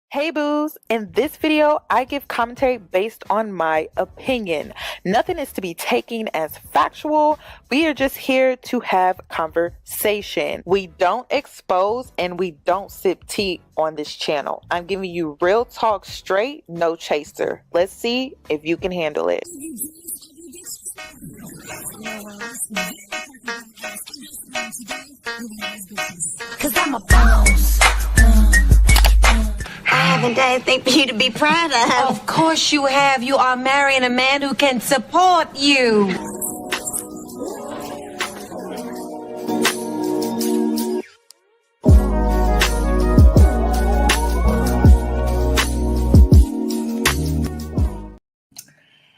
Hey boos, in this video, I give commentary based on my opinion. Nothing is to be taken as factual. We are just here to have conversation. We don't expose and we don't sip tea on this channel. I'm giving you real talk straight, no chaser. Let's see if you can handle it. Cause I'm a boss. I haven't done anything for you to be proud of. Of course you have. You are marrying a man who can support you.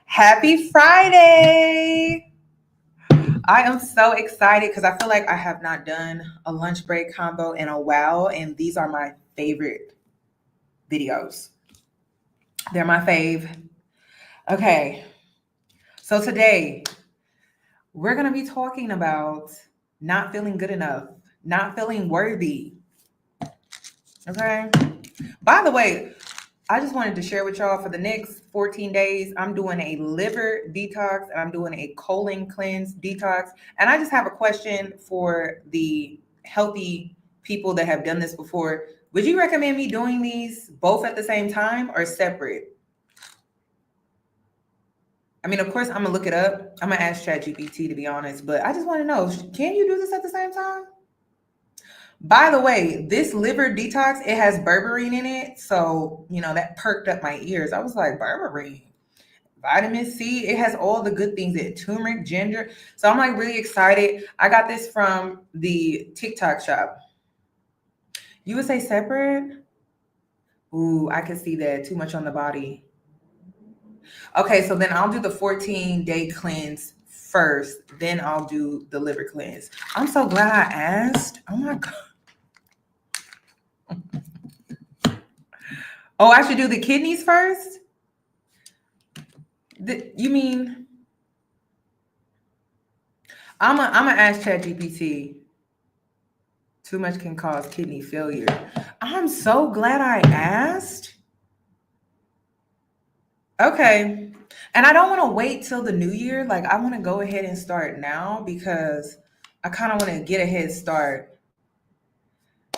Happy Friday! I am so excited because I feel like I have not done a lunch break combo in a while, and these are my favorite videos. They're my fave. Okay, so today we're going to be talking about not feeling good enough, not feeling worthy. Okay, by the way, I just wanted to share with y'all for the next 14 days, I'm doing a liver detox and I'm doing a colon cleanse detox. And I just have a question for the healthy people that have done this before. Would you recommend me doing these both at the same time or separate? I mean, of course, I'm gonna look it up. I'm gonna ask ChatGPT to be honest, but I just want to know, can you do this at the same time? By the way, this liver detox, it has berberine in it. So, that perked up my ears. I was like, berberine, vitamin C, it has all the good things, it turmeric, ginger. So I'm like really excited. I got this from the TikTok shop. You would say separate? Ooh, I can see that. Too much on the body. Okay, so then I'll do the 14-day cleanse first. Then I'll do the liver cleanse. I'm so glad I asked. Oh my God. Oh, I should do the kidneys first? You mean I'm gonna ask ChatGPT. Too much can cause kidney failure. I'm so glad I asked. Okay. And I don't want to wait till the new year. Like, I want to go ahead and start now because I kind of want to get a head start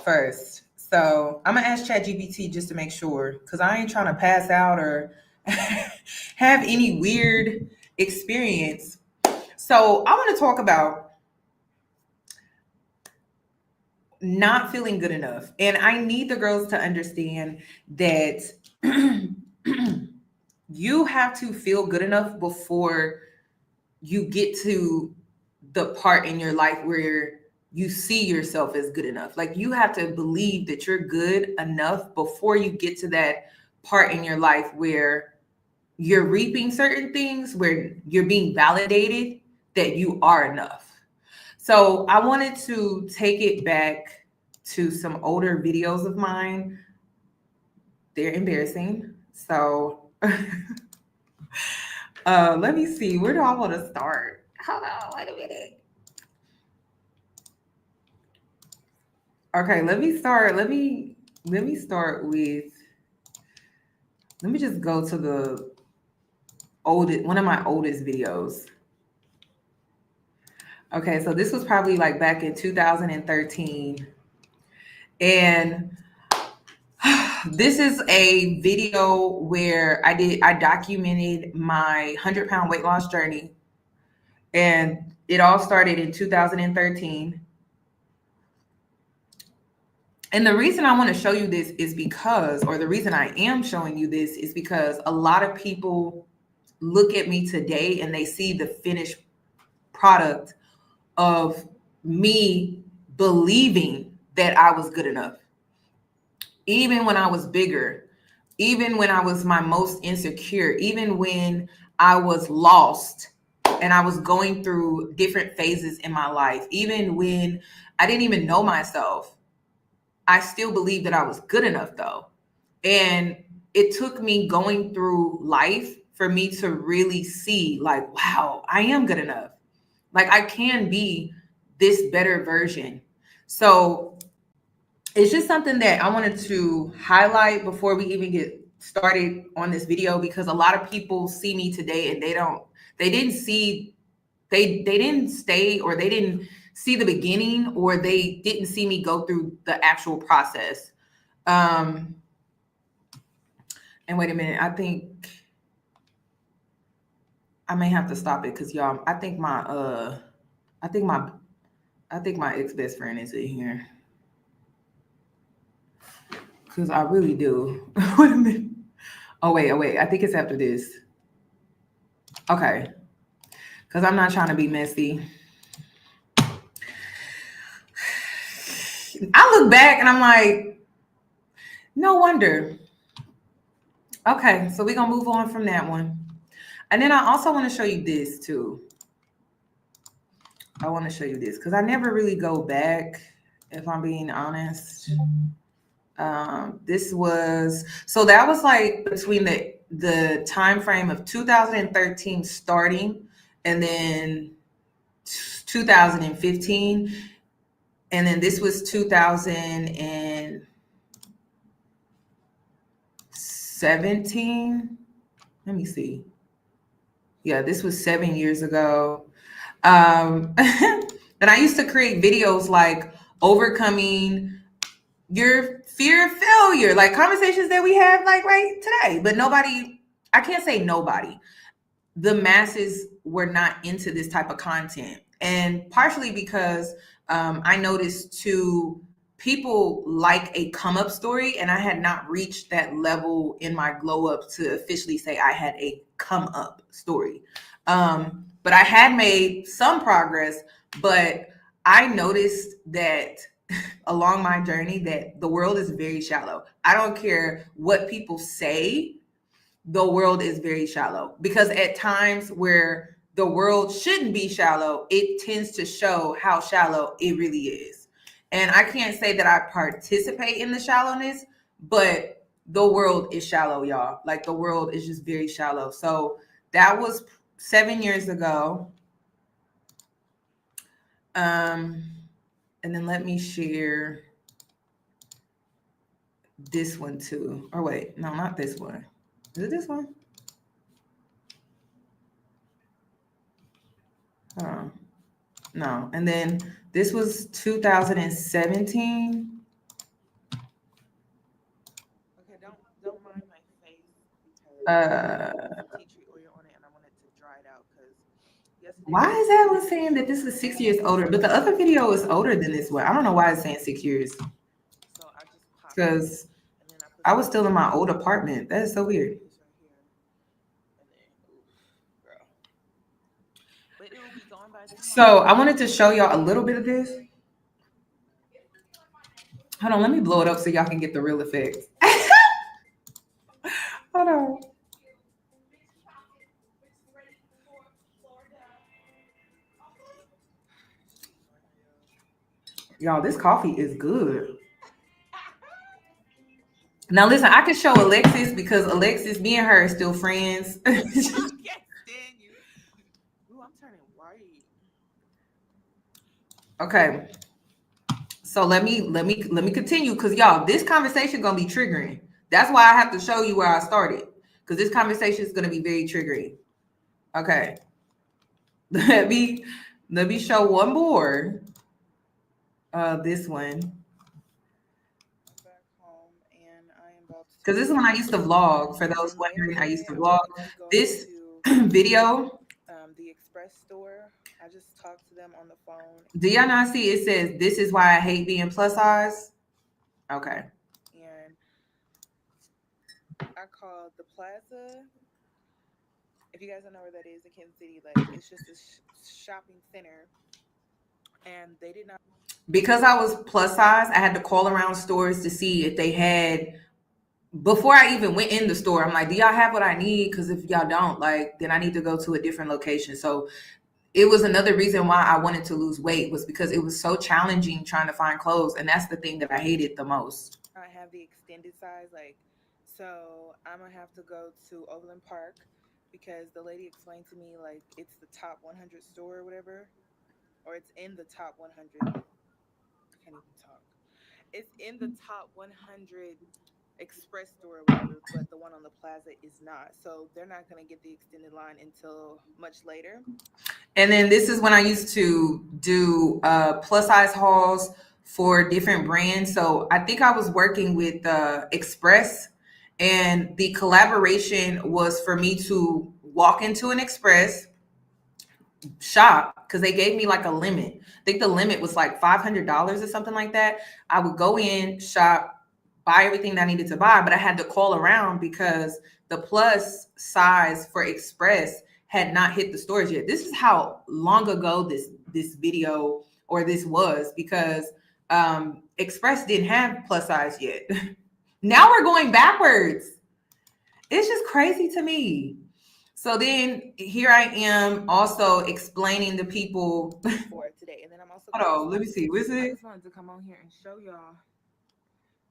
first. So I'm gonna ask ChatGPT just to make sure, because I ain't trying to pass out or have any weird experience. So I want to talk about not feeling good enough. And I need the girls to understand that you have to feel good enough before you get to the part in your life where you see yourself as good enough. Like, you have to believe that you're good enough before you get to that part in your life where you're reaping certain things, where you're being validated that you are enough. So I wanted to take it back to some older videos of mine. They're embarrassing. So let me see. Where do I want to start? Hold on, wait a minute. Okay, let me start. Let me start with. Let me just go to the one of my oldest videos. Okay, so this was probably like back in 2013. And this is a video where I documented my 100-pound weight loss journey. And it all started in 2013. And the reason I want to show you this is because, or the reason I am showing you this is because a lot of people look at me today and they see the finished product of me believing that I was good enough. Even when I was bigger, even when I was my most insecure, even when I was lost and I was going through different phases in my life, even when I didn't even know myself, I still believed that I was good enough though. And it took me going through life for me to really see, like, wow, I am good enough. Like, I can be this better version. So it's just something that I wanted to highlight before we even get started on this video, because a lot of people see me today and they didn't see, they didn't stay, or they didn't see the beginning, or they didn't see me go through the actual process. And wait a minute, I think I may have to stop it because y'all, I think my ex-best friend is in here. Because I really do. Wait a minute. Oh, wait. I think it's after this. Okay. Because I'm not trying to be messy. I look back and I'm like, no wonder. Okay, so we're going to move on from that one. And then I also want to show you this too. I want to show you this because I never really go back, if I'm being honest. This was, so that was like between the time frame of 2013 starting and then 2015, and then this was 2017. Let me see. Yeah, this was 7 years ago. And I used to create videos like overcoming your fear of failure, like conversations that we have like right today. But nobody, I can't say nobody, the masses were not into this type of content. And partially because I noticed too, people like a come up story, and I had not reached that level in my glow up to officially say I had a come up story. But I had made some progress, but I noticed that along my journey that the world is very shallow. I don't care what people say, the world is very shallow, because at times where the world shouldn't be shallow, it tends to show how shallow it really is. And I can't say that I participate in the shallowness, but the world is shallow, y'all. Like the world is just very shallow. So that was 7 years ago. And then let me share this one too. Or wait, no, not this one. Is it this one? No. And then this was 2017. Okay, don't mind my face because tea tree oil on it, and I wanted to dry it out because yesterday. Why is that one saying that this is 6 years older? But the other video is older than this one. I don't know why it's saying 6 years. So I just popped, because I was still in my old apartment. That is so weird. So I wanted to show y'all a little bit of this. Hold on, let me blow it up so y'all can get the real effects. Hold on. Y'all, this coffee is good. Now listen, I can show Alexis because Alexis, me and her are still friends. I can't stand you. Ooh, I'm turning white. Okay. So let me continue, because y'all, this conversation gonna be triggering. That's why I have to show you where I started, because this conversation is gonna be very triggering. Okay. Let me show one more. This one. Because this is when I used to vlog. For those wondering, I used to vlog. This video. The Express store. I just talked to them on the phone. Do y'all not see it says, "This is why I hate being plus size"? Okay. And I called the Plaza. If you guys don't know where that is in Kansas City, like it's just a shopping center. And they did not. Because I was plus size, I had to call around stores to see if they had. Before I even went in the store, I'm like, do y'all have what I need? Because if y'all don't, like, then I need to go to a different location. So it was another reason why I wanted to lose weight, was because it was so challenging trying to find clothes. And that's the thing that I hated the most. I have the extended size, like, so I'm going to have to go to Overland Park, because the lady explained to me, like, it's the top 100 store or whatever, or it's in the top 100. I can't even talk. it's in the top 100 express store or whatever, but the one on the plaza is not. So they're not going to get the extended line until much later. And then this is when I used to do plus size hauls for different brands. So I think I was working with Express, and the collaboration was for me to walk into an Express shop because they gave me like a limit. I think the limit was like $500 or something like that. I would go in, shop, buy everything that I needed to buy, but I had to call around because the plus size for Express had not hit the stores yet. This is how long ago this video or this was, because Express didn't have plus size yet. Now we're going backwards. It's just crazy to me. So then here I am also explaining to people for today. And then I'm also hold on, let me see. What's it? I just wanted to come on here and show y'all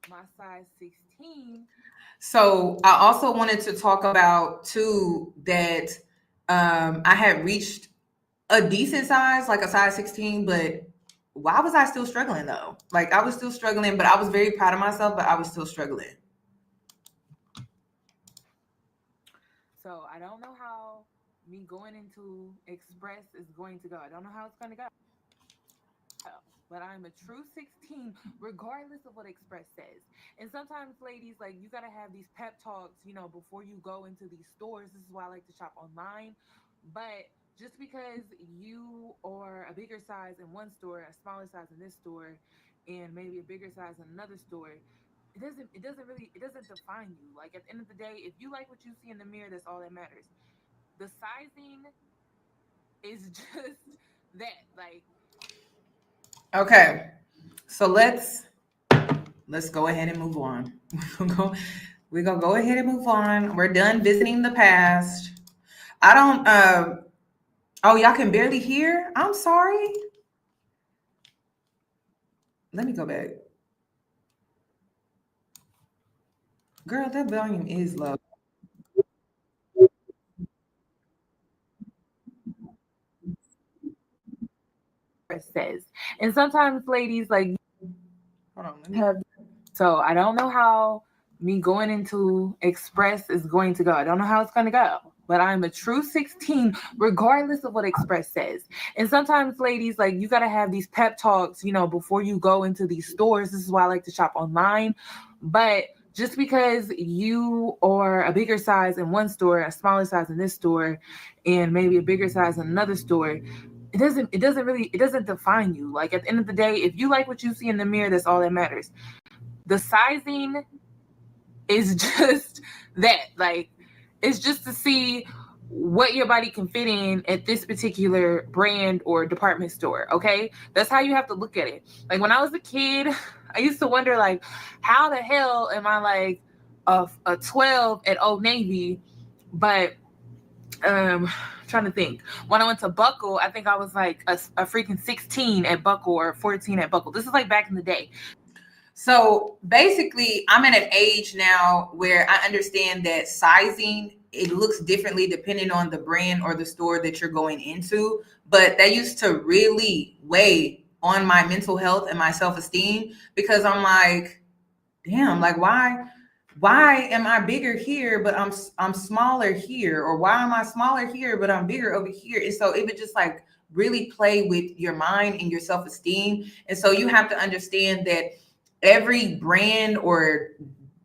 my size 16. So I also wanted to talk about too that I had reached a decent size, like a size 16, but why was I still struggling though? Like I was still struggling, but I was very proud of myself, but I was still struggling. So I don't know how me going into Express is going to go. I don't know how it's going to go. But I'm a true 16, regardless of what Express says. And sometimes, ladies, like you got to have these pep talks, you know, before you go into these stores. This is why I like to shop online. But just because you are a bigger size in one store, a smaller size in this store, and maybe a bigger size in another store, it doesn't define you. Like at the end of the day, if you like what you see in the mirror, that's all that matters. The sizing is just that. Like, okay, so let's go ahead and move on. We're gonna go ahead and move on. We're done visiting the past. I don't oh, y'all can barely hear? I'm sorry. Let me go back. Girl, that volume is low. it says. And sometimes, ladies, like, Hold on, let me so I don't know how me going into Express is going to go. I don't know how it's going to go. But I'm a true 16, regardless of what Express says. And sometimes, ladies, like you got to have these pep talks, you know, before you go into these stores. This is why I like to shop online. But just because you are a bigger size in one store, a smaller size in this store, and maybe a bigger size in another store, it doesn't define you. Like at the end of the day, if you like what you see in the mirror, that's all that matters. The sizing is just that. Like, it's just to see what your body can fit in at this particular brand or department store, okay? That's how you have to look at it. Like, when I was a kid, I used to wonder, like, how the hell am I, like, a 12 at Old Navy, but, trying to think. When I went to Buckle, I think I was, like, a freaking 16 at Buckle or 14 at Buckle. This is, like, back in the day. So basically, I'm at an age now where I understand that sizing, it looks differently depending on the brand or the store that you're going into. But that used to really weigh on my mental health and my self-esteem, because I'm like, damn, like why am I bigger here, but I'm smaller here? Or why am I smaller here, but I'm bigger over here? And so it would just like really play with your mind and your self-esteem. And so you have to understand that every brand, or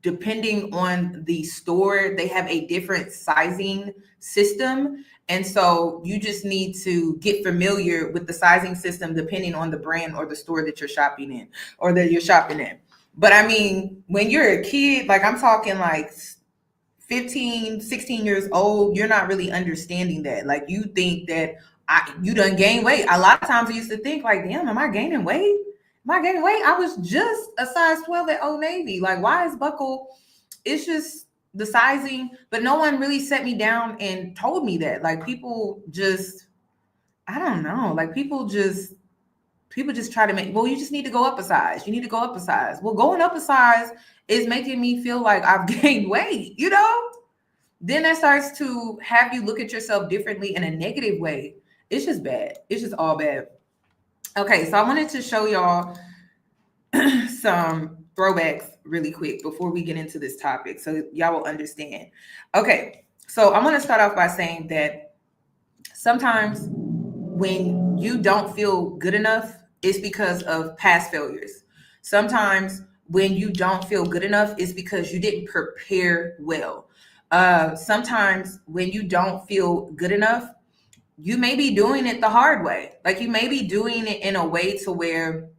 depending on the store, they have a different sizing system. And so you just need to get familiar with the sizing system depending on the brand or the store that you're shopping in or that you're shopping in. But I mean, when you're a kid, like I'm talking like 15, 16 years old, you're not really understanding that. Like you think that you done gain weight. A lot of times I used to think like, damn, am I gaining weight? Am I gaining weight? I was just a size 12 at Old Navy. Like, why is Buckle? It's just the sizing, but no one really set me down and told me that. Like people just, I don't know. Like people just try to make, well, you just need to go up a size. You need to go up a size. Well, going up a size is making me feel like I've gained weight, you know? Then that starts to have you look at yourself differently in a negative way. It's just bad. It's just all bad. Okay, so I wanted to show y'all some throwbacks really quick before we get into this topic so y'all will understand. Okay, so I'm going to start off by saying that sometimes when you don't feel good enough, it's because of past failures. Sometimes when you don't feel good enough, it's because you didn't prepare well. Sometimes when you don't feel good enough, you may be doing it the hard way. Like you may be doing it in a way to where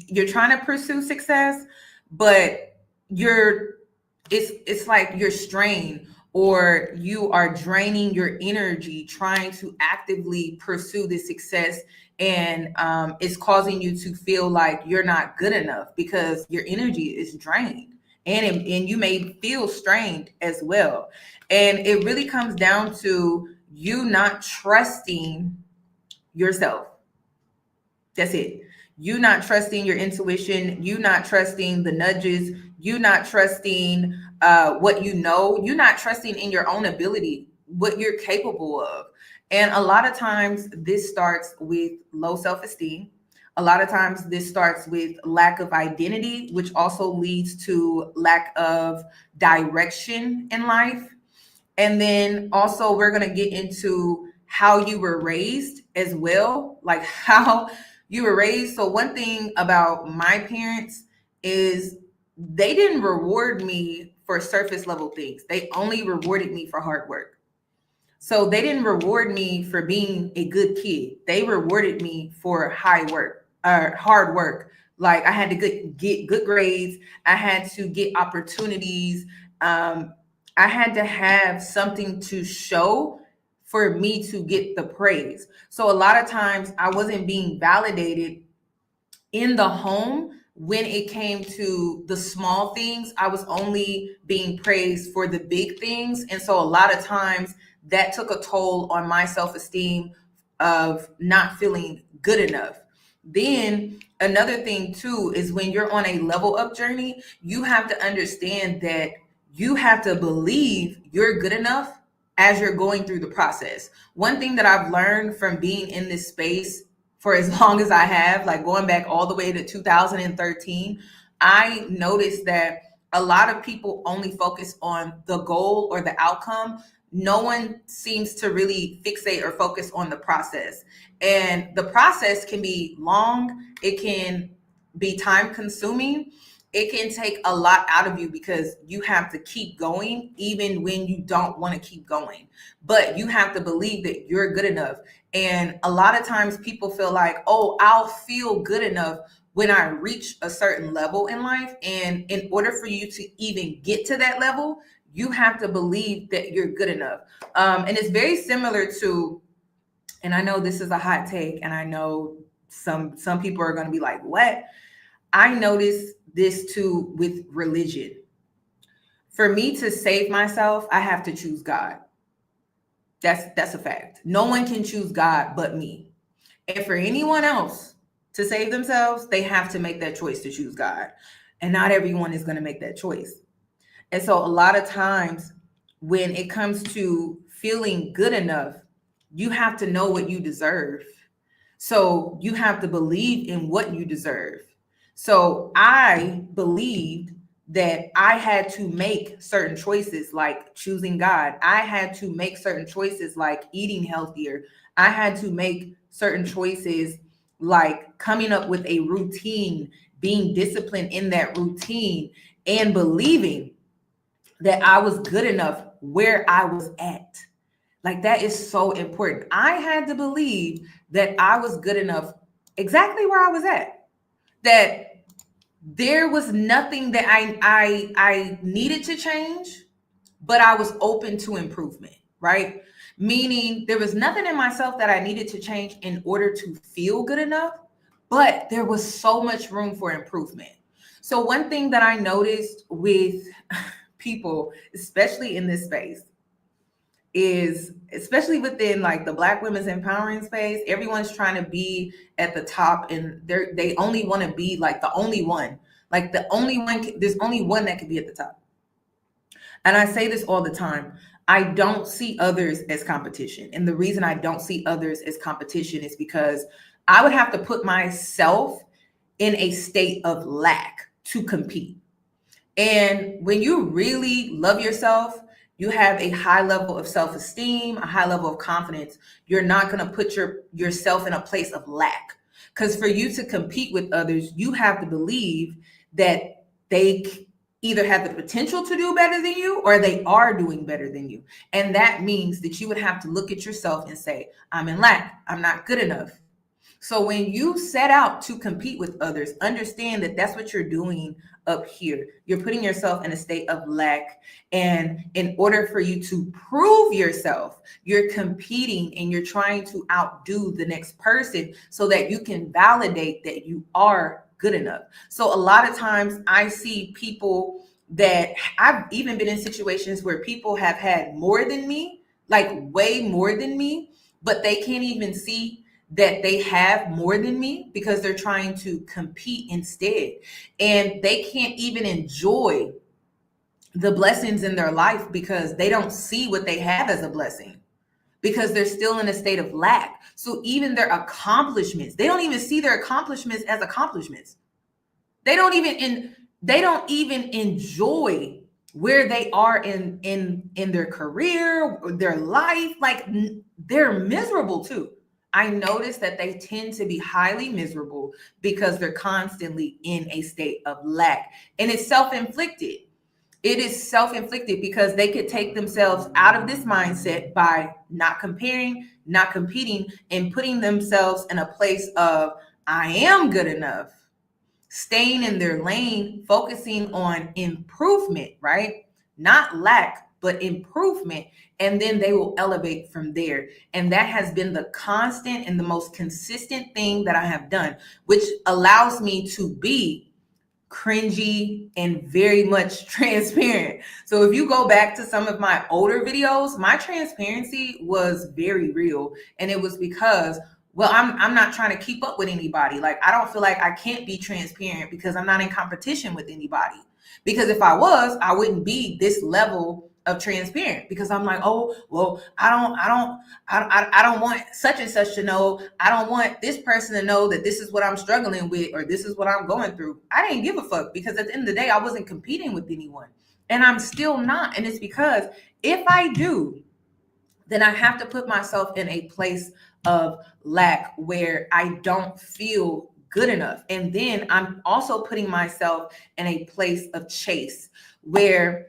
you're trying to pursue success, but it's like you're strained, or you are draining your energy trying to actively pursue this success, and it's causing you to feel like you're not good enough because your energy is drained, and you may feel strained as well. And it really comes down to you not trusting yourself. That's it. You not trusting your intuition, you not trusting the nudges, you not trusting what you know, you not trusting in your own ability, what you're capable of. And a lot of times this starts with low self-esteem. A lot of times this starts with lack of identity, which also leads to lack of direction in life. And then also we're going to get into how you were raised as well, like how you were raised. So one thing about my parents is they didn't reward me for surface level things. They only rewarded me for hard work. So they didn't reward me for being a good kid. They rewarded me for hard work. Like I had to get good grades. I had to get opportunities. I had to have something to show for me to get the praise. So a lot of times I wasn't being validated in the home when it came to the small things. I was only being praised for the big things. And so a lot of times that took a toll on my self-esteem of not feeling good enough. Then another thing too is when you're on a level up journey, you have to understand that you have to believe you're good enough as you're going through the process. One thing that I've learned from being in this space for as long as I have, like going back all the way to 2013, I noticed that a lot of people only focus on the goal or the outcome. No one seems to really fixate or focus on the process. And the process can be long. It can be time consuming. It can take a lot out of you because you have to keep going even when you don't want to keep going. But you have to believe that you're good enough. And a lot of times people feel like, oh, I'll feel good enough when I reach a certain level in life. And in order for you to even get to that level, you have to believe that you're good enough. And it's very similar to, and I know this is a hot take, and I know some people are going to be like, what? I noticed this too with religion. For me to save myself, I have to choose God. That's a fact. No one can choose God but me. And for anyone else to save themselves, they have to make that choice to choose God. And not everyone is going to make that choice. And so a lot of times when it comes to feeling good enough, you have to know what you deserve. So you have to believe in what you deserve. So I believed that I had to make certain choices like choosing God. I had to make certain choices like eating healthier. I had to make certain choices like coming up with a routine, being disciplined in that routine, and believing that I was good enough where I was at. Like that is so important. I had to believe that I was good enough exactly where I was at. That there was nothing that I needed to change, but I was open to improvement, right? Meaning there was nothing in myself that I needed to change in order to feel good enough, but there was so much room for improvement. So one thing that I noticed with people, especially in this space, is especially within like the Black women's empowering space, everyone's trying to be at the top, and they only want to be like the only one. Like the only one, there's only one that can be at the top. And I say this all the time. I don't see others as competition. And the reason I don't see others as competition is because I would have to put myself in a state of lack to compete. And when you really love yourself, you have a high level of self-esteem, a high level of confidence. You're not going to put yourself in a place of lack. Because for you to compete with others, you have to believe that they either have the potential to do better than you or they are doing better than you. And that means that you would have to look at yourself and say, I'm in lack. I'm not good enough. So when you set out to compete with others, understand that that's what you're doing up here. You're putting yourself in a state of lack. And in order for you to prove yourself, you're competing and you're trying to outdo the next person so that you can validate that you are good enough. So a lot of times I see people that I've even been in situations where people have had more than me, like way more than me, but they can't even see that they have more than me because they're trying to compete instead. And they can't even enjoy the blessings in their life because they don't see what they have as a blessing because they're still in a state of lack. So even their accomplishments, they don't even see their accomplishments as accomplishments. They don't even enjoy where they are in their career, their life. Like they're miserable too. I notice that they tend to be highly miserable because they're constantly in a state of lack. And it's self-inflicted. It is self-inflicted because they could take themselves out of this mindset by not comparing, not competing, and putting themselves in a place of, I am good enough, staying in their lane, focusing on improvement, right? Not lack, but improvement. And then they will elevate from there. And that has been the constant and the most consistent thing that I have done, which allows me to be cringy and very much transparent. So if you go back to some of my older videos, my transparency was very real. And it was because, well, I'm not trying to keep up with anybody. Like, I don't feel like I can't be transparent because I'm not in competition with anybody. Because if I was, I wouldn't be this level of transparent because I'm like, oh, well, I don't want such and such to know. I don't want this person to know that this is what I'm struggling with or this is what I'm going through. I didn't give a fuck because at the end of the day, I wasn't competing with anyone and I'm still not. And it's because if I do, then I have to put myself in a place of lack where I don't feel good enough. And then I'm also putting myself in a place of chase where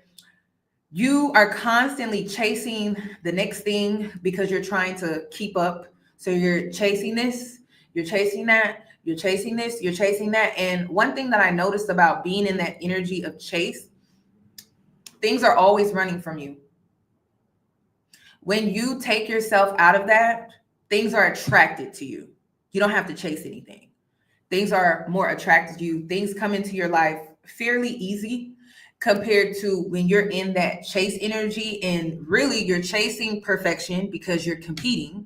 you are constantly chasing the next thing because you're trying to keep up. So you're chasing this, you're chasing that, you're chasing this, you're chasing that. And one thing that I noticed about being in that energy of chase, things are always running from you. When you take yourself out of that, things are attracted to you. You don't have to chase anything. Things are more attracted to you. Things come into your life fairly easy compared to when you're in that chase energy and really you're chasing perfection because you're competing,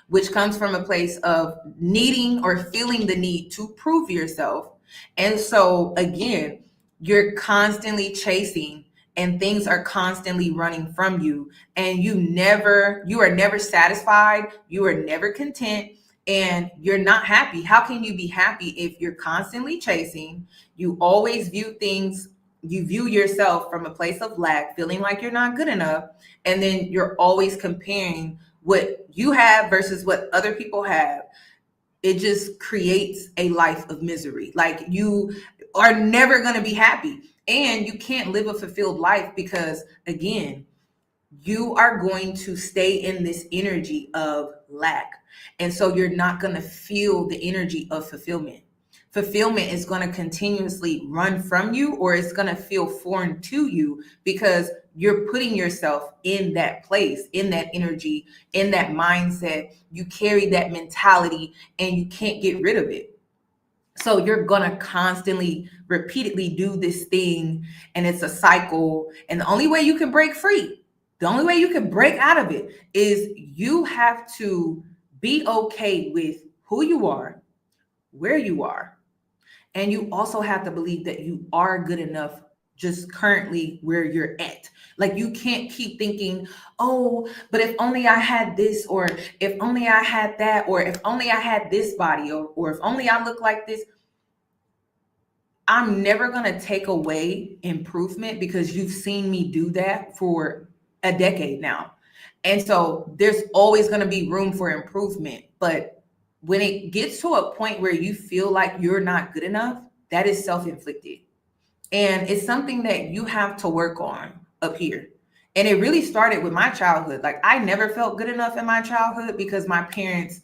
which comes from a place of needing or feeling the need to prove yourself. And so again, you're constantly chasing and things are constantly running from you and you are never satisfied. You are never content and you're not happy. How can you be happy if you're constantly chasing? You always view yourself from a place of lack, feeling like you're not good enough. And then you're always comparing what you have versus what other people have. It just creates a life of misery. Like you are never going to be happy and you can't live a fulfilled life because again, you are going to stay in this energy of lack. And so you're not going to feel the energy of fulfillment. Fulfillment is going to continuously run from you or it's going to feel foreign to you because you're putting yourself in that place, in that energy, in that mindset. You carry that mentality and you can't get rid of it. So you're going to constantly, repeatedly do this thing and it's a cycle. And the only way you can break free, the only way you can break out of it is you have to be okay with who you are, where you are. And you also have to believe that you are good enough just currently where you're at. Like you can't keep thinking, oh, but if only I had this, or if only I had that, or if only I had this body, or if only I look like this. I'm never going to take away improvement because you've seen me do that for a decade now. And so there's always going to be room for improvement. But when it gets to a point where you feel like you're not good enough, that is self-inflicted. And it's something that you have to work on up here. And it really started with my childhood. Like, I never felt good enough in my childhood because my parents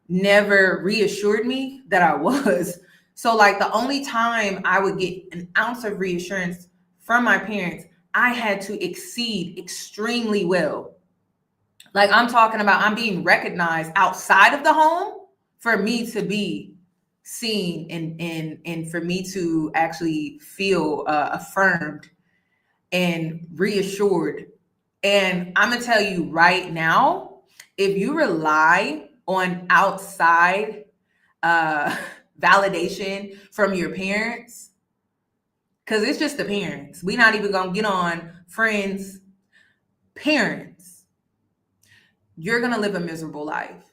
never reassured me that I was. So like the only time I would get an ounce of reassurance from my parents, I had to exceed extremely well. Like, I'm talking about, I'm being recognized outside of the home for me to be seen and for me to actually feel affirmed and reassured. And I'm gonna tell you right now, if you rely on outside validation from your parents, because it's just the parents, we're not even gonna get on friends, parents, you're gonna live a miserable life.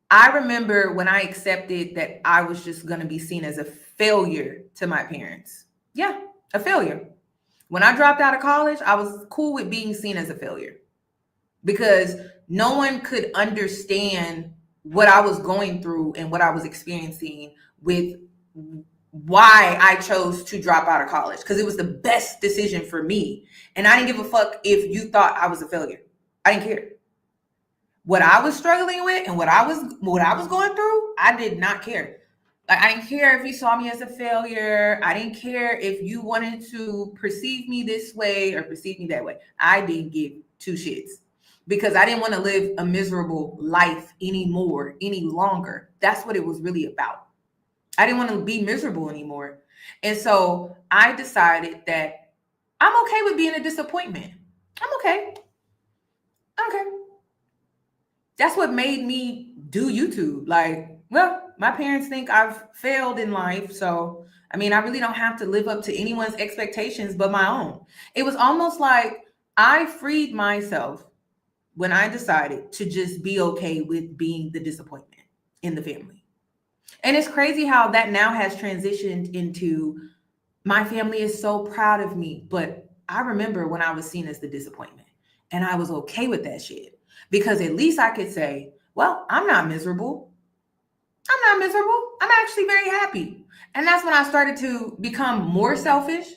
I remember when I accepted that I was just gonna be seen as a failure to my parents. Yeah, a failure. When I dropped out of college, I was cool with being seen as a failure because no one could understand what I was going through and what I was experiencing with why I chose to drop out of college, because it was the best decision for me. And I didn't give a fuck if you thought I was a failure. I didn't care. What I was struggling with and what I was going through, I did not care. Like, I didn't care if you saw me as a failure. I didn't care if you wanted to perceive me this way or perceive me that way. I didn't give two shits because I didn't want to live a miserable life anymore, any longer. That's what it was really about. I didn't want to be miserable anymore. And so I decided that I'm okay with being a disappointment. I'm okay. That's what made me do YouTube. Like, well, my parents think I've failed in life. So, I mean, I really don't have to live up to anyone's expectations but my own. It was almost like I freed myself when I decided to just be okay with being the disappointment in the family. And it's crazy how that now has transitioned into my family is so proud of me. But I remember when I was seen as the disappointment, and I was okay with that shit. Because at least I could say, well, I'm not miserable. I'm actually very happy. And that's when I started to become more selfish.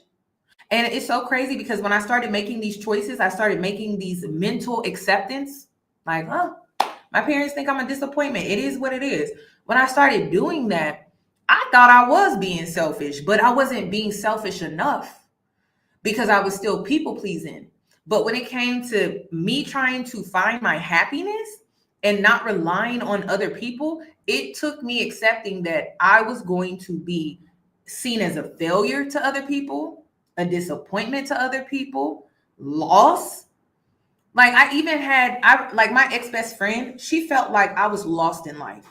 And it's so crazy because when I started making these choices, I started making these mental acceptance. Like, oh, my parents think I'm a disappointment. It is what it is. When I started doing that, I thought I was being selfish, but I wasn't being selfish enough because I was still people pleasing. But when it came to me trying to find my happiness and not relying on other people, it took me accepting that I was going to be seen as a failure to other people, a disappointment to other people, loss. Like, I even had, like my ex-best friend, she felt like I was lost in life.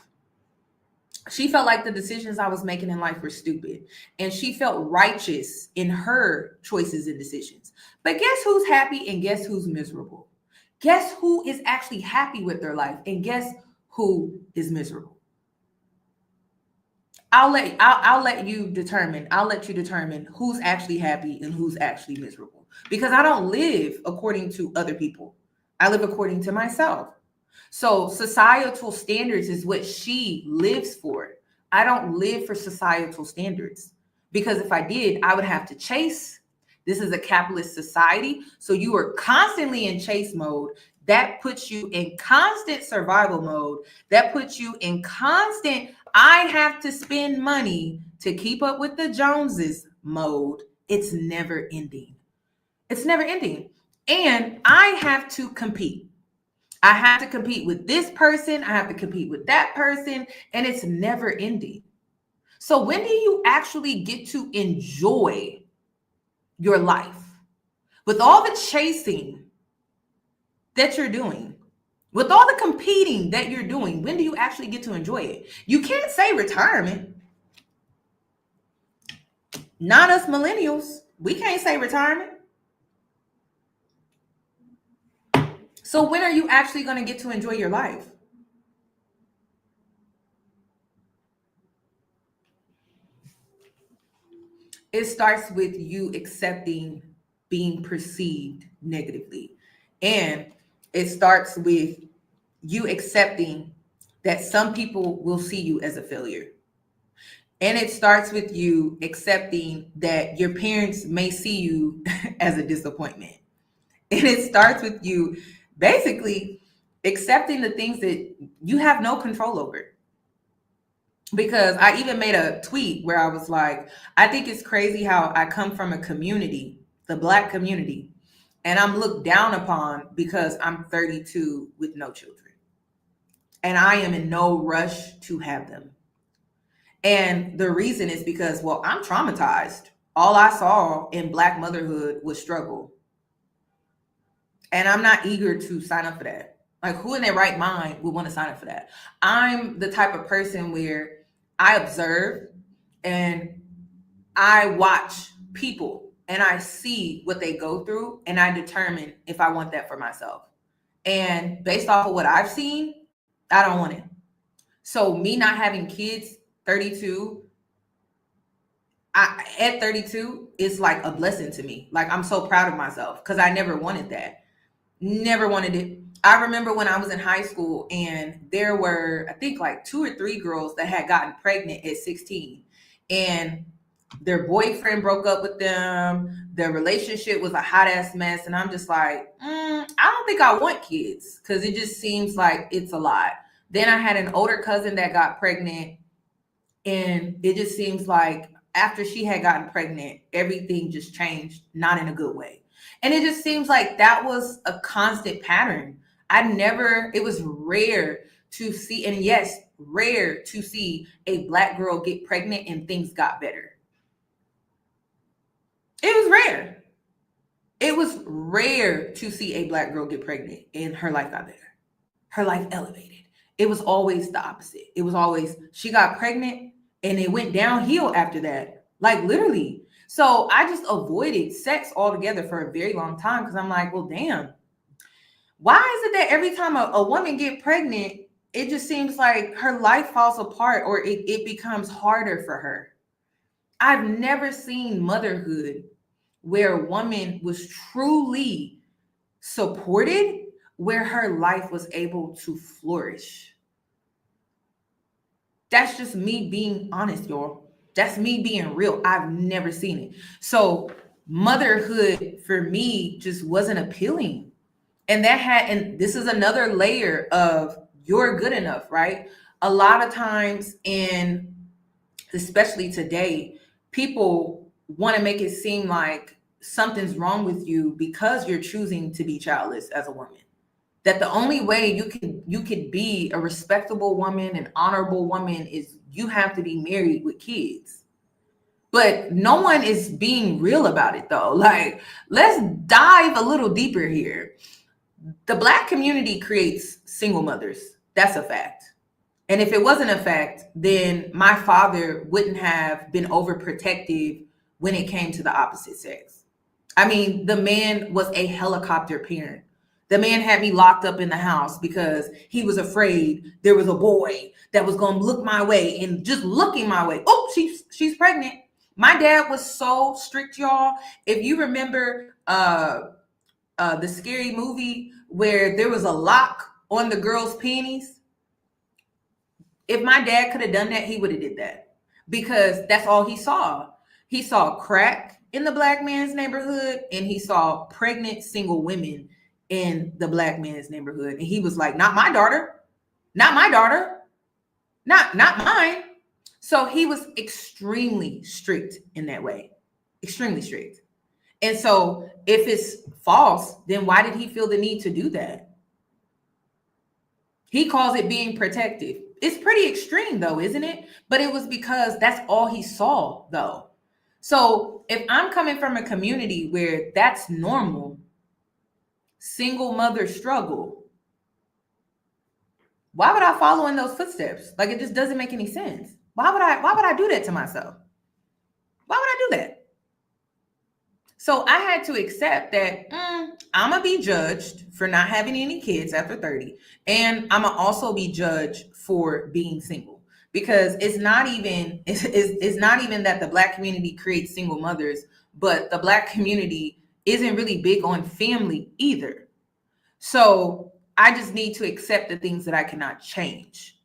She felt like the decisions I was making in life were stupid. And she felt righteous in her choices and decisions. But guess who's happy and guess who's miserable? Guess who is actually happy with their life and guess who is miserable? I'll let you determine. I'll let you determine who's actually happy and who's actually miserable. Because I don't live according to other people. I live according to myself. So societal standards is what she lives for. I don't live for societal standards because if I did, I would have to chase. This is a capitalist society. So you are constantly in chase mode. That puts you in constant survival mode. That puts you in constant, I have to spend money to keep up with the Joneses mode. It's never ending. It's never ending. And I have to compete. I have to compete with this person. I have to compete with that person. And it's never ending. So when do you actually get to enjoy your life? With all the chasing that you're doing, with all the competing that you're doing, when do you actually get to enjoy it? You can't say retirement. Not us millennials. We can't say retirement. So when are you actually going to get to enjoy your life? it starts with you accepting being perceived negatively. And it starts with you accepting that some people will see you as a failure. And it starts with you accepting that your parents may see you as a disappointment. And it starts with you basically accepting the things that you have no control over. Because I even made a tweet where I was like, I think it's crazy how I come from a community, the Black community, and I'm looked down upon because I'm 32 with no children. And I am in no rush to have them. And the reason is because, well, I'm traumatized. All I saw in Black motherhood was struggle. And I'm not eager to sign up for that. Like, who in their right mind would want to sign up for that? I'm the type of person where I observe and I watch people and I see what they go through and I determine if I want that for myself. And based off of what I've seen, I don't want it. So me not having kids, 32, at 32, it's like a blessing to me. Like, I'm so proud of myself because I never wanted that. Never wanted it. I remember when I was in high school and there were, I think, like 2 or 3 girls that had gotten pregnant at 16 and their boyfriend broke up with them. Their relationship was a hot ass mess. And I'm just like, I don't think I want kids because it just seems like it's a lot. Then I had an older cousin that got pregnant and it just seems like after she had gotten pregnant, everything just changed, not in a good way. And it just seems like that was a constant pattern. It was rare to see, and yes, rare to see a Black girl get pregnant and things got better. It was rare. It was rare to see a Black girl get pregnant and her life got better. Her life elevated. It was always the opposite. It was always she got pregnant and it went downhill after that. Like, literally. So I just avoided sex altogether for a very long time because I'm like, well, damn. Why is it that every time a woman get pregnant, it just seems like her life falls apart or it becomes harder for her? I've never seen motherhood where a woman was truly supported, where her life was able to flourish. That's just me being honest, y'all. That's me being real. I've never seen it. So motherhood for me just wasn't appealing. And this is another layer of you're good enough, right? A lot of times, and especially today, people want to make it seem like something's wrong with you because you're choosing to be childless as a woman. That the only way you could be a respectable woman, an honorable woman, is you have to be married with kids. But no one is being real about it, though. Like, let's dive a little deeper here. The Black community creates single mothers. That's a fact. And if it wasn't a fact, then my father wouldn't have been overprotective when it came to the opposite sex. I mean, the man was a helicopter parent. The man had me locked up in the house because he was afraid there was a boy that was going to look my way, and just looking my way. Oh, she's pregnant. My dad was so strict, y'all. If you remember the Scary Movie where there was a lock on the girl's panties, if my dad could have done that, he would have did that because that's all he saw. He saw crack in the Black man's neighborhood and he saw pregnant single women in the Black man's neighborhood. And he was like, not my daughter, not my daughter, not mine. So he was extremely strict in that way, extremely strict. And so if it's false, then why did he feel the need to do that? He calls it being protective. It's pretty extreme though, isn't it? But it was because that's all he saw though. So if I'm coming from a community where that's normal, single mother struggle, why would I follow in those footsteps? Like, it just doesn't make any sense. Why would I do that to myself? Why would I do that? So I had to accept that I'm going to be judged for not having any kids after 30. And I'm going to also be judged for being single. because it's not even that the Black community creates single mothers, but the Black community isn't really big on family either. So I just need to accept the things that I cannot change.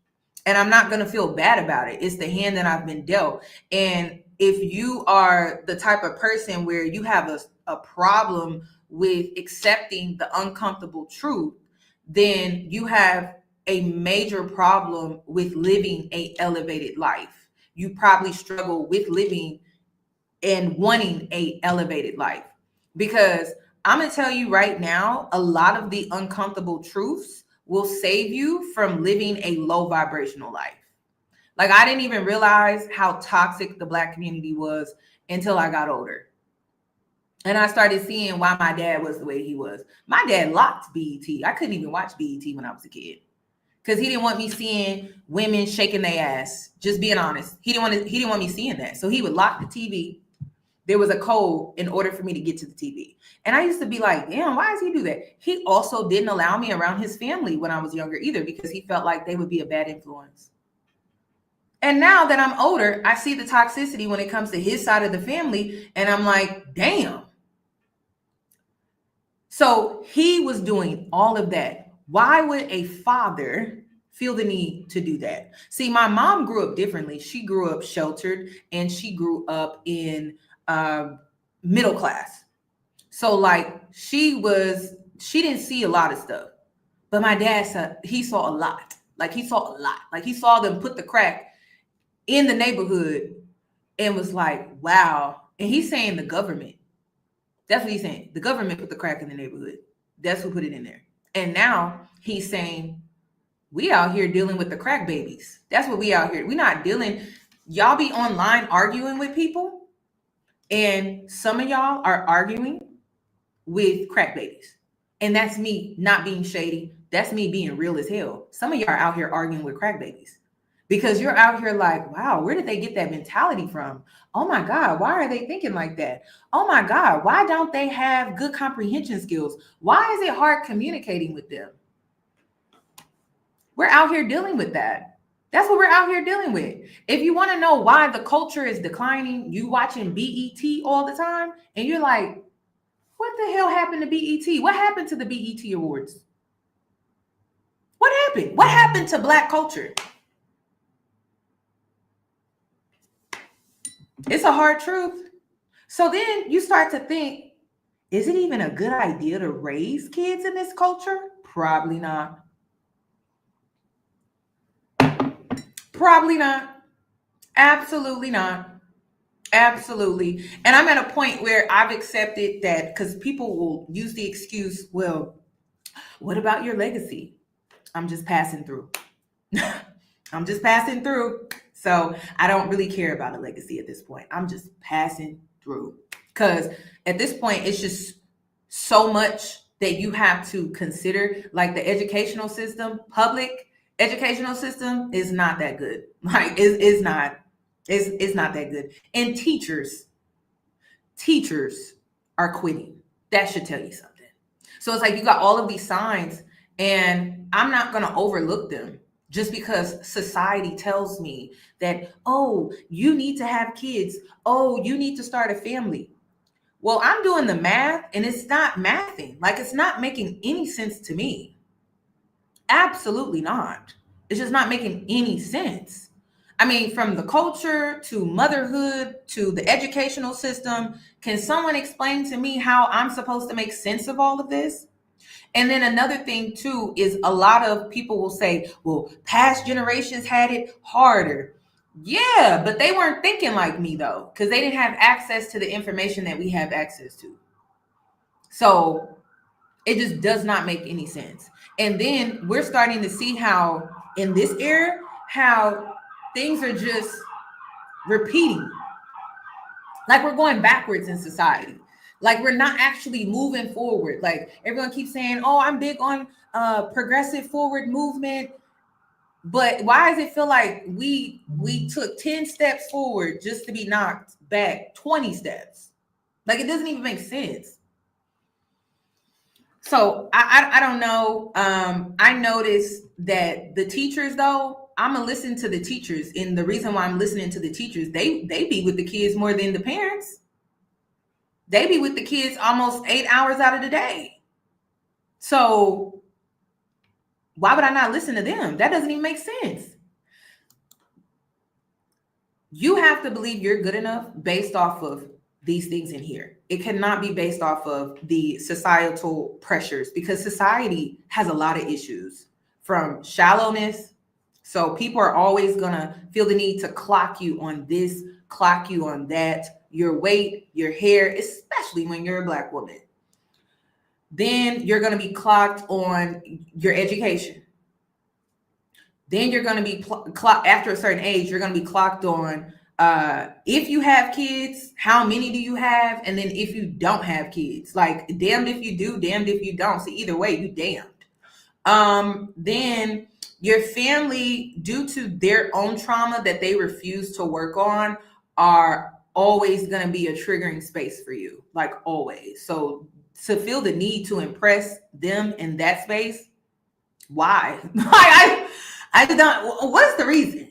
And I'm not going to feel bad about it. It's the hand that I've been dealt. And if you are the type of person where you have a problem with accepting the uncomfortable truth, then you have a major problem with living a elevated life. You probably struggle with living and wanting a elevated life, because I'm going to tell you right now, a lot of the uncomfortable truths will save you from living a low vibrational life. Like, I didn't even realize how toxic the Black community was until I got older. And I started seeing why my dad was the way he was. My dad locked BET. I couldn't even watch BET when I was a kid because he didn't want me seeing women shaking their ass. Just being honest. He didn't want me seeing that. So he would lock the TV. There was a code in order for me to get to the TV. And I used to be like, damn, why does he do that? He also didn't allow me around his family when I was younger either, because he felt like they would be a bad influence. And now that I'm older, I see the toxicity when it comes to his side of the family. And I'm like, damn. So he was doing all of that. Why would a father feel the need to do that? See, my mom grew up differently. She grew up sheltered, and she grew up in middle class. So like she didn't see a lot of stuff, but my dad said he saw a lot. Like he saw them put the crack in the neighborhood and was like, wow. And he's saying the government. That's what he's saying. The government put the crack in the neighborhood. That's who put it in there. And now he's saying, we out here dealing with the crack babies. That's what we out here. We're not dealing. Y'all be online arguing with people. And some of y'all are arguing with crack babies. And that's me not being shady. That's me being real as hell. Some of y'all are out here arguing with crack babies because you're out here like, wow, where did they get that mentality from? Oh my God, why are they thinking like that? Oh my God, why don't they have good comprehension skills? Why is it hard communicating with them? We're out here dealing with that. That's what we're out here dealing with. If you want to know why the culture is declining, you watching BET all the time, and you're like, what the hell happened to BET? What happened to the BET Awards? What happened? What happened to Black culture? It's a hard truth. So then you start to think, is it even a good idea to raise kids in this culture? Probably not. Probably not. Absolutely not. Absolutely. And I'm at a point where I've accepted that, because people will use the excuse, well, what about your legacy? I'm just passing through. I'm just passing through. So I don't really care about a legacy at this point. I'm just passing through. Because at this point, it's just so much that you have to consider. Like the educational system, public educational system is not that good. Like it's not that good. And teachers are quitting. That should tell you something. So it's like you got all of these signs, and I'm not going to overlook them just because society tells me that, oh, you need to have kids. Oh, you need to start a family. Well, I'm doing the math, and it's not mathing. Like, it's not making any sense to me. Absolutely not. It's just not making any sense. I mean, from the culture to motherhood to the educational system, can someone explain to me how I'm supposed to make sense of all of this? And then another thing too is a lot of people will say, well, past generations had it harder. Yeah, but they weren't thinking like me though, because they didn't have access to the information that we have access to. So it just does not make any sense. And then we're starting to see how in this era, how things are just repeating. Like we're going backwards in society. Like we're not actually moving forward. Like everyone keeps saying, oh, I'm big on progressive forward movement. But why does it feel like we took 10 steps forward just to be knocked back 20 steps? Like it doesn't even make sense. So I don't know. I noticed that the teachers, though, I'm gonna listen to the teachers, and the reason why I'm listening to the teachers, they be with the kids more than the parents. They be with the kids almost 8 hours out of the day. So why would I not listen to them? That doesn't even make sense. You have to believe you're good enough based off of these things in here. It cannot be based off of the societal pressures, because society has a lot of issues, from shallowness. So people are always gonna feel the need to clock you on this, clock you on that, your weight, your hair, especially when you're a Black woman. Then you're gonna be clocked on your education. Then you're going to be clocked after a certain age. You're going to be clocked on if you have kids, how many do you have? And then if you don't have kids, like damned if you do, damned if you don't. So either way, you damned. Then your family, due to their own trauma that they refuse to work on, are always going to be a triggering space for you, like always. So to feel the need to impress them in that space, why? I don't. What's the reason?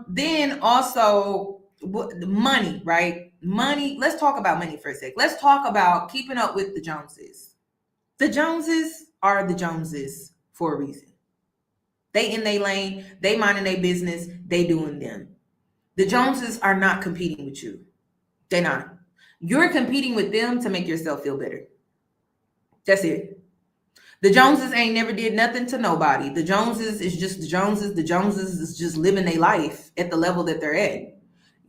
Then also money, right? Money. Let's talk about money for a sec. Let's talk about keeping up with the Joneses. The Joneses are the Joneses for a reason. They in their lane. They minding their business. They doing them. The Joneses are not competing with you. They're not. You're competing with them to make yourself feel better. That's it. The Joneses ain't never did nothing to nobody. The Joneses is just the Joneses. The Joneses is just living their life at the level that they're at.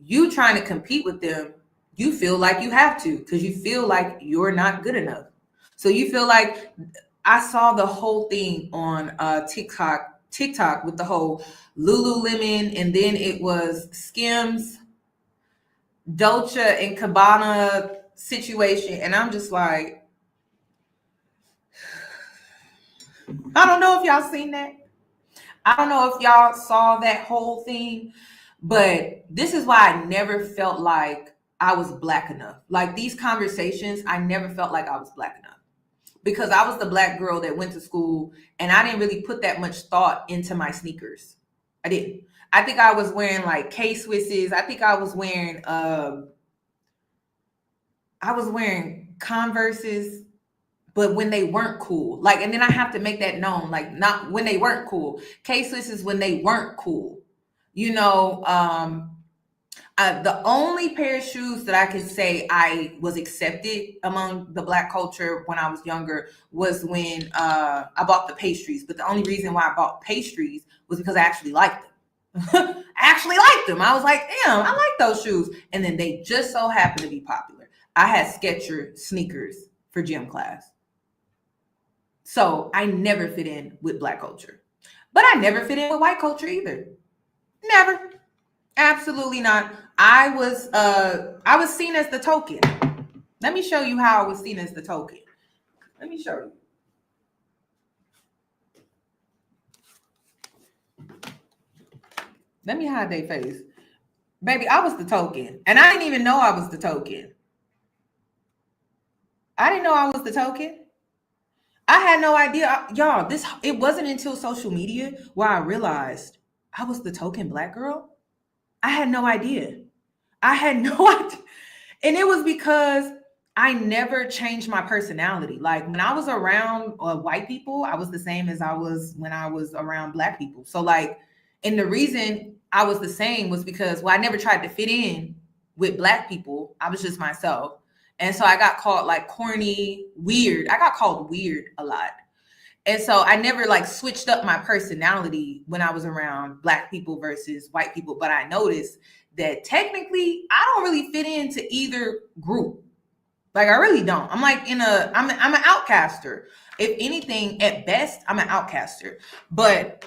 You trying to compete with them, you feel like you have to, because you feel like you're not good enough. So you feel like, I saw the whole thing on TikTok with the whole Lululemon, and then it was Skims, Dolce and Gabbana situation. And I'm just like, I don't know if y'all seen that. I don't know if y'all saw that whole thing, but this is why I never felt like I was Black enough. Like these conversations, I never felt like I was Black enough, because I was the Black girl that went to school and I didn't really put that much thought into my sneakers. I didn't. I think I was wearing like K-Swisses. I think I was wearing Converses, but when they weren't cool. Like, and then I have to make that known, like not when they weren't cool. K-Swisses when they weren't cool. You know, the only pair of shoes that I could say I was accepted among the Black culture when I was younger was when I bought the pastries. But the only reason why I bought pastries was because I actually liked them. I was like, damn, I like those shoes. And then they just so happened to be popular. I had Skechers sneakers for gym class. So I never fit in with Black culture, but I never fit in with white culture either. Never. Absolutely not. I was seen as the token. Let me show you how I was seen as the token. Let me show you. Let me hide their face. Baby, I was the token. And I didn't even know I was the token. I didn't know I was the token. I had no idea. Y'all, it wasn't until social media where I realized I was the token Black girl. I had no idea. And it was because I never changed my personality. Like when I was around white people, I was the same as I was when I was around Black people. So like, and the reason I was the same was because, well, I never tried to fit in with Black people. I was just myself. And so I got called like corny, weird. I got called weird a lot. And so I never like switched up my personality when I was around Black people versus white people. But I noticed that technically I don't really fit into either group. Like I really don't. I'm like I'm an outcaster. If anything, at best, I'm an outcaster. But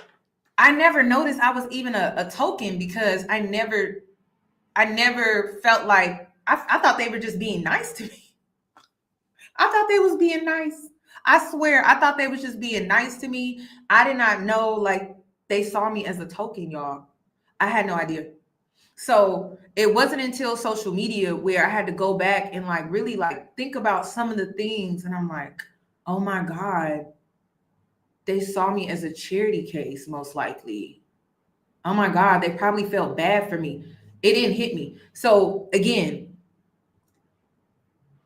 I never noticed I was even a token, because I never felt like, I thought they were just being nice to me. I thought they was being nice. I swear, I thought they was just being nice to me. I did not know like they saw me as a token, y'all. I had no idea. So it wasn't until social media where I had to go back and like really like think about some of the things. And I'm like, oh my God, they saw me as a charity case, most likely. oh my God, they probably felt bad for me. It didn't hit me. So again,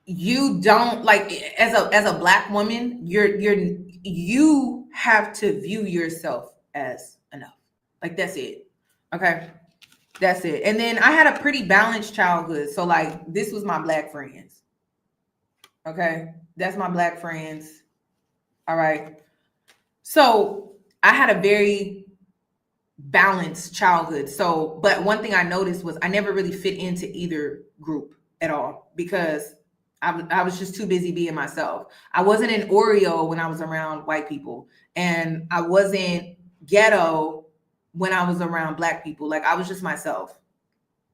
you don't like, as a Black woman, you have to view yourself as enough. Like, that's it. Okay. That's it. And then I had a pretty balanced childhood. So like, this was my Black friends. Okay. That's my Black friends. All right. So I had a very balanced childhood. So, but one thing I noticed was I never really fit into either group at all because I was just too busy being myself. I wasn't an Oreo when I was around white people, and I wasn't ghetto when I was around Black people. Like, I was just myself.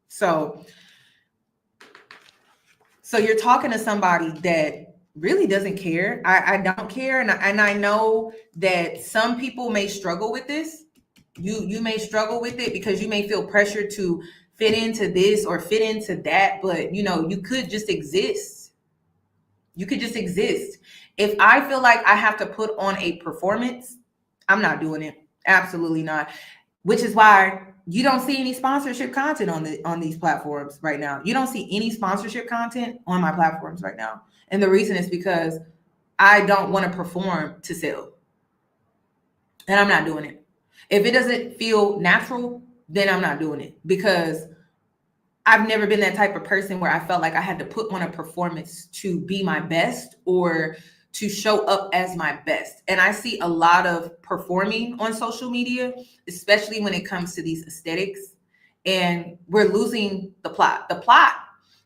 So you're talking to somebody that really doesn't care. I don't care. And I know that some people may struggle with this. You may struggle with it because you may feel pressure to fit into this or fit into that, but you know, you could just exist. You could just exist. If I feel like I have to put on a performance, I'm not doing it. Absolutely not. Which is why you don't see any sponsorship content on these platforms right now. You don't see any sponsorship content on my platforms right now. And the reason is because I don't want to perform to sell. And I'm not doing it. If it doesn't feel natural, then I'm not doing it, because I've never been that type of person where I felt like I had to put on a performance to be my best or to show up as my best. And I see a lot of performing on social media, especially when it comes to these aesthetics. And we're losing the plot. The plot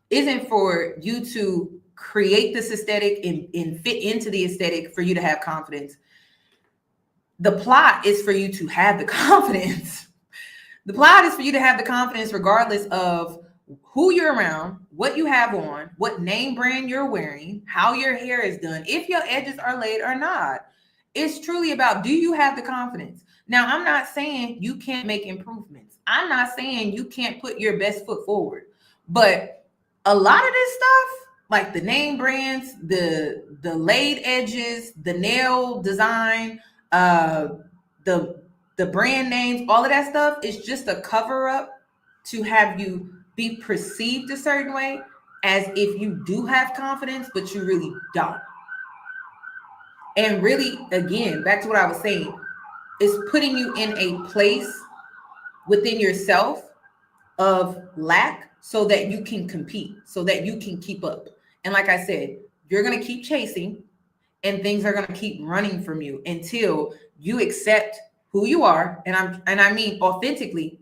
isn't for you to create this aesthetic and fit into the aesthetic for you to have confidence. The plot is for you to have the confidence. The plot is for you to have the confidence regardless of who you're around, what you have on, what name brand you're wearing, how your hair is done, if your edges are laid or not. It's truly about, do you have the confidence? Now, I'm not saying you can't make improvements. I'm not saying you can't put your best foot forward. But a lot of this stuff, like the name brands, the laid edges, the nail design, the brand names, all of that stuff is just a cover up to have you be perceived a certain way, as if you do have confidence, but you really don't. And really, again, back to what I was saying, is putting you in a place within yourself of lack so that you can compete, so that you can keep up. And like I said, you're going to keep chasing and things are going to keep running from you until you accept who you are. And I mean authentically,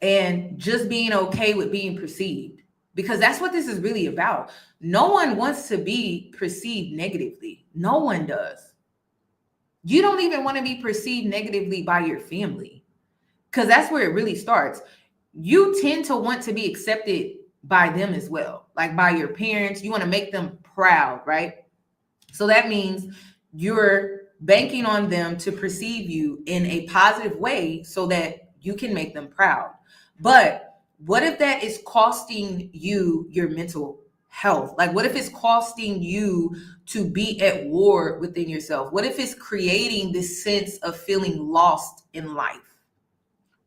and just being okay with being perceived, because that's what this is really about. No one wants to be perceived negatively. No one does. You don't even want to be perceived negatively by your family, because that's where it really starts. You tend to want to be accepted by them as well, like by your parents. You want to make them proud, right? So that means you're banking on them to perceive you in a positive way so that you can make them proud. But what if that is costing you your mental health? Like, what if it's costing you to be at war within yourself? What if it's creating this sense of feeling lost in life?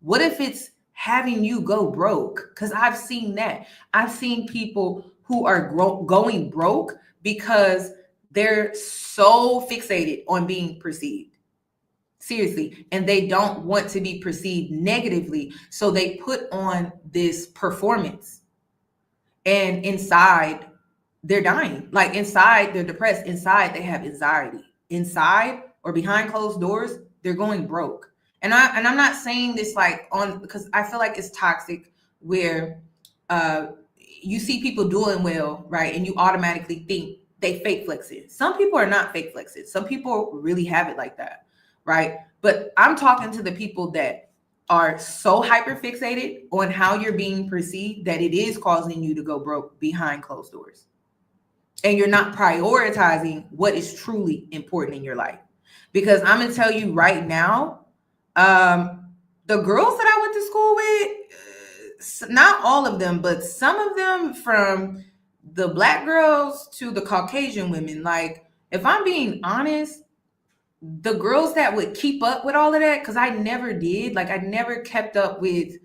What if it's having you go broke? Because I've seen that. I've seen people who are going broke because they're so fixated on being perceived. Seriously. And they don't want to be perceived negatively. So they put on this performance. And inside, they're dying. Like, inside, they're depressed. Inside, they have anxiety. Inside, or behind closed doors, they're going broke. And I'm not saying this like on, because I feel like it's toxic where you see people doing well, right? And you automatically think they fake flex it. Some people are not fake flex it. Some people really have it like that, right? But I'm talking to the people that are so hyper fixated on how you're being perceived that it is causing you to go broke behind closed doors. And you're not prioritizing what is truly important in your life. Because I'm going to tell you right now, the girls that I went to school with, not all of them, but some of them, from the Black girls to the Caucasian women, like, if I'm being honest, the girls that would keep up with all of that, because I never did, like I never kept up with,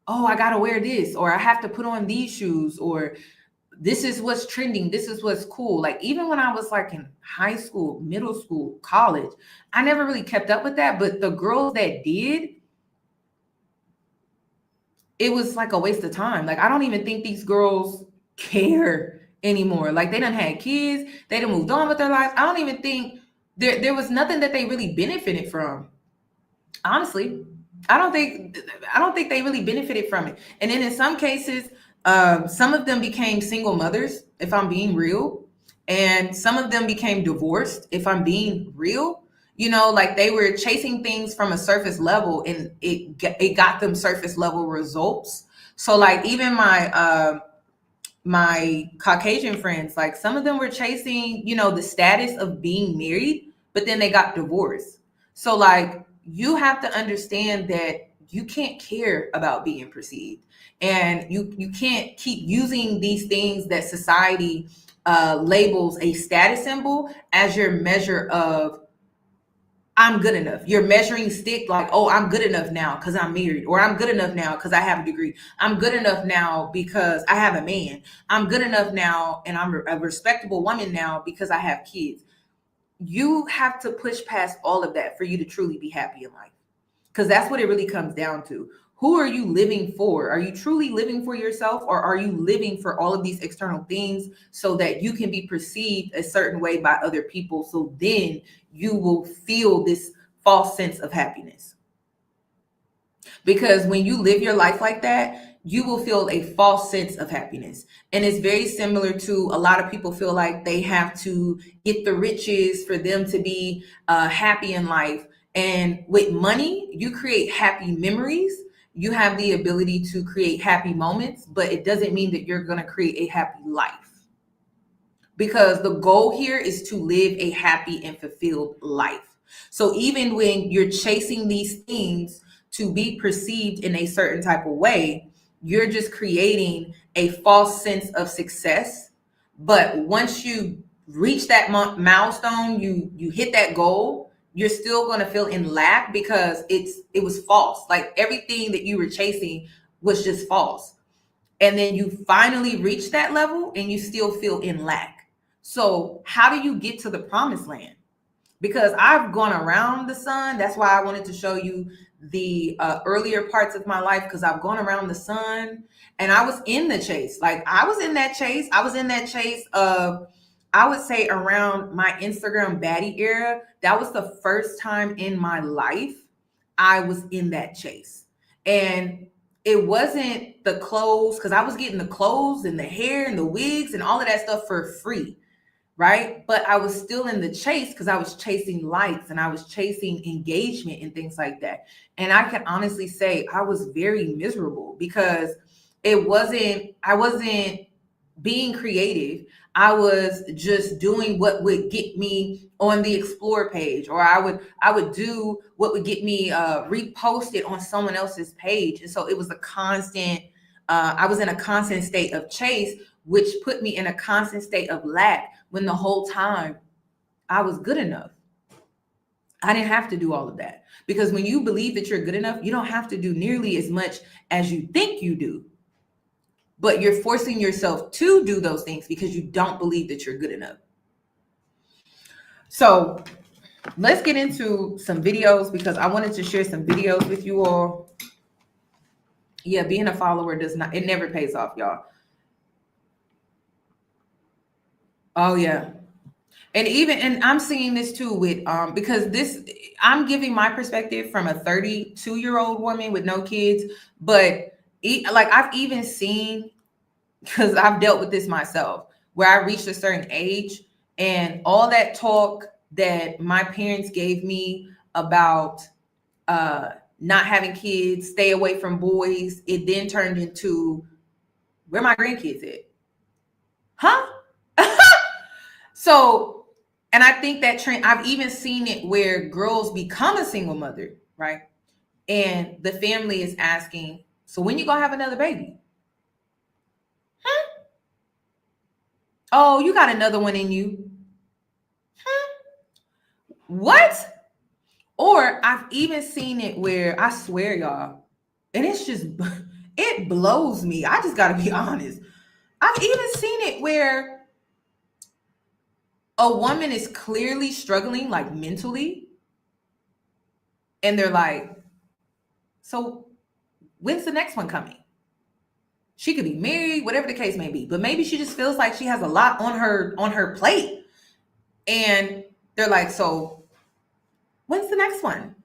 oh, I gotta wear this, or I have to put on these shoes, or this is what's trending, this is what's cool. Like even when I was like in high school, middle school, college, I never really kept up with that. But the girls that did, it was like a waste of time. Like I don't even think these girls care anymore. Like they done had kids, they done moved on with their lives. I don't even think there was nothing that they really benefited from. Honestly, I don't think they really benefited from it. And then in some cases, some of them became single mothers, if I'm being real, and some of them became divorced, if I'm being real. You know, like they were chasing things from a surface level, and it got them surface level results. So like even my Caucasian friends, like some of them were chasing, you know, the status of being married, but then they got divorced. So like you have to understand that you can't care about being perceived, and you can't keep using these things that society labels a status symbol as your measure of I'm good enough. You're measuring stick like, oh, I'm good enough now because I'm married, or I'm good enough now because I have a degree. I'm good enough now because I have a man. I'm good enough now and I'm a respectable woman now because I have kids. You have to push past all of that for you to truly be happy in life, because that's what it really comes down to. Who are you living for? Are you truly living for yourself, or are you living for all of these external things so that you can be perceived a certain way by other people? So then you will feel this false sense of happiness. Because when you live your life like that, you will feel a false sense of happiness. And it's very similar to a lot of people feel like they have to get the riches for them to be happy in life. And with money, you create happy memories. You have the ability to create happy moments, but it doesn't mean that you're going to create a happy life. Because the goal here is to live a happy and fulfilled life. So even when you're chasing these things to be perceived in a certain type of way, you're just creating a false sense of success. But once you reach that milestone, you hit that goal, you're still going to feel in lack because it was false. Like everything that you were chasing was just false. And then you finally reach that level and you still feel in lack. So how do you get to the promised land? Because I've gone around the sun. That's why I wanted to show you the earlier parts of my life, because I've gone around the sun and I was in the chase. Like I was in that chase. I was in that chase of, I would say around my Instagram baddie era. That was the first time in my life I was in that chase. And it wasn't the clothes, because I was getting the clothes and the hair and the wigs and all of that stuff for free. Right. But I was still in the chase because I was chasing likes and I was chasing engagement and things like that. And I can honestly say I was very miserable because I wasn't being creative. I was just doing what would get me on the explore page, or I would do what would get me reposted on someone else's page. And so it was a constant, I was in a constant state of chase, which put me in a constant state of lack, when the whole time I was good enough. I didn't have to do all of that, because when you believe that you're good enough, you don't have to do nearly as much as you think you do. But you're forcing yourself to do those things because you don't believe that you're good enough. So let's get into some videos, because I wanted to share some videos with you all. Yeah, being a follower it never pays off, y'all. Oh yeah. And I'm seeing this too with because I'm giving my perspective from a 32-year-old woman with no kids, but like I've even seen, because I've dealt with this myself, where I reached a certain age and all that talk that my parents gave me about not having kids, stay away from boys, it then turned into, where my grandkids at? Huh? So, and I think that trend, I've even seen it where girls become a single mother, right? And the family is asking, so when you gonna have another baby? Huh? Oh, you got another one in you. Huh? What? Or I've even seen it where, I swear, y'all, and it's just, it blows me. I just gotta be honest. I've even seen it where a woman is clearly struggling, like mentally, and they're like, so when's the next one coming? She could be married, whatever the case may be, but maybe she just feels like she has a lot on her plate. And they're like, so when's the next one?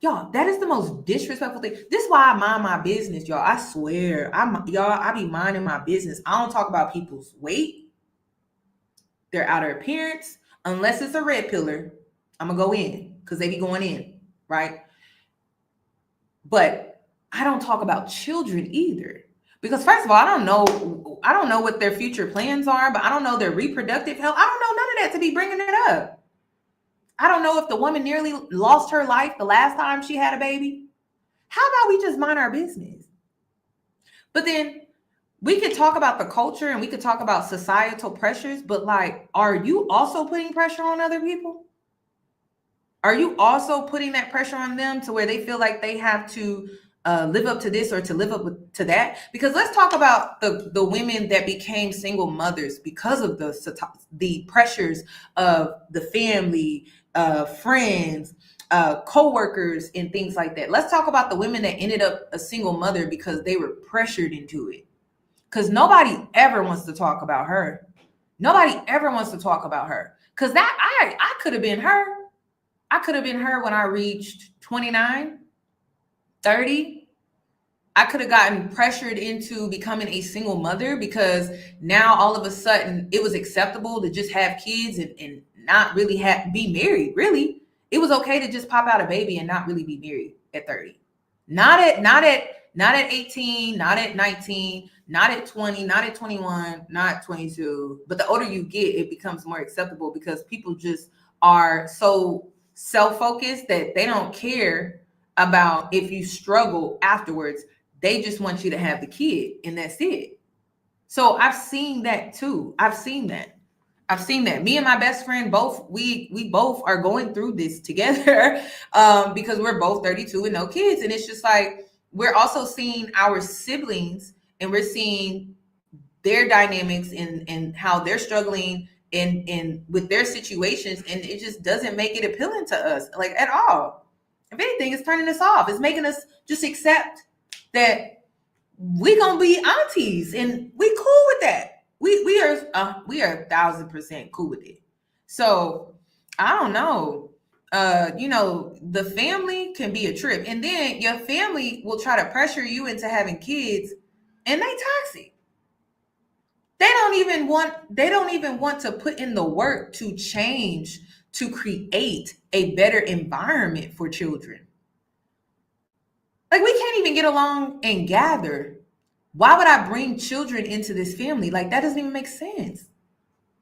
Y'all, that is the most disrespectful thing. This is why I mind my business, y'all. I swear. I be minding my business. I don't talk about people's weight, their outer appearance, unless it's a red pillar. I'm gonna go in because they be going in, right? But I don't talk about children either. Because first of all, I don't know what their future plans are, but I don't know their reproductive health. I don't know none of that to be bringing it up. I don't know if the woman nearly lost her life the last time she had a baby. How about we just mind our business? But then we could talk about the culture and we could talk about societal pressures, but like, are you also putting pressure on other people? Are you also putting that pressure on them to where they feel like they have to live up to this or to live up to that? Because let's talk about the women that became single mothers because of the pressures of the family, friends, co-workers, and things like that. Let's talk about the women that ended up a single mother because they were pressured into it. Because nobody ever wants to talk about her. Nobody ever wants to talk about her. Because I could have been her. I could have been her when I reached 29, 30. I could have gotten pressured into becoming a single mother because now all of a sudden it was acceptable to just have kids and not really be married. Really, it was okay to just pop out a baby and not really be married at 30. Not at 18, not at 19, not at 20, not at 21, not 22. But the older you get, it becomes more acceptable because people just are so self-focused that they don't care about if you struggle afterwards. They just want you to have the kid and that's it. So I've seen that too. I've seen that. Me and my best friend, we both are going through this together because we're both 32 and no kids. And it's just like, we're also seeing our siblings and we're seeing their dynamics and how they're struggling in with their situations. And it just doesn't make it appealing to us, like, at all. If anything, it's turning us off. It's making us just accept that we gonna be aunties and we cool with that. We are 1,000% cool with it. So I don't know. The family can be a trip, and then your family will try to pressure you into having kids, and they toxic. They don't even want to put in the work to change, to create a better environment for children. Like, we can't even get along and gather. Why would I bring children into this family? Like, that doesn't even make sense.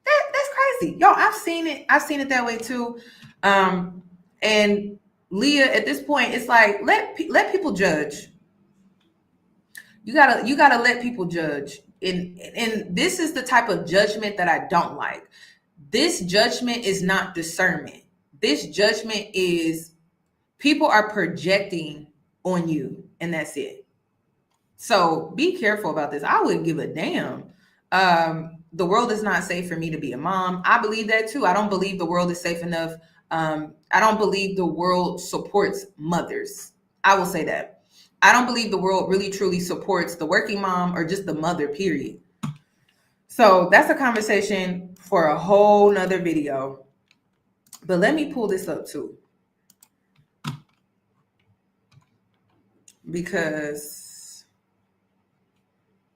That's crazy. Y'all, I've seen it that way too. And Leah, at this point, it's like, let people judge. You gotta let people judge. And this is the type of judgment that I don't like. This judgment is not discernment. This judgment is people are projecting on you, and that's it. So be careful about this. I wouldn't give a damn. The world is not safe for me to be a mom. I believe that too. I don't believe the world is safe enough. I don't believe the world supports mothers. I will say that. I don't believe the world really truly supports the working mom or just the mother, period. So that's a conversation for a whole nother video. But let me pull this up too. Because,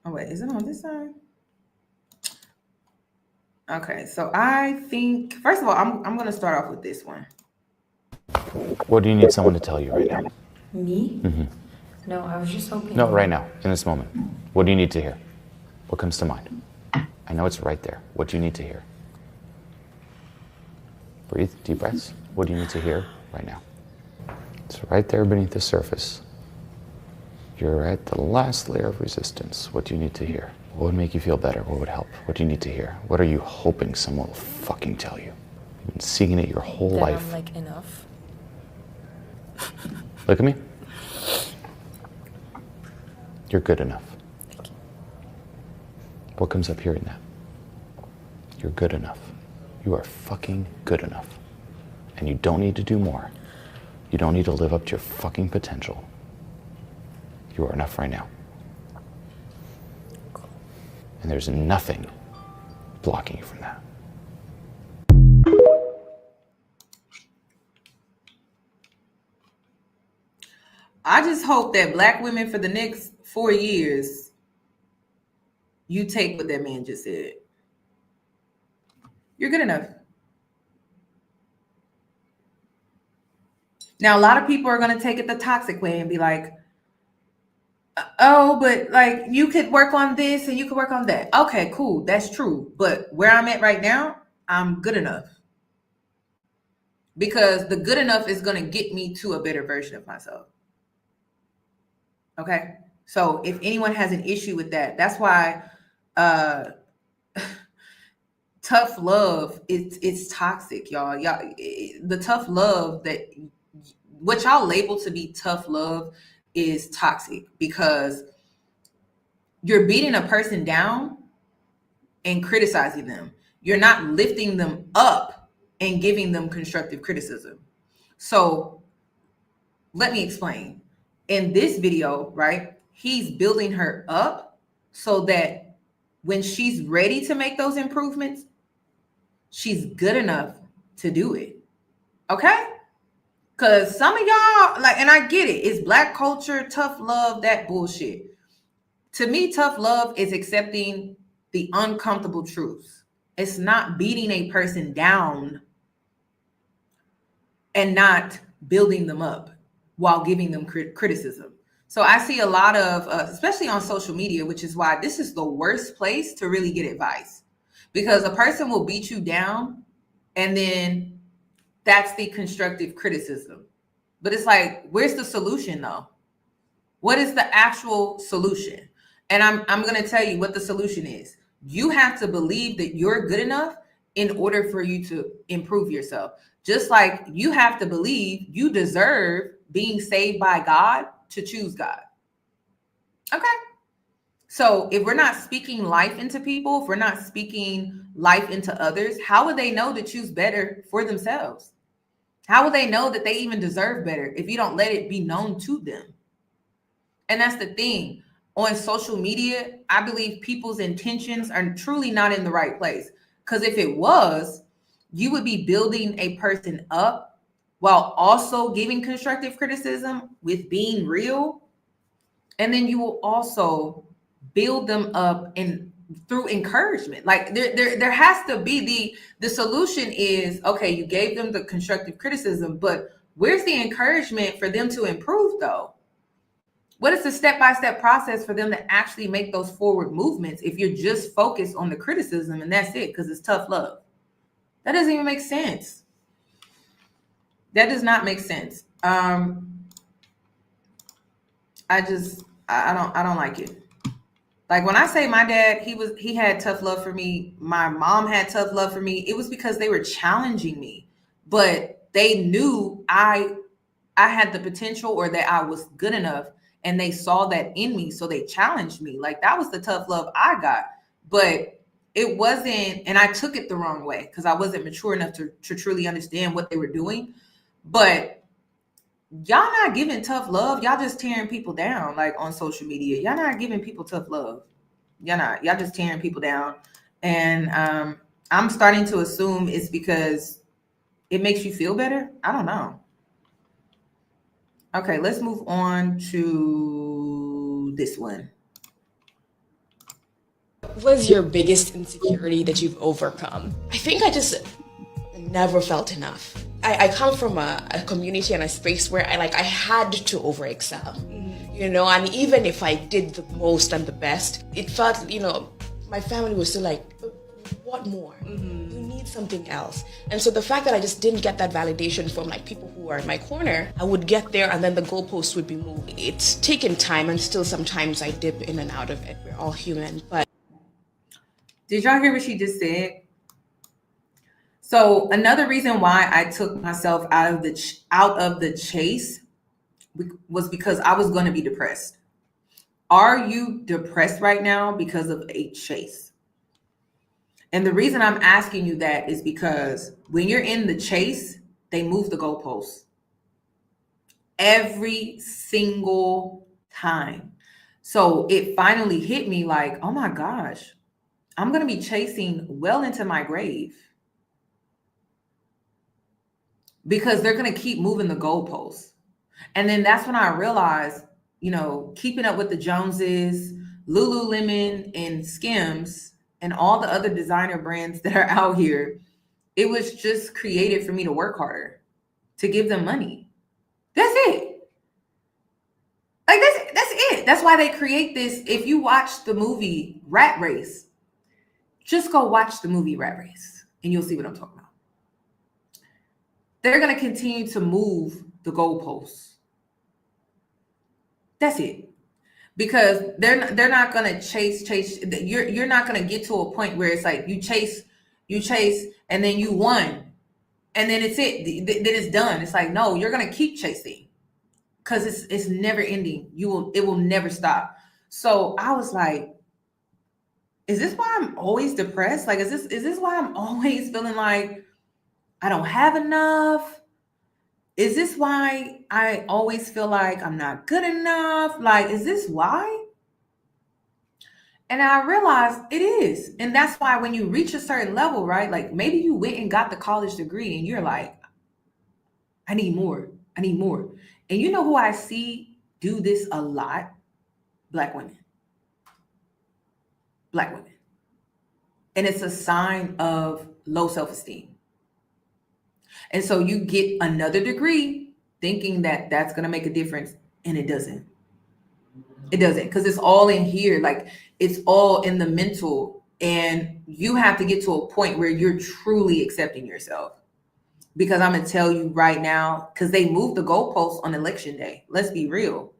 oh wait, is it on this side? Okay, so I think, first of all, I'm going to start off with this one. What do you need someone to tell you right now? Me? Mm-hmm. No, I was just hoping. No, right now, in this moment. What do you need to hear? What comes to mind? I know it's right there. What do you need to hear? Breathe, deep breaths. What do you need to hear right now? It's right there beneath the surface. You're at the last layer of resistance. What do you need to hear? What would make you feel better? What would help? What do you need to hear? What are you hoping someone will fucking tell you? You've been seeking it your whole That life. I'm like enough. Look at me. You're good enough. Thank you. What comes up hearing that? You're good enough. You are fucking good enough. And you don't need to do more. You don't need to live up to your fucking potential. You are enough right now. And there's nothing blocking you from that. I just hope that Black women for the next 4 years, you take what that man just said. You're good enough. Now, a lot of people are going to take it the toxic way and be like, oh, but like you could work on this and you could work on that. Okay, cool. That's true. But where I'm at right now, I'm good enough. Because the good enough is going to get me to a better version of myself. Okay. So if anyone has an issue with that, that's why tough love it's toxic, y'all. The tough love that what y'all label to be tough love is toxic, because you're beating a person down and criticizing them. You're not lifting them up and giving them constructive criticism. So let me explain. In this video, right, he's building her up so that when she's ready to make those improvements, she's good enough to do it. Okay? Because some of y'all, like, and I get it, it's Black culture, tough love, that bullshit. To me, tough love is accepting the uncomfortable truths. It's not beating a person down and not building them up while giving them criticism. So I see a lot of, especially on social media, which is why this is the worst place to really get advice. Because a person will beat you down and then that's the constructive criticism. But it's like, where's the solution though? What is the actual solution? And I'm going to tell you what the solution is. You have to believe that you're good enough in order for you to improve yourself. Just like you have to believe you deserve being saved by God to choose God. Okay. So if we're not speaking life into people, if we're not speaking life into others, how would they know to choose better for themselves? How will they know that they even deserve better if you don't let it be known to them? And that's the thing. On social media, I believe people's intentions are truly not in the right place. Because if it was, you would be building a person up while also giving constructive criticism with being real. And then you will also build them up and through encouragement. Like there has to be the solution is, okay, you gave them the constructive criticism, but where's the encouragement for them to improve though? What is the step-by-step process for them to actually make those forward movements if you're just focused on the criticism and that's it because it's tough love? That doesn't even make sense. That does not make sense. I don't like it. Like when I say my dad, he had tough love for me. My mom had tough love for me. It was because they were challenging me, but they knew I had the potential or that I was good enough. And they saw that in me. So they challenged me. Like that was the tough love I got. But it wasn't, and I took it the wrong way because I wasn't mature enough to truly understand what they were doing. But y'all not giving tough love. Y'all just tearing people down like on social media. Y'all not giving people tough love. Y'all not. Y'all just tearing people down. And I'm starting to assume it's because it makes you feel better. I don't know. Okay, let's move on to this one. What was your biggest insecurity that you've overcome? I think I just never felt enough. I come from a community and a space where I had to over excel, you know, and even if I did the most and the best, it felt, you know, my family was still like, what more? You need something else. And so the fact that I just didn't get that validation from like people who are in my corner, I would get there and then the goalposts would be moved. It's taken time and still sometimes I dip in and out of it. We're all human. But did y'all hear what she just said? So another reason why I took myself out of the chase was because I was going to be depressed. Are you depressed right now because of a chase? And the reason I'm asking you that is because when you're in the chase, they move the goalposts every single time. So it finally hit me like, oh my gosh, I'm going to be chasing well into my grave because they're going to keep moving the goalposts. And then that's when I realized, keeping up with the Joneses, Lululemon and Skims and all the other designer brands that are out here, it was just created for me to work harder, to give them money. That's it. Like that's it. That's why they create this. If you watch the movie Rat Race, just go watch the movie Rat Race and you'll see what I'm talking about. They're going to continue to move the goalposts. That's it. Because they're not going to chase. You're not going to get to a point where it's like you chase, and then you won. And then it's it. Then it's done. It's like, no, you're going to keep chasing because it's never ending. It will never stop. So I was like, is this why I'm always depressed? Like, is this why I'm always feeling like I don't have enough? Is this why I always feel like I'm not good enough? Like, is this why? And I realized it is. And that's why when you reach a certain level, right? Like maybe you went and got the college degree and you're like, I need more. I need more. And you know who I see do this a lot? Black women. Black women. And it's a sign of low self-esteem. And so you get another degree thinking that that's going to make a difference. And it doesn't. It doesn't, because it's all in here. Like it's all in the mental. And you have to get to a point where you're truly accepting yourself. Because I'm going to tell you right now, because they moved the goalposts on election day. Let's be real.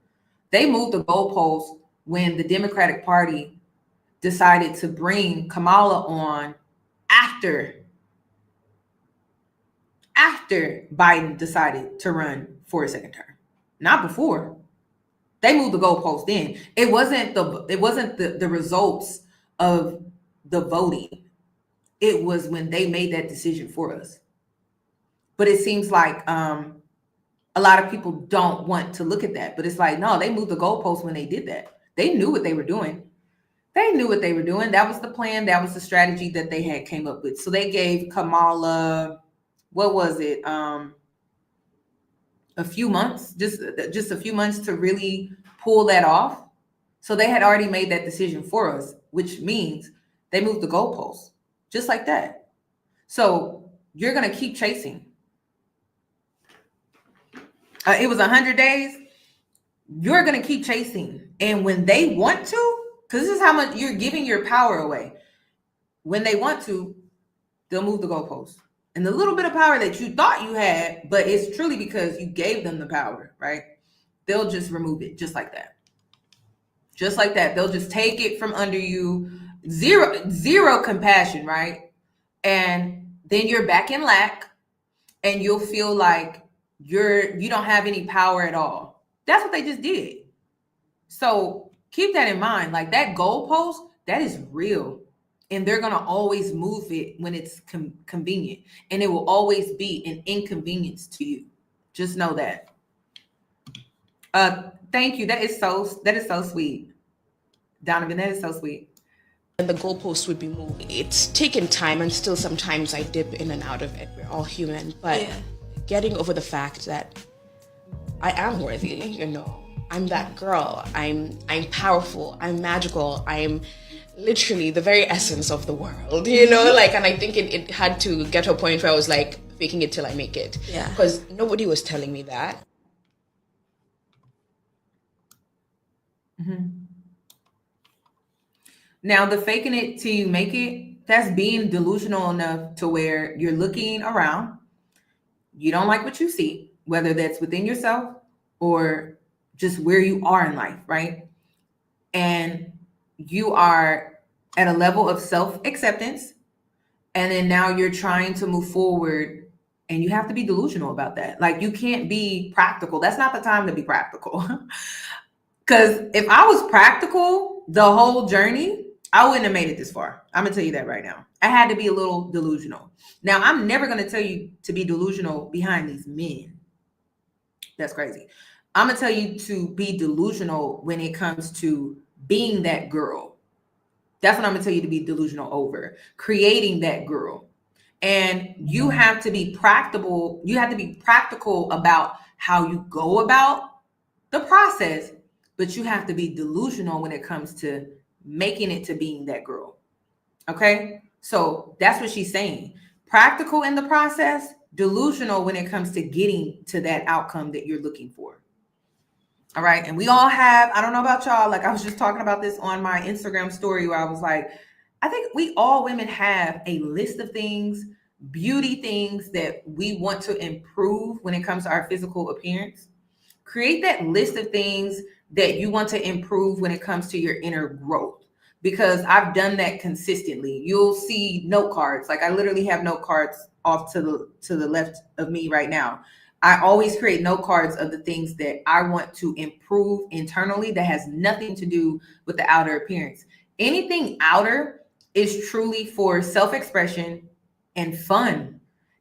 They moved the goalposts when the Democratic Party decided to bring Kamala on after Biden decided to run for a second term, not before. They moved the goalpost then. It wasn't the results of the voting. It was when they made that decision for us. But it seems like a lot of people don't want to look at that. But it's like, no, they moved the goalpost when they did that. They knew what they were doing. They knew what they were doing. That was the plan. That was the strategy that they had came up with. So they gave Kamala, what was it? A few months, just a few months to really pull that off. So they had already made that decision for us, which means they moved the goalposts just like that. So you're going to keep chasing. It was 100 days. You're going to keep chasing. And when they want to, because this is how much you're giving your power away. When they want to, they'll move the goalposts. And the little bit of power that you thought you had, but it's truly because you gave them the power, right? They'll just remove it just like that. Just like that. They'll just take it from under you. Zero compassion, right? And then you're back in lack and you'll feel like you don't have any power at all. That's what they just did. So keep that in mind. Like that goalpost, that is real. And they're going to always move it when it's convenient. And it will always be an inconvenience to you. Just know that. Thank you. That is so sweet. Donovan, that is so sweet. And the goalposts would be moved. It's taken time, and still sometimes I dip in and out of it. We're all human. But getting over the fact that I am worthy, I'm that girl. I'm powerful. I'm magical. I'm literally the very essence of the world, and I think it had to get to a point where I was like faking it till I make it. Yeah. Because nobody was telling me that. Mm-hmm. Now the faking it till you make it, that's being delusional enough to where you're looking around, you don't like what you see, whether that's within yourself or just where you are in life, right? And you are at a level of self-acceptance And then now you're trying to move forward and you have to be delusional about that. Like, you can't be practical. That's not the time to be practical. Because if I was practical the whole journey, I wouldn't have made it this far. I'm going to tell you that right now. I had to be a little delusional. Now, I'm never going to tell you to be delusional behind these men. That's crazy. I'm going to tell you to be delusional when it comes to being that girl. That's what I'm going to tell you to be delusional over. Creating that girl. And you have to be practical. You have to be practical about how you go about the process, but you have to be delusional when it comes to making it to being that girl. Okay? So that's what she's saying. Practical in the process, delusional when it comes to getting to that outcome that you're looking for. All right. And we all have, I don't know about y'all, like I was just talking about this on my Instagram story where I was like, I think we all women have a list of things, beauty things that we want to improve when it comes to our physical appearance. Create that list of things that you want to improve when it comes to your inner growth, because I've done that consistently. You'll see note cards. Like, I literally have note cards off to the left of me right now. I always create note cards of the things that I want to improve internally that has nothing to do with the outer appearance. Anything outer is truly for self-expression and fun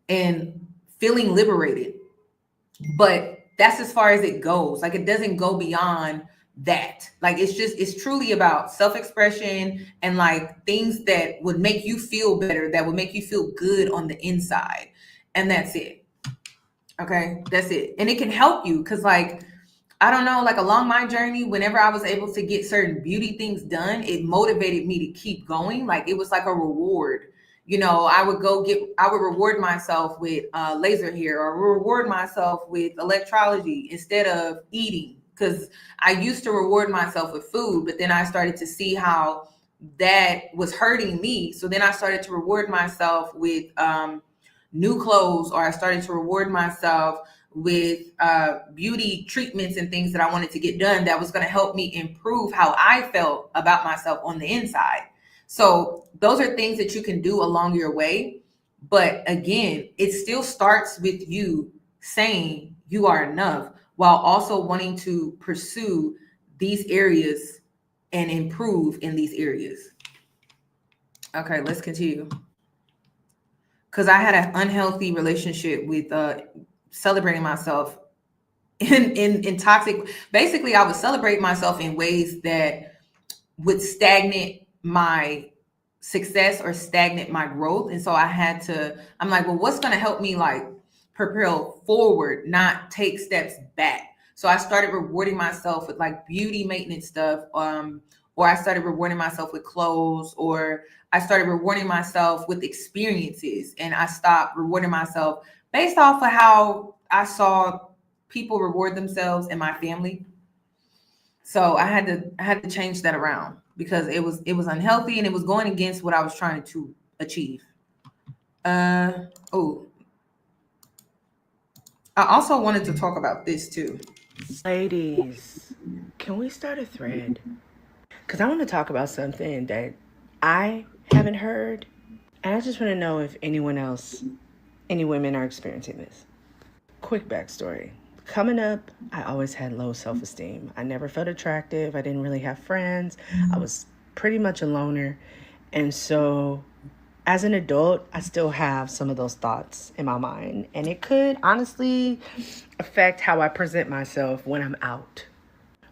and feeling liberated. But that's as far as it goes. Like, it doesn't go beyond that. Like, it's truly about self-expression and like things that would make you feel better, that would make you feel good on the inside. And that's it. Okay, that's it. And it can help you because, like, I don't know, like along my journey, whenever I was able to get certain beauty things done, it motivated me to keep going. Like, it was like a reward. You know, I would reward myself with laser hair, or reward myself with electrology instead of eating. Because I used to reward myself with food, but then I started to see how that was hurting me. So then I started to reward myself with new clothes, or I started to reward myself with beauty treatments and things that I wanted to get done that was going to help me improve how I felt about myself on the inside. So those are things that you can do along your way. But again, it still starts with you saying you are enough while also wanting to pursue these areas and improve in these areas. Okay, let's continue. Because I had an unhealthy relationship with celebrating myself in toxic. Basically, I would celebrate myself in ways that would stagnate my success or stagnate my growth. And so I'm like, well, what's going to help me like propel forward, not take steps back? So I started rewarding myself with like beauty maintenance stuff, or I started rewarding myself with clothes, or I started rewarding myself with experiences, and I stopped rewarding myself based off of how I saw people reward themselves in my family. So I had to change that around because it was unhealthy and it was going against what I was trying to achieve. I also wanted to talk about this too. Ladies, can we start a thread? Because I want to talk about something that I haven't heard, and I just want to know if any women are experiencing this. Quick backstory. Coming up, I always had low self-esteem. I never felt attractive. I didn't really have friends. I was pretty much a loner. And so as an adult, I still have some of those thoughts in my mind. And it could honestly affect how I present myself when I'm out.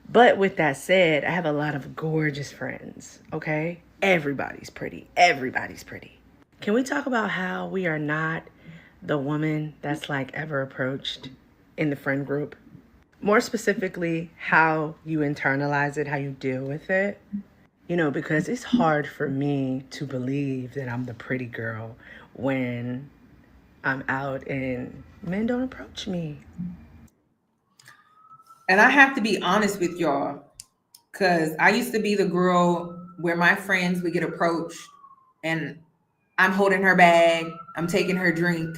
But with that said, I have a lot of gorgeous friends, okay? Everybody's pretty. Everybody's pretty. Can we talk about how we are not the woman that's like ever approached in the friend group? More specifically, how you internalize it, how you deal with it. You know, because it's hard for me to believe that I'm the pretty girl when I'm out and men don't approach me. And I have to be honest with y'all, because I used to be the girl where my friends would get approached and I'm holding her bag, I'm taking her drink.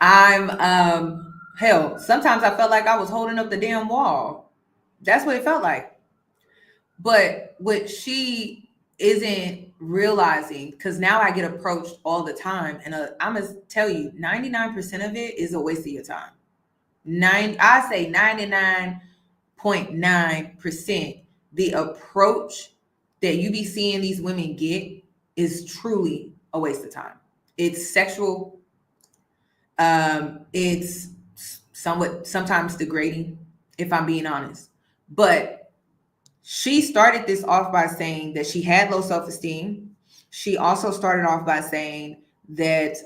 Hell, sometimes I felt like I was holding up the damn wall. That's what it felt like. But what she isn't realizing, because now I get approached all the time, and I'm gonna tell you, 99% of it is a waste of your time. I say 99.9%. The approach that you be seeing these women get is truly a waste of time. It's sexual. It's somewhat sometimes degrading, if I'm being honest. But she started this off by saying that she had low self-esteem. She also started off by saying that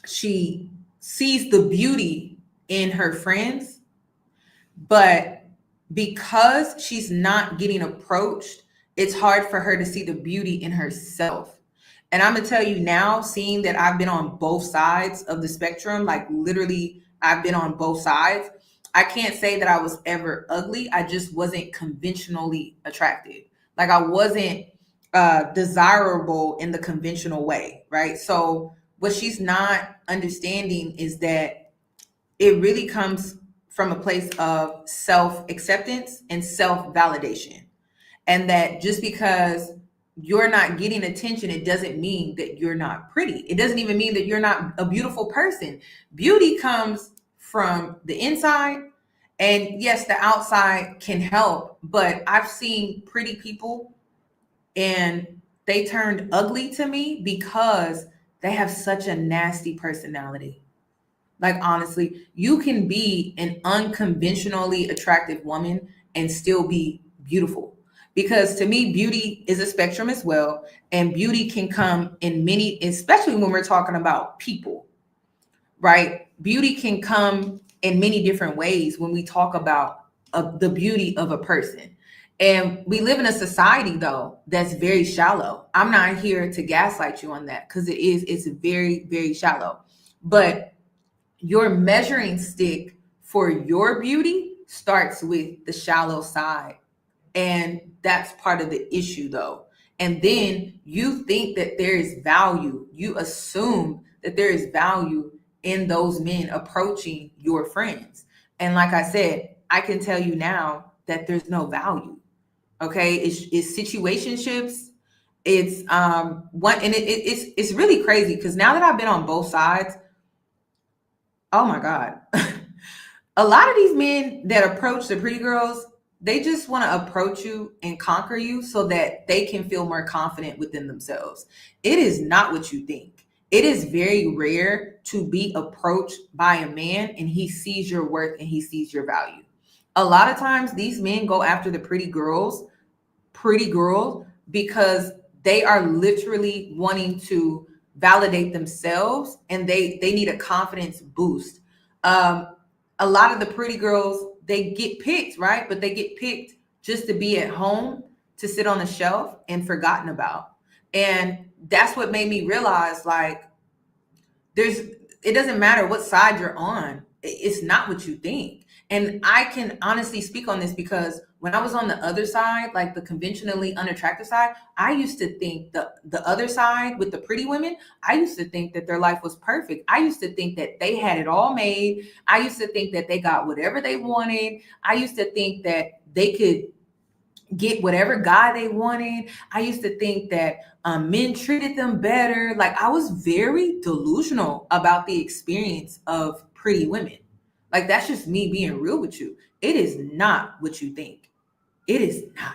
she sees the beauty in her friends, but because she's not getting approached, it's hard for her to see the beauty in herself. And I'm gonna tell you now, seeing that I've been on both sides of the spectrum, like literally I've been on both sides, I can't say that I was ever ugly. I just wasn't conventionally attractive. Like I wasn't desirable in the conventional way, right? So what she's not understanding is that it really comes from a place of self-acceptance and self-validation. And that just because you're not getting attention, it doesn't mean that you're not pretty. It doesn't even mean that you're not a beautiful person. Beauty comes from the inside, and yes, the outside can help, but I've seen pretty people and they turned ugly to me because they have such a nasty personality. Like honestly, you can be an unconventionally attractive woman and still be beautiful. Because to me, beauty is a spectrum as well. And beauty can come in many, especially when we're talking about people, right? Beauty can come in many different ways when we talk about the beauty of a person. And we live in a society, though, that's very shallow. I'm not here to gaslight you on that because it's very, very shallow. But your measuring stick for your beauty starts with the shallow side. And that's part of the issue, though. And then you think that there is value. You assume that there is value in those men approaching your friends. And like I said, I can tell you now that there's no value. Okay, it's situationships. It's it's really crazy because now that I've been on both sides, oh my God, a lot of these men that approach the pretty girls, they just want to approach you and conquer you so that they can feel more confident within themselves. It is not what you think. It is very rare to be approached by a man and he sees your worth and he sees your value. A lot of times these men go after the pretty girls, because they are literally wanting to validate themselves and they need a confidence boost. A lot of the pretty girls, they get picked, right? But they get picked just to be at home, to sit on the shelf and forgotten about. And that's what made me realize, like, it doesn't matter what side you're on. It's not what you think. And I can honestly speak on this because when I was on the other side, like the conventionally unattractive side, I used to think the other side with the pretty women, I used to think that their life was perfect. I used to think that they had it all made. I used to think that they got whatever they wanted. I used to think that they could get whatever guy they wanted. I used to think that men treated them better. Like I was very delusional about the experience of pretty women. Like that's just me being real with you. It is not what you think. It is not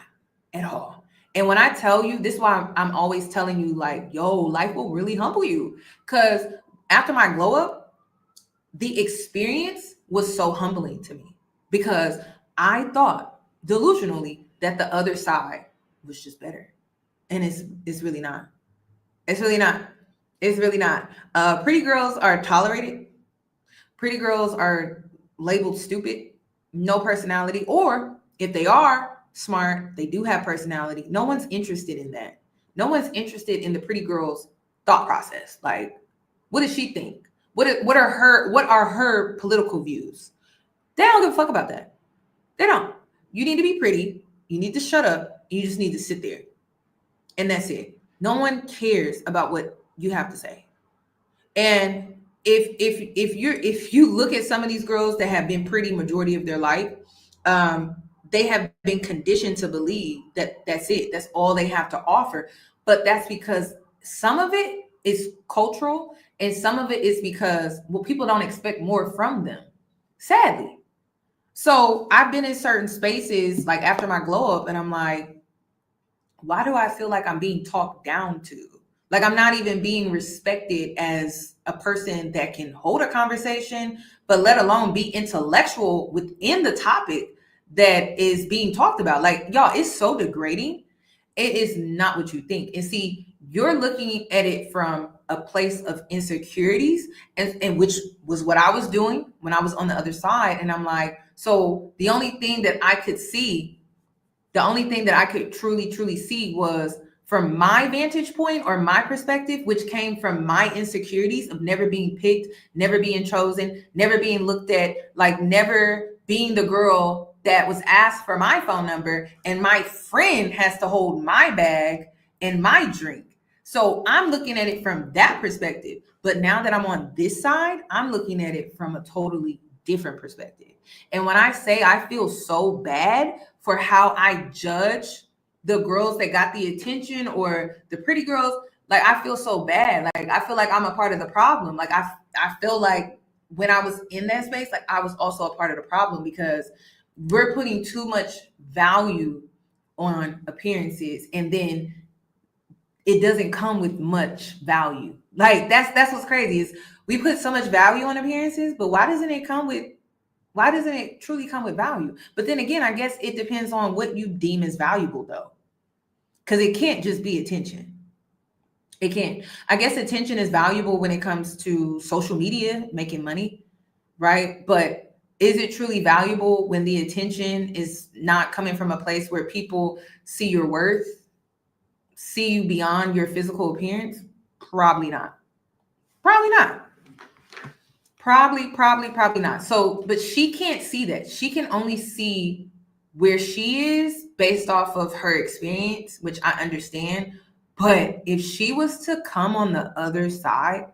at all. And when I tell you, this is why I'm always telling you, like, yo, life will really humble you. Because after my glow up, the experience was so humbling to me because I thought delusionally that the other side was just better. And it's really not. It's really not. It's really not. Pretty girls are tolerated. Pretty girls are labeled stupid, no personality, or if they are smart, they do have personality. No one's interested in that. No one's interested in the pretty girl's thought process. Like, what does she think? What are her political views? They don't give a fuck about that. They don't. You need to be pretty. You need to shut up. You just need to sit there. And that's it. No one cares about what you have to say. And if you look at some of these girls that have been pretty majority of their life, they have been conditioned to believe that that's it. That's all they have to offer. But that's because some of it is cultural and some of it is because, well, people don't expect more from them, sadly. So I've been in certain spaces like after my glow up and I'm like, why do I feel like I'm being talked down to? Like I'm not even being respected as a person that can hold a conversation, but let alone be intellectual within the topic that is being talked about. Like, y'all, it's so degrading. It is not what you think. And see, you're looking at it from a place of insecurities, and which was what I was doing when I was on the other side. And I'm like, so the only thing that I could see, the only thing that I could truly see was from my vantage point or my perspective, which came from my insecurities of never being picked, never being chosen, never being looked at, like never being the girl that was asked for my phone number and my friend has to hold my bag and my drink. So I'm looking at it from that perspective. But now that I'm on this side, I'm looking at it from a totally different perspective. And when I say I feel so bad for how I judge the girls that got the attention or the pretty girls, like I feel so bad. Like I feel like I'm a part of the problem. Like I feel like when I was in that space, like I was also a part of the problem because we're putting too much value on appearances and then it doesn't come with much value. Like that's what's crazy is we put so much value on appearances, but why doesn't it truly come with value? But then again, I guess it depends on what you deem as valuable though. Because it can't just be attention. It can't. I guess attention is valuable when it comes to social media, making money, right? But is it truly valuable when the attention is not coming from a place where people see your worth, see you beyond your physical appearance? Probably not. Probably not. Probably not. So, but she can't see that. She can only see where she is based off of her experience, which I understand. But if she was to come on the other side,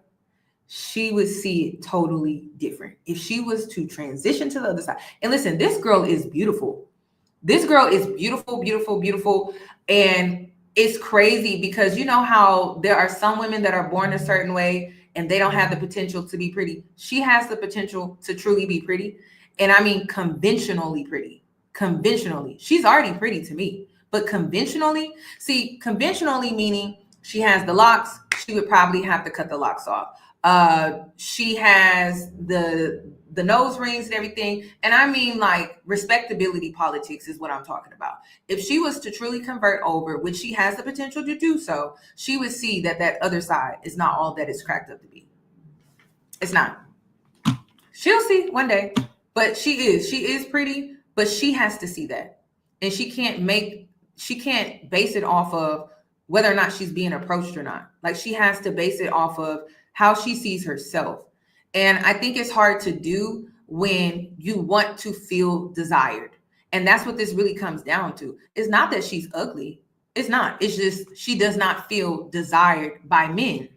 she would see it totally different. If she was to transition to the other side. And listen, this girl is beautiful. This girl is beautiful. And it's crazy because you know how there are some women that are born a certain way and they don't have the potential to be pretty. She has the potential to truly be pretty. And I mean conventionally pretty. Conventionally, she's already pretty to me, but conventionally meaning she has the locks, she would probably have to cut the locks off. She has the nose rings and everything. And I mean like respectability politics is what I'm talking about. If she was to truly convert over, which she has the potential to do so, she would see that that other side is not all that it's cracked up to be. It's not. She'll see one day, but she is pretty. But she has to see that. And she can't base it off of whether or not she's being approached or not. Like she has to base it off of how she sees herself. And I think it's hard to do when you want to feel desired. And that's what this really comes down to. It's not that she's ugly. It's not. It's just she does not feel desired by men.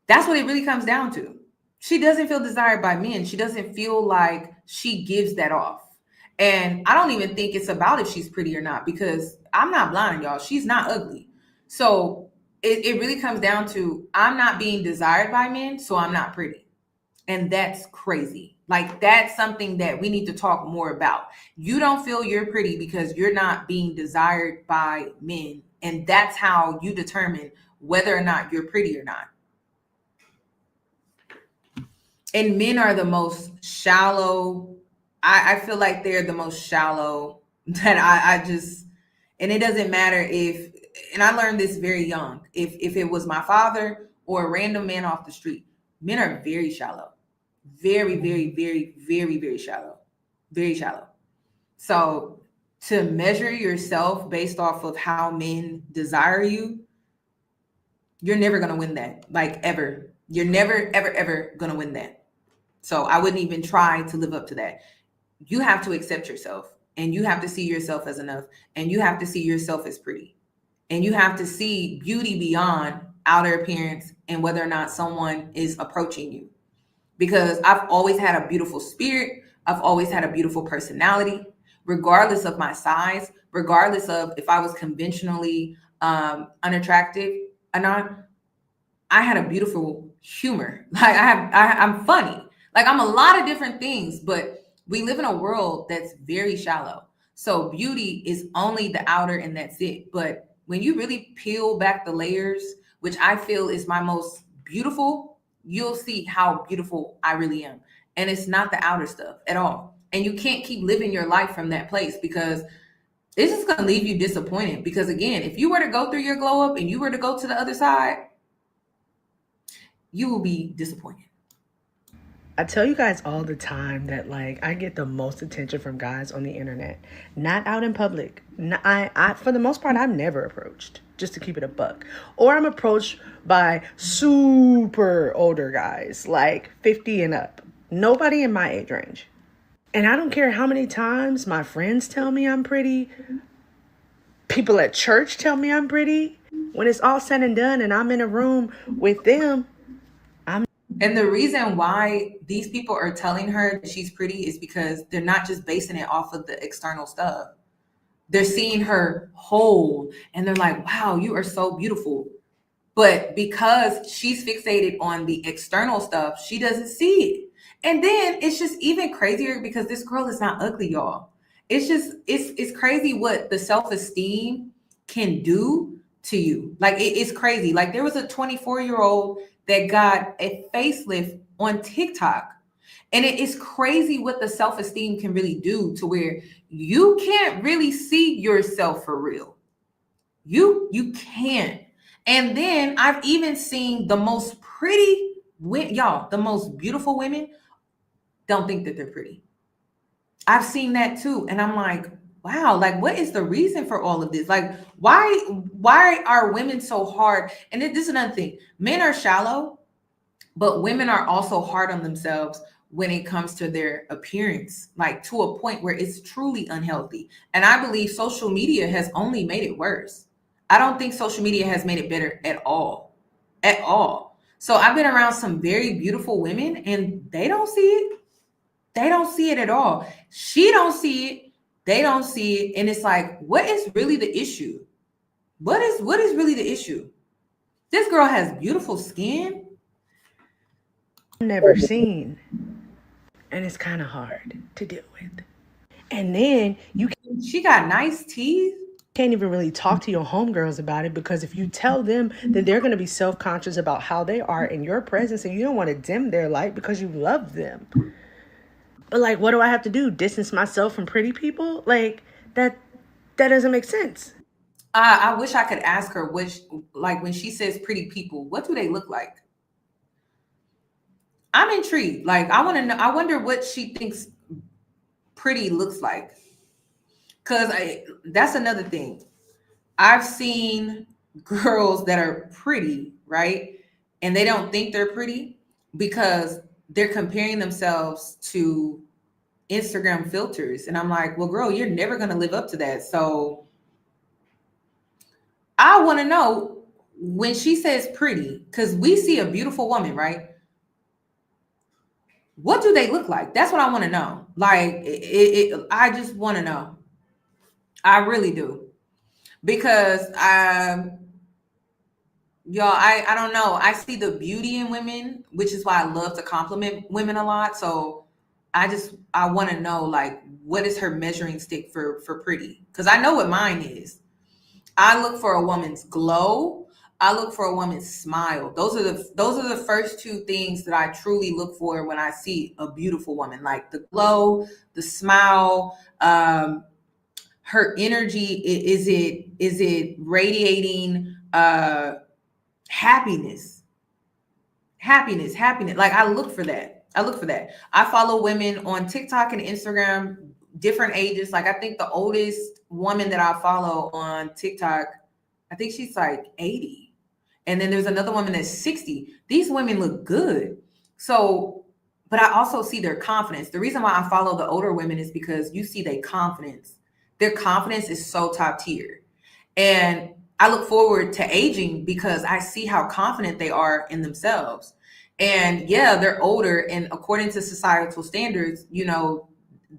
That's what it really comes down to. She doesn't feel desired by men. She doesn't feel like she gives that off. And I don't even think it's about if she's pretty or not, because I'm not blind, y'all. She's not ugly. So it really comes down to I'm not being desired by men, so I'm not pretty. And that's crazy. Like that's something that we need to talk more about. You don't feel you're pretty because you're not being desired by men. And that's how you determine whether or not you're pretty or not. And men are the most shallow. I feel like they're the most shallow that I just, and it doesn't matter if, and I learned this very young, if it was my father or a random man off the street, men are very shallow, very shallow, very shallow. So to measure yourself based off of how men desire you, you're never going to win that, like ever. You're never, ever going to win that. So I wouldn't even try to live up to that. You have to accept yourself and you have to see yourself as enough and you have to see yourself as pretty and you have to see beauty beyond outer appearance and whether or not someone is approaching you. Because I've always had a beautiful spirit. I've always had a beautiful personality. regardless of my size, regardless of if I was conventionally unattractive or not, I had a beautiful humor. Like I'm funny. Like I'm a lot of different things, but we live in a world that's very shallow. So beauty is only the outer and that's it. But when you really peel back the layers, which I feel is my most beautiful, you'll see how beautiful I really am. And it's not the outer stuff at all. And you can't keep living your life from that place because it's just going to leave you disappointed. Because again, if you were to go through your glow up and you were to go to the other side, you will be disappointed. I tell you guys all the time that like I get the most attention from guys on the internet, not out in public. I for the most part, I'm never approached, just to keep it a buck. Or I'm approached by super older guys, like 50 and up. Nobody in my age range. And I don't care how many times my friends tell me I'm pretty. People at church tell me I'm pretty. When it's all said and done and I'm in a room with them, and the reason why these people are telling her that she's pretty is because they're not just basing it off of the external stuff. They're seeing her whole and they're like, wow, you are so beautiful. But because she's fixated on the external stuff, she doesn't see it. And then it's just even crazier because this girl is not ugly, y'all. It's just, it's crazy what the self-esteem can do to you. Like it's crazy. Like there was a 24-year-old that got a facelift on TikTok. And it is crazy what the self-esteem can really do to where you can't really see yourself for real. You can't. And then I've even seen the most pretty women, y'all, the most beautiful women don't think that they're pretty. I've seen that too. And I'm like, wow, like what is the reason for all of this? Like why are women so hard? And this is another thing. Men are shallow, but women are also hard on themselves when it comes to their appearance, like to a point where it's truly unhealthy. And I believe social media has only made it worse. I don't think social media has made it better at all. At all. So I've been around some very beautiful women and they don't see it. They don't see it at all. She don't see it. They don't see it. And it's like, what is really the issue? What is really the issue? This girl has beautiful skin. Never seen. And it's kind of hard to deal with. And then she got nice teeth. Can't even really talk to your homegirls about it because if you tell them, then they're going to be self-conscious about how they are in your presence and you don't want to dim their light because you love them. But like, what do I have to do? Distance myself from pretty people? Like that doesn't make sense. I wish I could ask her which, like when she says pretty people, what do they look like? I'm intrigued. Like I want to know, I wonder what she thinks pretty looks like. Cause that's another thing. I've seen girls that are pretty, right? And they don't think they're pretty because they're comparing themselves to Instagram filters. And I'm like, well, girl, you're never going to live up to that. So I want to know when she says pretty, because we see a beautiful woman, right? What do they look like? That's what I want to know. Like, I just want to know. I really do. Because y'all, I don't know. I see the beauty in women, which is why I love to compliment women a lot. So I want to know, like, what is her measuring stick for pretty? Because I know what mine is. I look for a woman's glow. I look for a woman's smile. Those are the first two things that I truly look for when I see a beautiful woman, like the glow, the smile, her energy. Is it radiating happiness? Like I look for that. I follow women on TikTok and Instagram, different ages. Like I think the oldest woman that I follow on TikTok, I think she's like 80. And then there's another woman that's 60. These women look good. So, but I also see their confidence. The reason why I follow the older women is because you see their confidence. Their confidence is so top tier. And I look forward to aging because I see how confident they are in themselves. And yeah, they're older. And according to societal standards, you know,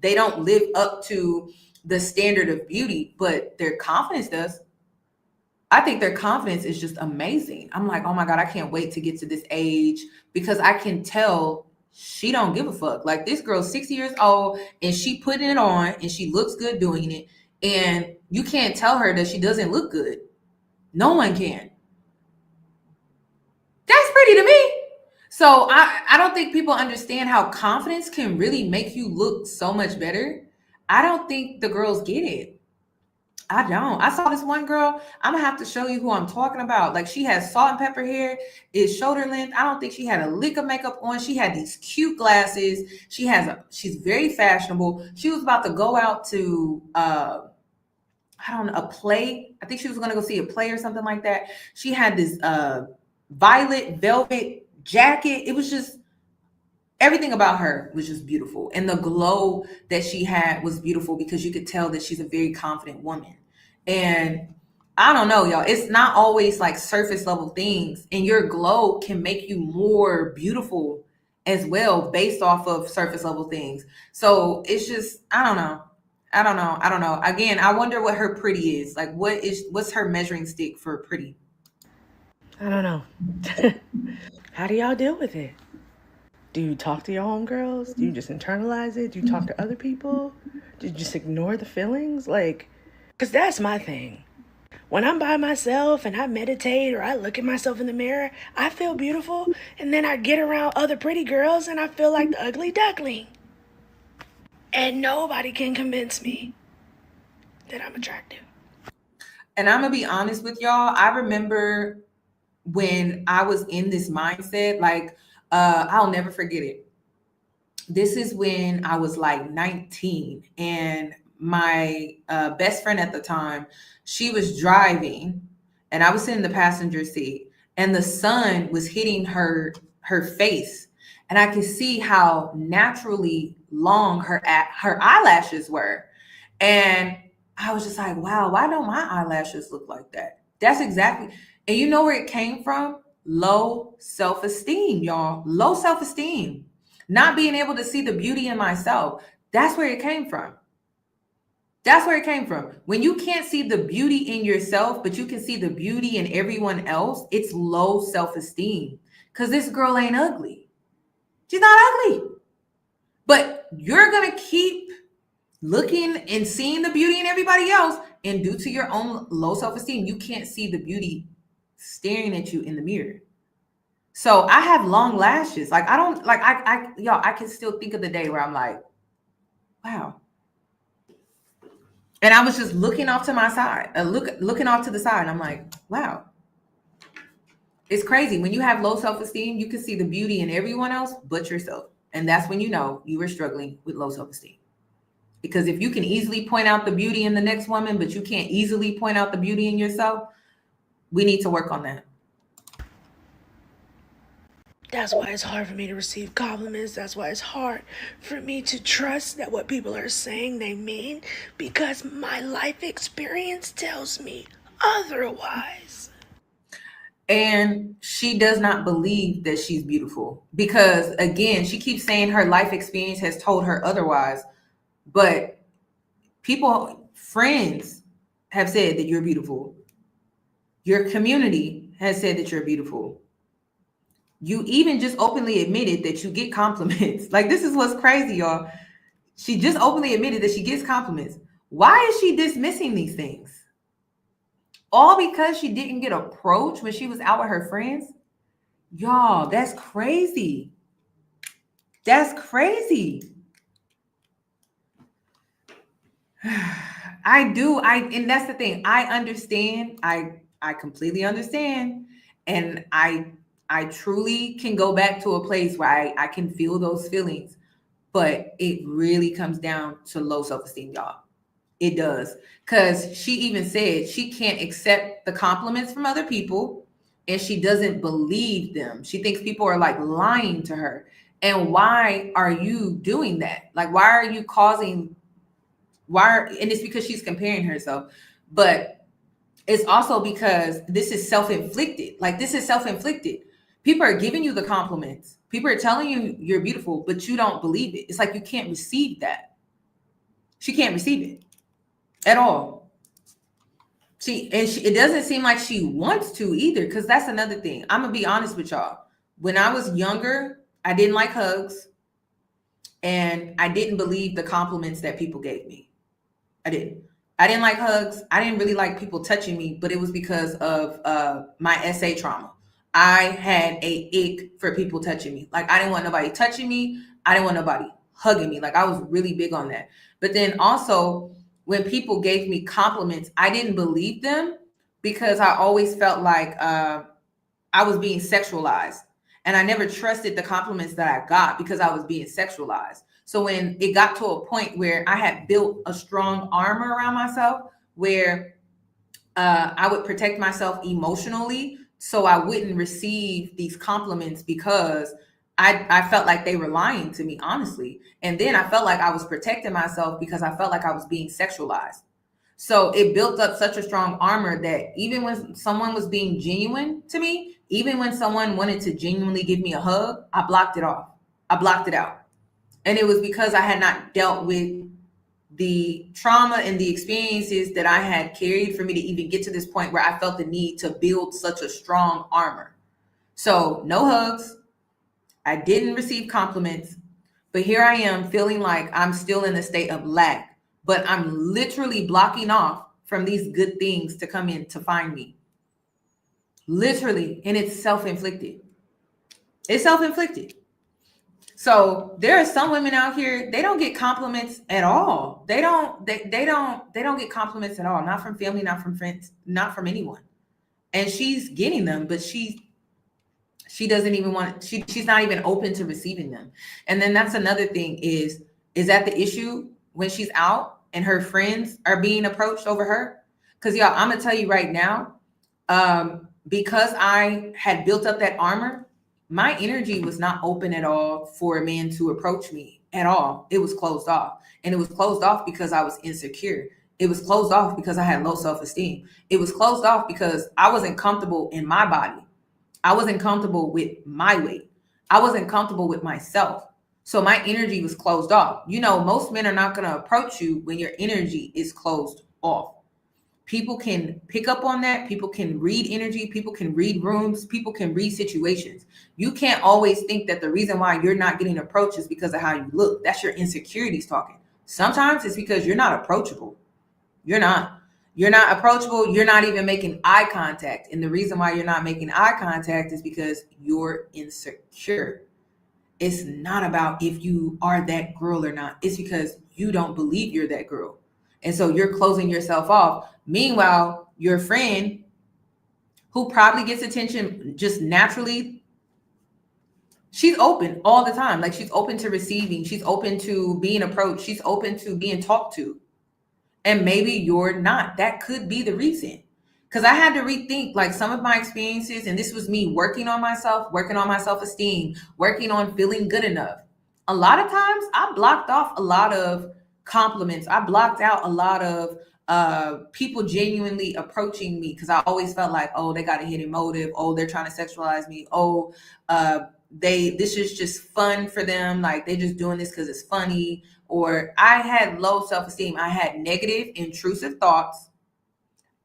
they don't live up to the standard of beauty, but their confidence does. I think their confidence is just amazing. I'm like, oh my God, I can't wait to get to this age because I can tell she don't give a fuck. Like this girl's 60 years old and she putting it on and she looks good doing it. And you can't tell her that she doesn't look good. No one can. That's pretty to me. So I don't think people understand how confidence can really make you look so much better. I don't think the girls get it. I don't. I saw this one girl. I'm gonna have to show you who I'm talking about. Like she has salt and pepper hair, is shoulder length. I don't think she had a lick of makeup on. She had these cute glasses. She's very fashionable. She was about to go out to I don't know, a play. I think she was gonna go see a play or something like that. She had this violet velvet jacket. It was just everything about her was just beautiful. And the glow that she had was beautiful because you could tell that she's a very confident woman. And I don't know, y'all, it's not always like surface level things. And your glow can make you more beautiful as well based off of surface level things. So it's just, I don't know. Again, I wonder what her pretty is. Like what's her measuring stick for pretty? I don't know. How do y'all deal with it? Do you talk to your homegirls? Do you just internalize it? Do you talk to other people? Do you just ignore the feelings? Like, because that's my thing. When I'm by myself and I meditate or I look at myself in the mirror, I feel beautiful. And then I get around other pretty girls and I feel like the ugly duckling. And nobody can convince me that I'm attractive. And I'm going to be honest with y'all. I remember when I was in this mindset, like, I'll never forget it. This is when I was like 19 and my best friend at the time, she was driving and I was sitting in the passenger seat and the sun was hitting her face. And I could see how naturally long her eyelashes were. And I was just like, wow, why don't my eyelashes look like that? That's exactly. And you know where it came from? Low self-esteem, y'all. Low self-esteem. Not being able to see the beauty in myself. That's where it came from. That's where it came from. When you can't see the beauty in yourself, but you can see the beauty in everyone else, it's low self-esteem. Because this girl ain't ugly. She's not ugly. But you're going to keep looking and seeing the beauty in everybody else. And due to your own low self-esteem, you can't see the beauty staring at you in the mirror. So I have long lashes. Like I don't like y'all, I can still think of the day where I'm like, wow. And I was just looking off to my side, looking off to the side. And I'm like, wow. It's crazy. When you have low self-esteem, you can see the beauty in everyone else but yourself. And that's when you know you were struggling with low self-esteem. Because if you can easily point out the beauty in the next woman, but you can't easily point out the beauty in yourself, we need to work on that. That's why it's hard for me to receive compliments. That's why it's hard for me to trust that what people are saying they mean, because my life experience tells me otherwise. And she does not believe that she's beautiful because, again, she keeps saying her life experience has told her otherwise. But people, friends have said that you're beautiful. Your community has said that you're beautiful. You even just openly admitted that you get compliments. Like, this is what's crazy, y'all. She just openly admitted that she gets compliments. Why is she dismissing these things? All because she didn't get approached when she was out with her friends? Y'all, that's crazy. That's crazy. And that's the thing. I understand. I completely understand. And I truly can go back to a place where I can feel those feelings. But it really comes down to low self-esteem, y'all. It does. Because she even said she can't accept the compliments from other people and she doesn't believe them. She thinks people are like lying to her. And why are you doing that? Like, why are you causing... And it's because she's comparing herself, but it's also because this is self-inflicted. Like, this is self-inflicted. People are giving you the compliments. People are telling you you're beautiful, but you don't believe it. It's like you can't receive that. She can't receive it. at all. It doesn't seem like she wants to either, because that's another thing. I'm gonna be honest with y'all. When I was younger, I didn't like hugs, and I didn't believe the compliments that people gave me. I didn't like hugs. I didn't really like people touching me, but it was because of my SA trauma. I had a ick for people touching me. Like, I didn't want nobody touching me. I didn't want nobody hugging me. Like, I was really big on that. But then also, when people gave me compliments, I didn't believe them because I always felt like I was being sexualized. And I never trusted the compliments that I got because I was being sexualized. So when it got to a point where I had built a strong armor around myself, where I would protect myself emotionally so I wouldn't receive these compliments, because I felt like they were lying to me, honestly. And then I felt like I was protecting myself because I felt like I was being sexualized. So it built up such a strong armor that even when someone was being genuine to me, even when someone wanted to genuinely give me a hug, I blocked it off. I blocked it out. And it was because I had not dealt with the trauma and the experiences that I had carried for me to even get to this point where I felt the need to build such a strong armor. So no hugs. I didn't receive compliments, but here I am feeling like I'm still in a state of lack, but I'm literally blocking off from these good things to come in to find me. Literally. And it's self-inflicted. It's self-inflicted. So there are some women out here, they don't get compliments at all. They don't get compliments at all. Not from family, not from friends, not from anyone. And she's getting them, but she doesn't even want, she's not even open to receiving them. And then that's another thing is that the issue when she's out and her friends are being approached over her? Because y'all, I'm gonna tell you right now, because I had built up that armor, my energy was not open at all for a man to approach me at all. It was closed off. And it was closed off because I was insecure. It was closed off because I had low self-esteem. It was closed off because I wasn't comfortable in my body. I wasn't comfortable with my weight. I wasn't comfortable with myself. So my energy was closed off. You know, most men are not going to approach you when your energy is closed off. People can pick up on that. People can read energy. People can read rooms. People can read situations. You can't always think that the reason why you're not getting approached is because of how you look. That's your insecurities talking. Sometimes it's because you're not approachable. You're not approachable. You're not even making eye contact. And the reason why you're not making eye contact is because you're insecure. It's not about if you are that girl or not. It's because you don't believe you're that girl. And so you're closing yourself off. Meanwhile, your friend, who probably gets attention just naturally, she's open all the time. Like, she's open to receiving. She's open to being approached. She's open to being talked to. And maybe you're not. That could be the reason. Because I had to rethink like some of my experiences. And this was me working on myself, working on my self-esteem, working on feeling good enough. A lot of times I blocked off a lot of compliments. I blocked out a lot of people genuinely approaching me because I always felt like, oh, they got a hidden motive. Oh, they're trying to sexualize me. Oh, this is just fun for them. Like, they're just doing this because it's funny. Or I had low self-esteem. I had negative, intrusive thoughts.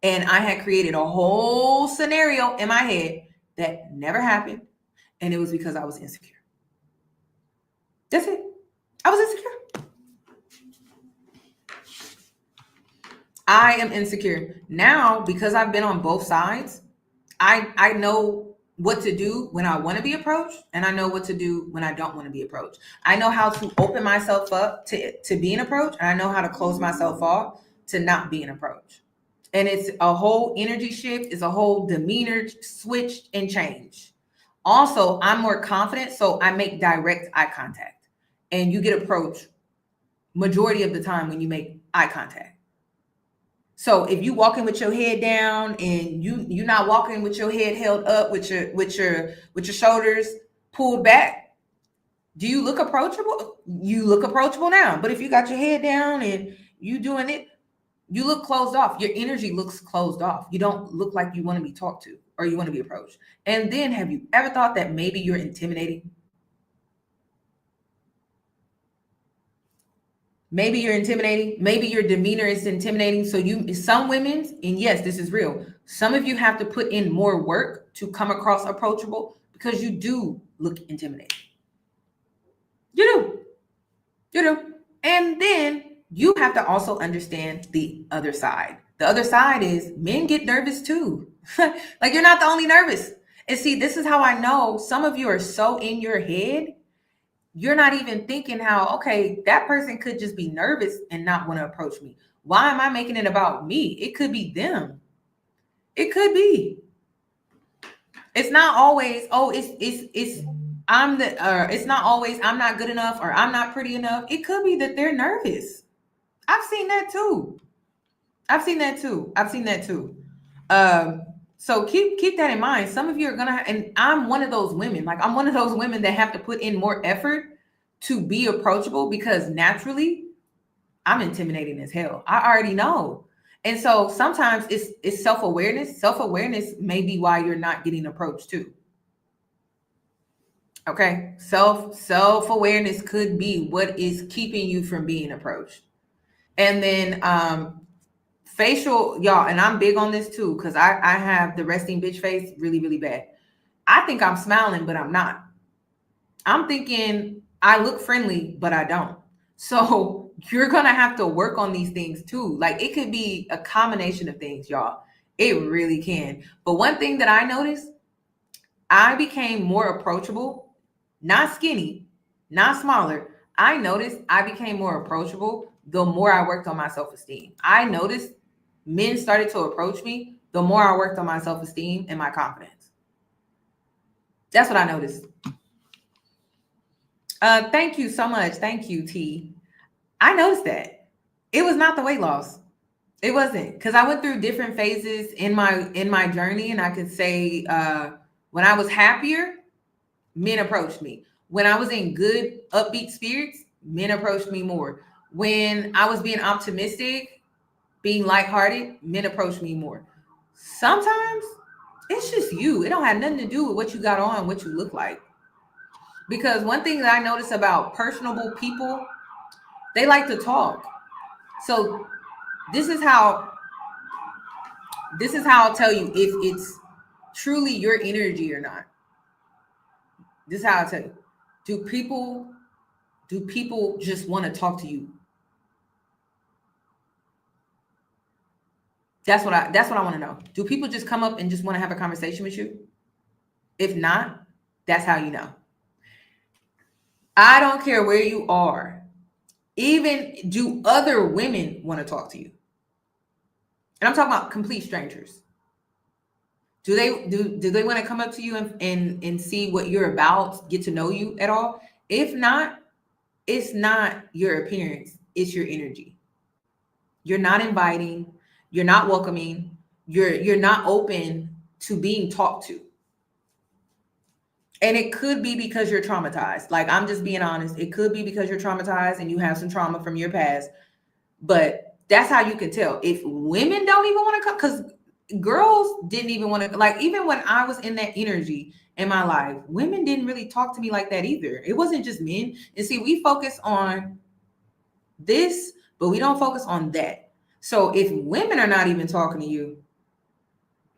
And I had created a whole scenario in my head that never happened. And it was because I was insecure. That's it. I was insecure. I am insecure. Now, because I've been on both sides, I know what to do when I want to be approached, and I know what to do when I don't want to be approached. I know how to open myself up to being approached, and I know how to close myself off to not being approached. And it's a whole energy shift, it's a whole demeanor switch and change. Also, I'm more confident, so I make direct eye contact. And you get approached majority of the time when you make eye contact. So if you walking with your head down and you're not walking with your head held up with your shoulders pulled back, do you look approachable? You look approachable now. But if you got your head down and you doing it, you look closed off. Your energy looks closed off. You don't look like you want to be talked to or you want to be approached. And then have you ever thought that maybe you're intimidating? Maybe you're intimidating. Maybe your demeanor is intimidating. So some women, and yes, this is real. Some of you have to put in more work to come across approachable because you do look intimidating. You do. And then you have to also understand the other side. The other side is men get nervous too. Like, you're not the only nervous. And see, this is how I know some of you are so in your head, you're not even thinking how, okay, that person could just be nervous and not want to approach me. Why am I making it about me? It could be them. It could be. It's not always, it's not always I'm not good enough or I'm not pretty enough. It could be that they're nervous. I've seen that too. So keep that in mind. Some of you are gonna, and I'm one of those women. Like, I'm one of those women that have to put in more effort to be approachable because naturally I'm intimidating as hell. I already know. And so sometimes it's self-awareness. Self-awareness may be why you're not getting approached too. Okay. Self-awareness could be what is keeping you from being approached. And then facial, y'all, and I'm big on this too, because I have the resting bitch face really, really bad. I think I'm smiling, but I'm not. I'm thinking I look friendly, but I don't. So you're going to have to work on these things too. Like, it could be a combination of things, y'all. It really can. But one thing that I noticed, I became more approachable, not skinny, not smaller. I noticed I became more approachable the more I worked on my self-esteem. I noticed men started to approach me the more I worked on my self-esteem and my confidence. That's what I noticed. Thank you so much. Thank you, T. I noticed that. It was not the weight loss. It wasn't, because I went through different phases in my journey, and I could say when I was happier, men approached me. When I was in good, upbeat spirits, men approached me more. When I was being optimistic, being lighthearted, men approached me more. Sometimes it's just you. It don't have nothing to do with what you got on, what you look like. Because one thing that I notice about personable people, they like to talk. So this is how I'll tell you if it's truly your energy or not. This is how I'll tell you. Do people just want to talk to you? That's what I want to know. Do people just come up and just want to have a conversation with you? If not, that's how you know. I don't care where you are. Even do other women want to talk to you? And I'm talking about complete strangers. Do they want to come up to you and see what you're about, get to know you at all? If not, it's not your appearance, it's your energy. You're not inviting, you're not welcoming, you're not open to being talked to. And it could be because you're traumatized. Like, I'm just being honest. It could be because you're traumatized and you have some trauma from your past. But that's how you can tell. If women don't even want to come, because girls didn't even want to, like, even when I was in that energy in my life, women didn't really talk to me like that either. It wasn't just men. And see, we focus on this, but we don't focus on that. So if women are not even talking to you,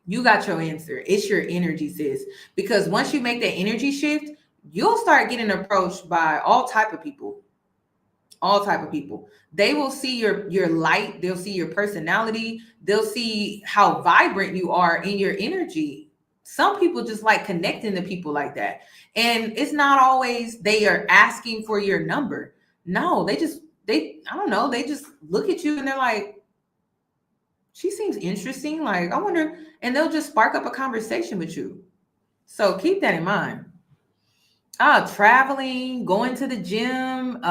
you got your answer. It's your energy, sis. Because once you make that energy shift, you'll start getting approached by all type of people. All type of people. They will see your light. They'll see your personality. They'll see how vibrant you are in your energy. Some people just like connecting to people like that. And it's not always they are asking for your number. No, they I don't know. They just look at you and they're like, she seems interesting. Like, I wonder, and they'll just spark up a conversation with you. So keep that in mind. Traveling, going to the gym,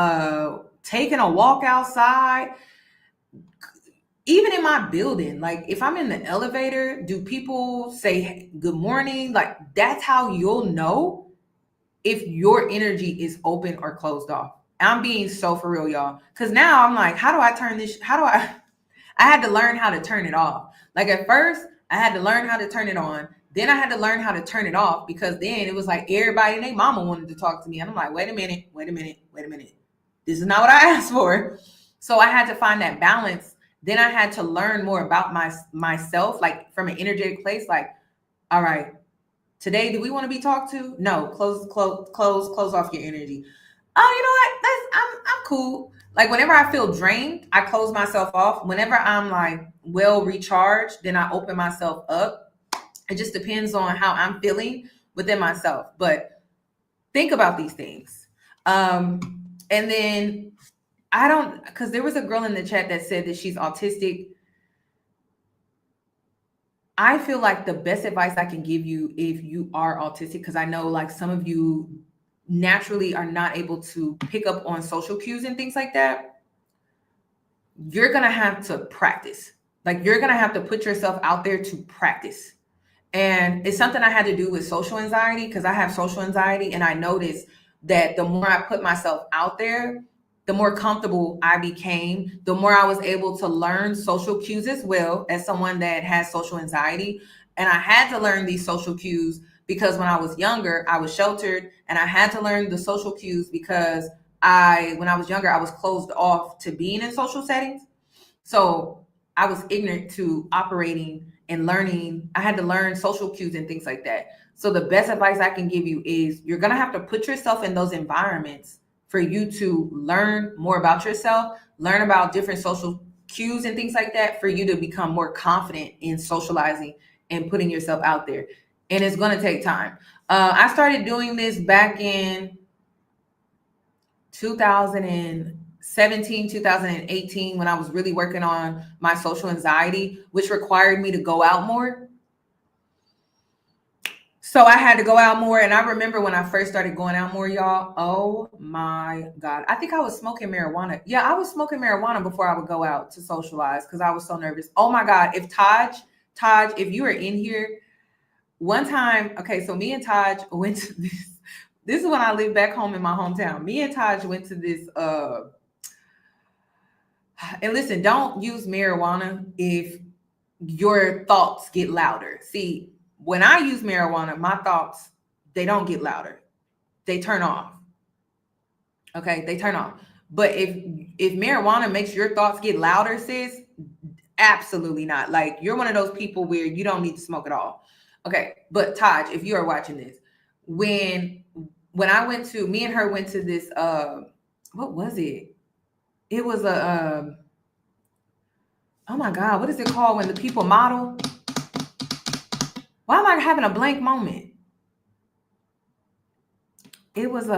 taking a walk outside. Even in my building, like if I'm in the elevator, do people say good morning? Like, that's how you'll know if your energy is open or closed off. I'm being so for real, y'all. Because now I'm like, how do I turn this? I had to learn how to turn it off. Like, at first, I had to learn how to turn it on. Then I had to learn how to turn it off, because then it was like everybody and their mama wanted to talk to me. And I'm like, wait a minute. This is not what I asked for. So I had to find that balance. Then I had to learn more about myself, like from an energetic place. Like, all right, today, do we want to be talked to? No, close off your energy. Oh, you know what? I'm cool. Like whenever I feel drained, I close myself off. Whenever I'm like well recharged, then I open myself up. It just depends on how I'm feeling within myself. But think about these things. And then because there was a girl in the chat that said that she's autistic. I feel like the best advice I can give you if you are autistic, because I know like some of you naturally are not able to pick up on social cues and things like that. You're going to have to practice. Like you're going to have to put yourself out there to practice. And it's something I had to do with social anxiety, because I have social anxiety, and I noticed that the more I put myself out there, the more comfortable I became, the more I was able to learn social cues as well as someone that has social anxiety. And I had to learn these social cues because when I was younger, I was sheltered, and I had to learn the social cues because when I was younger, I was closed off to being in social settings. So I was ignorant to operating and learning. I had to learn social cues and things like that. So the best advice I can give you is you're going to have to put yourself in those environments for you to learn more about yourself, learn about different social cues and things like that, for you to become more confident in socializing and putting yourself out there. And it's going to take time. I started doing this back in 2017, 2018, when I was really working on my social anxiety, which required me to go out more. So I had to go out more. And I remember when I first started going out more, y'all, oh my God. I think I was smoking marijuana. Yeah, I was smoking marijuana before I would go out to socialize because I was so nervous. Oh my God. If Taj, if you are in here, one time, okay, so me and Taj went to this. This is when I lived back home in my hometown. Me and Taj went to this, and listen, don't use marijuana if your thoughts get louder. See, when I use marijuana, my thoughts, they don't get louder. They turn off. Okay, they turn off. But if marijuana makes your thoughts get louder, sis, absolutely not. Like you're one of those people where you don't need to smoke at all. Okay, but Taj, if you are watching this, when I went to, me and her went to this, what was it? It was a, oh my God, what is it called when the people model? Why am I having a blank moment? They was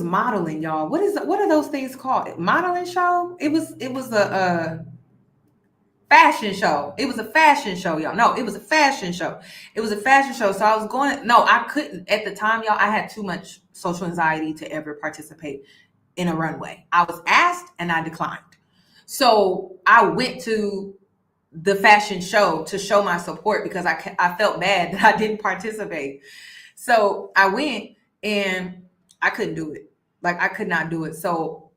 modeling, y'all. What are those things called? Modeling show? It was a fashion show. It was a fashion show, y'all. No, it was a fashion show. It was a fashion show. So I was I couldn't at the time, y'all. I had too much social anxiety to ever participate in a runway. I was asked and I declined. So I went to the fashion show to show my support because I felt bad that I didn't participate. So I went and I couldn't do it. Like I could not do it. So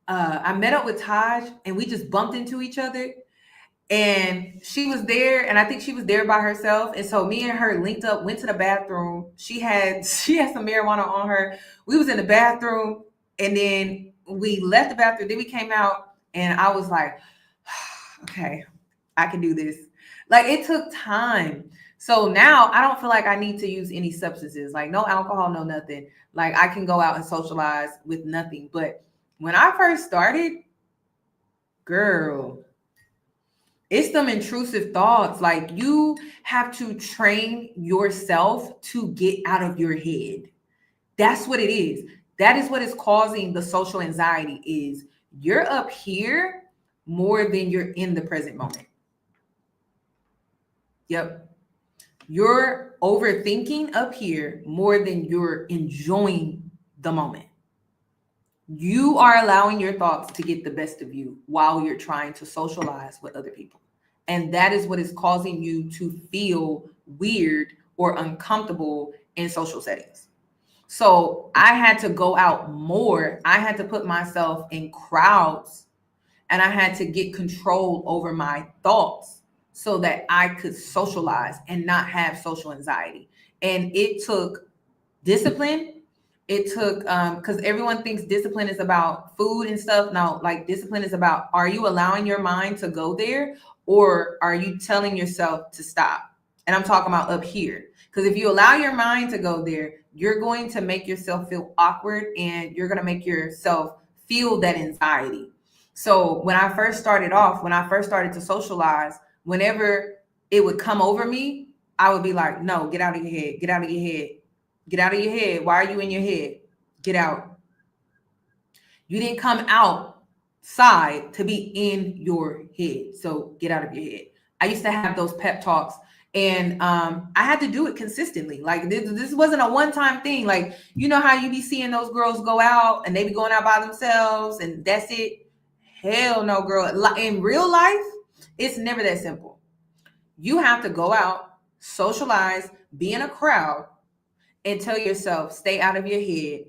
I met up with Taj and we just bumped into each other. And she was there, and I think she was there by herself. And so me and her linked up, went to the bathroom. She had some marijuana on her. We was in the bathroom, and then we left the bathroom. Then we came out, and I was like, okay, I can do this. Like it took time. So now I don't feel like I need to use any substances, like no alcohol, no nothing. Like I can go out and socialize with nothing. But when I first started, girl, it's some intrusive thoughts. Like you have to train yourself to get out of your head. That's what it is. That is what is causing the social anxiety is you're up here more than you're in the present moment. Yep. You're overthinking up here more than you're enjoying the moment. You are allowing your thoughts to get the best of you while you're trying to socialize with other people. And that is what is causing you to feel weird or uncomfortable in social settings. So I had to go out more. I had to put myself in crowds and I had to get control over my thoughts so that I could socialize and not have social anxiety. And it took discipline. it took because everyone thinks discipline is about food and stuff. No, like discipline is about, are you allowing your mind to go there, or are you telling yourself to stop? And I'm talking about up here. Because if you allow your mind to go there, you're going to make yourself feel awkward, and you're going to make yourself feel that anxiety. So when I first started to socialize, whenever it would come over me, I would be like, no, get out of your head, get out of your head, get out of your head. Why are you in your head? Get out. You didn't come outside to be in your head. So get out of your head. I used to have those pep talks, and I had to do it consistently. Like this wasn't a one-time thing. Like, you know how you be seeing those girls go out and they be going out by themselves and that's it? Hell no, girl. In real life, it's never that simple. You have to go out, socialize, be in a crowd, and tell yourself, stay out of your head.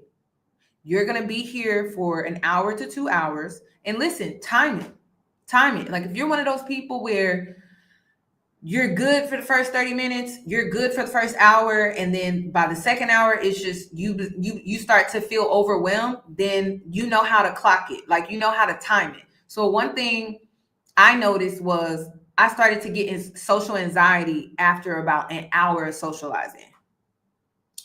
You're going to be here for an hour to 2 hours. And listen, time it. Time it. Like if you're one of those people where you're good for the first 30 minutes, you're good for the first hour, and then by the second hour, it's just you start to feel overwhelmed, then you know how to clock it. Like you know how to time it. So one thing I noticed was I started to get social anxiety after about an hour of socializing.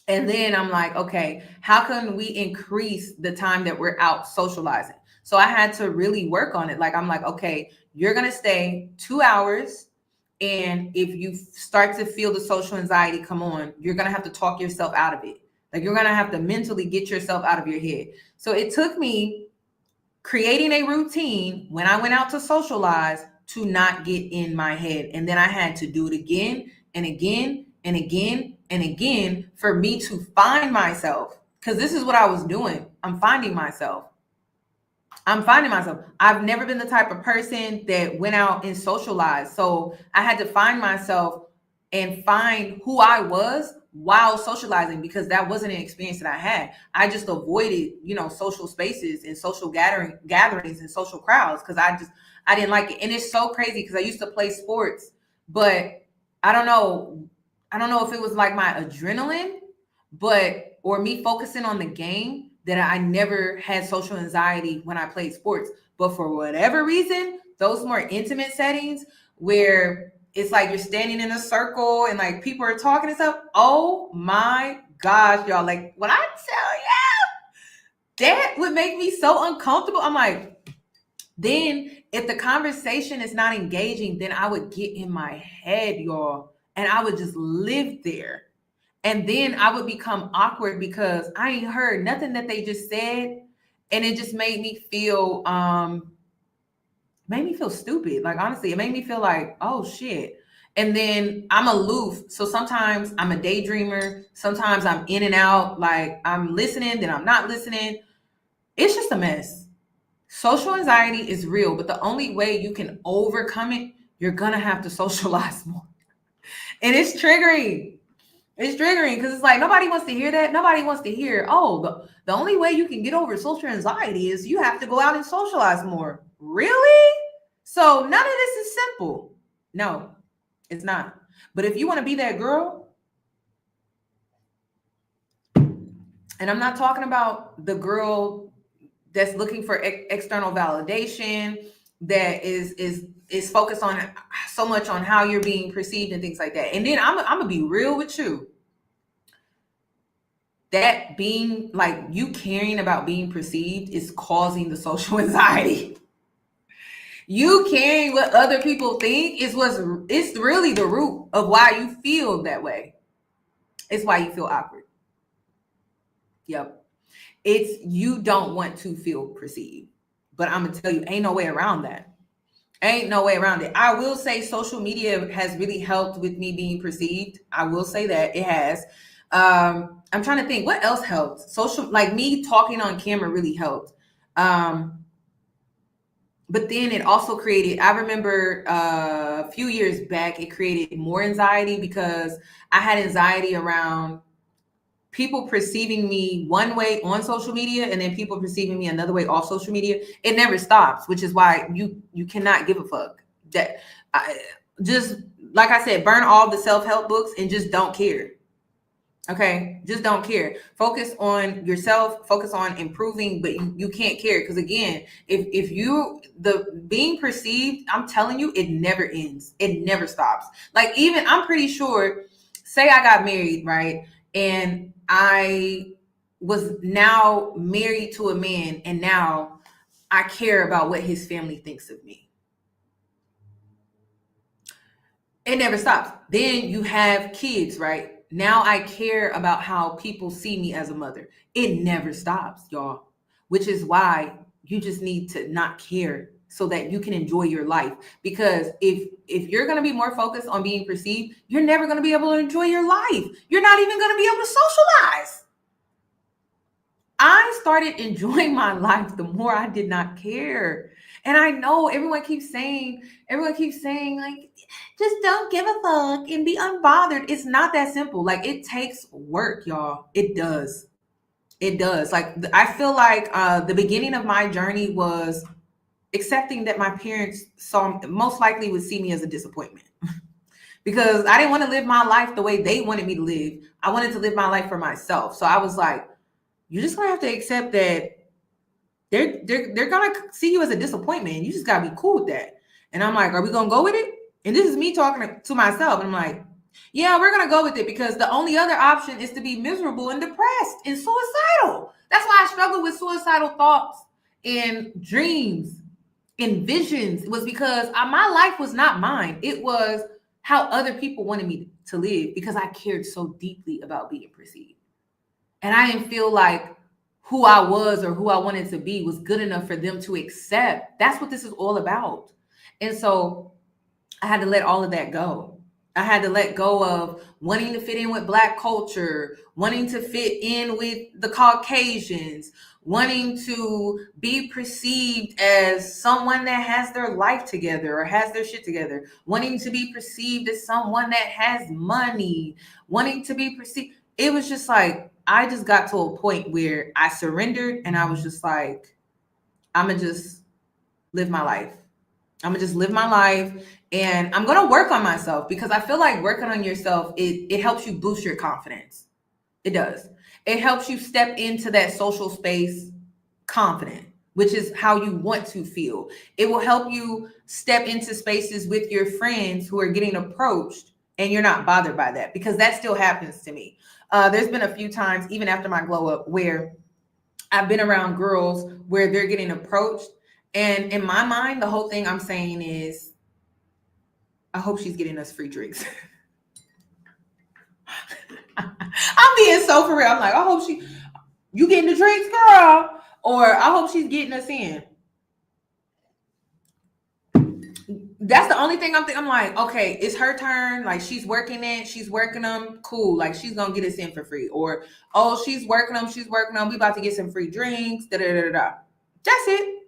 And then I'm like, okay, how can we increase the time that we're out socializing? So I had to really work on it. Like, I'm like, okay, you're going to stay 2 hours. And if you start to feel the social anxiety come on, you're going to have to talk yourself out of it. Like you're going to have to mentally get yourself out of your head. So it took me creating a routine when I went out to socialize to not get in my head. And then I had to do it again and again and again and again for me to find myself. Because this is what I was doing. I'm finding myself. I've never been the type of person that went out and socialized. So I had to find myself and find who I was while socializing, because that wasn't an experience that I had. I just avoided, social spaces and social gatherings and social crowds because I didn't like it. And it's so crazy because I used to play sports, but I don't know if it was like my adrenaline, or me focusing on the game, that I never had social anxiety when I played sports. But for whatever reason, those more intimate settings where it's like you're standing in a circle and like people are talking and stuff. Oh my gosh, y'all. Like when I tell you, that would make me so uncomfortable. I'm like, then if the conversation is not engaging, then I would get in my head, y'all, and I would just live there. And then I would become awkward because I ain't heard nothing that they just said. And it just made me feel stupid. Like, honestly, it made me feel like, oh shit. And then I'm aloof. So sometimes I'm a daydreamer. Sometimes I'm in and out. Like I'm listening, then I'm not listening. It's just a mess. Social anxiety is real, but the only way you can overcome it, you're going to have to socialize more. And it's triggering. It's triggering because it's like nobody wants to hear that. Nobody wants to hear, oh, the only way you can get over social anxiety is you have to go out and socialize more. Really? So none of this is simple. No, it's not. But if you want to be that girl, and I'm not talking about the girl that's looking for external validation, that is focused on so much on how you're being perceived and things like that. And then I'm gonna be real with you. That being like you caring about being perceived is causing the social anxiety. You caring what other people think it's really the root of why you feel that way. It's why you feel awkward. Yep. It's you don't want to feel perceived. But I'm gonna tell you, ain't no way around that. Ain't no way around it. I will say social media has really helped with me being perceived. I will say that it has. I'm trying to think what else helped. Social, like me talking on camera really helped. But then it also created, I remember a few years back, it created more anxiety because I had anxiety around people perceiving me one way on social media and then people perceiving me another way off social media. It never stops, which is why you cannot give a fuck. That just like I said, burn all the self-help books and just don't care. Okay, just don't care. Focus on yourself, focus on improving, but you can't care. Because again, if you the being perceived, I'm telling you, it never ends. It never stops. Like, even I'm pretty sure, say I got married, right? And I was now married to a man, and now I care about what his family thinks of me. It never stops. Then you have kids, right? Now I care about how people see me as a mother. It never stops, y'all. Which is why you just need to not care so that you can enjoy your life. Because if you're going to be more focused on being perceived, you're never going to be able to enjoy your life. You're not even going to be able to socialize. I started enjoying my life the more I did not care. And I know everyone keeps saying like, just don't give a fuck and be unbothered. It's not that simple. Like, it takes work, y'all. It does. It does. Like, I feel like the beginning of my journey was accepting that my parents most likely would see me as a disappointment because I didn't want to live my life the way they wanted me to live. I wanted to live my life for myself. So I was like, you're just gonna have to accept that they're gonna see you as a disappointment. You just gotta be cool with that. And I'm like, are we gonna go with it? And this is me talking to myself. And I'm like, yeah, we're gonna go with it because the only other option is to be miserable and depressed and suicidal. That's why I struggle with suicidal thoughts and dreams and visions. It was because my life was not mine. It was how other people wanted me to live because I cared so deeply about being perceived. And I didn't feel like who I was or who I wanted to be was good enough for them to accept. That's what this is all about. And so I had to let all of that go. I had to let go of wanting to fit in with Black culture, wanting to fit in with the Caucasians, wanting to be perceived as someone that has their life together or has their shit together, wanting to be perceived as someone that has money, wanting to be perceived. It was just like, I just got to a point where I surrendered and I was just like, I'm going to just live my life. I'm going to just live my life and I'm going to work on myself because I feel like working on yourself, it helps you boost your confidence. It does. It helps you step into that social space confident, which is how you want to feel. It will help you step into spaces with your friends who are getting approached and you're not bothered by that because that still happens to me. There's been a few times, even after my glow up, where I've been around girls where they're getting approached. And in my mind, the whole thing I'm saying is, I hope she's getting us free drinks. I'm being so for real. I'm like, I hope you getting the drinks, girl. Or I hope she's getting us in. That's the only thing I'm thinking. I'm like, okay, it's her turn. Like, she's working it. She's working them. Cool. Like, she's going to get us in for free. Or, oh, she's working them. She's working them. We about to get some free drinks. Da, da, da, da, da. That's it.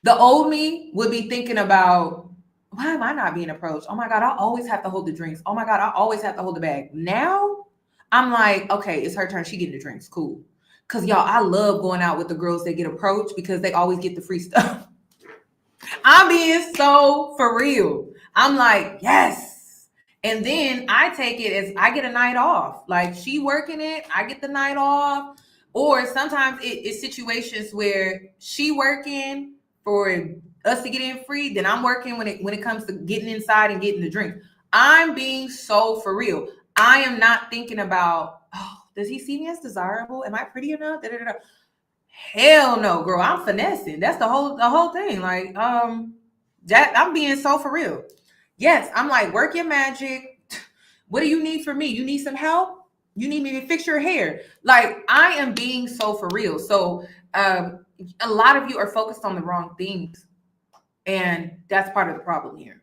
The old me would be thinking about, why am I not being approached? Oh my God, I always have to hold the drinks. Oh my God, I always have to hold the bag. Now, I'm like, okay, it's her turn. She getting the drinks. Cool. Because, y'all, I love going out with the girls that get approached because they always get the free stuff. I'm being so for real. I'm like, yes. And then I take it as I get a night off. Like, she working it, I get the night off. Or sometimes it's situations where she working for us to get in free, then I'm working when it comes to getting inside and getting the drink. I'm being so for real. I am not thinking about, oh, does he see me as desirable? Am I pretty enough? Da, da, da, da. Hell no, girl. I'm finessing. That's the whole thing. Like, that I'm being so for real. Yes, I'm like, work your magic. What do you need from me? You need some help? You need me to fix your hair? Like, I am being so for real. So a lot of you are focused on the wrong things. And that's part of the problem here.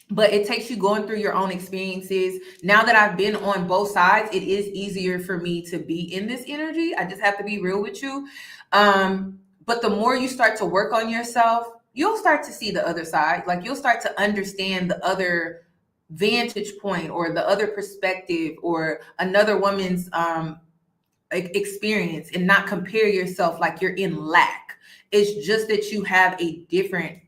But it takes you going through your own experiences. Now that I've been on both sides, it is easier for me to be in this energy. I just have to be real with you. But the more you start to work on yourself, you'll start to see the other side. Like, you'll start to understand the other vantage point or the other perspective or another woman's experience and not compare yourself like you're in lack. It's just that you have a different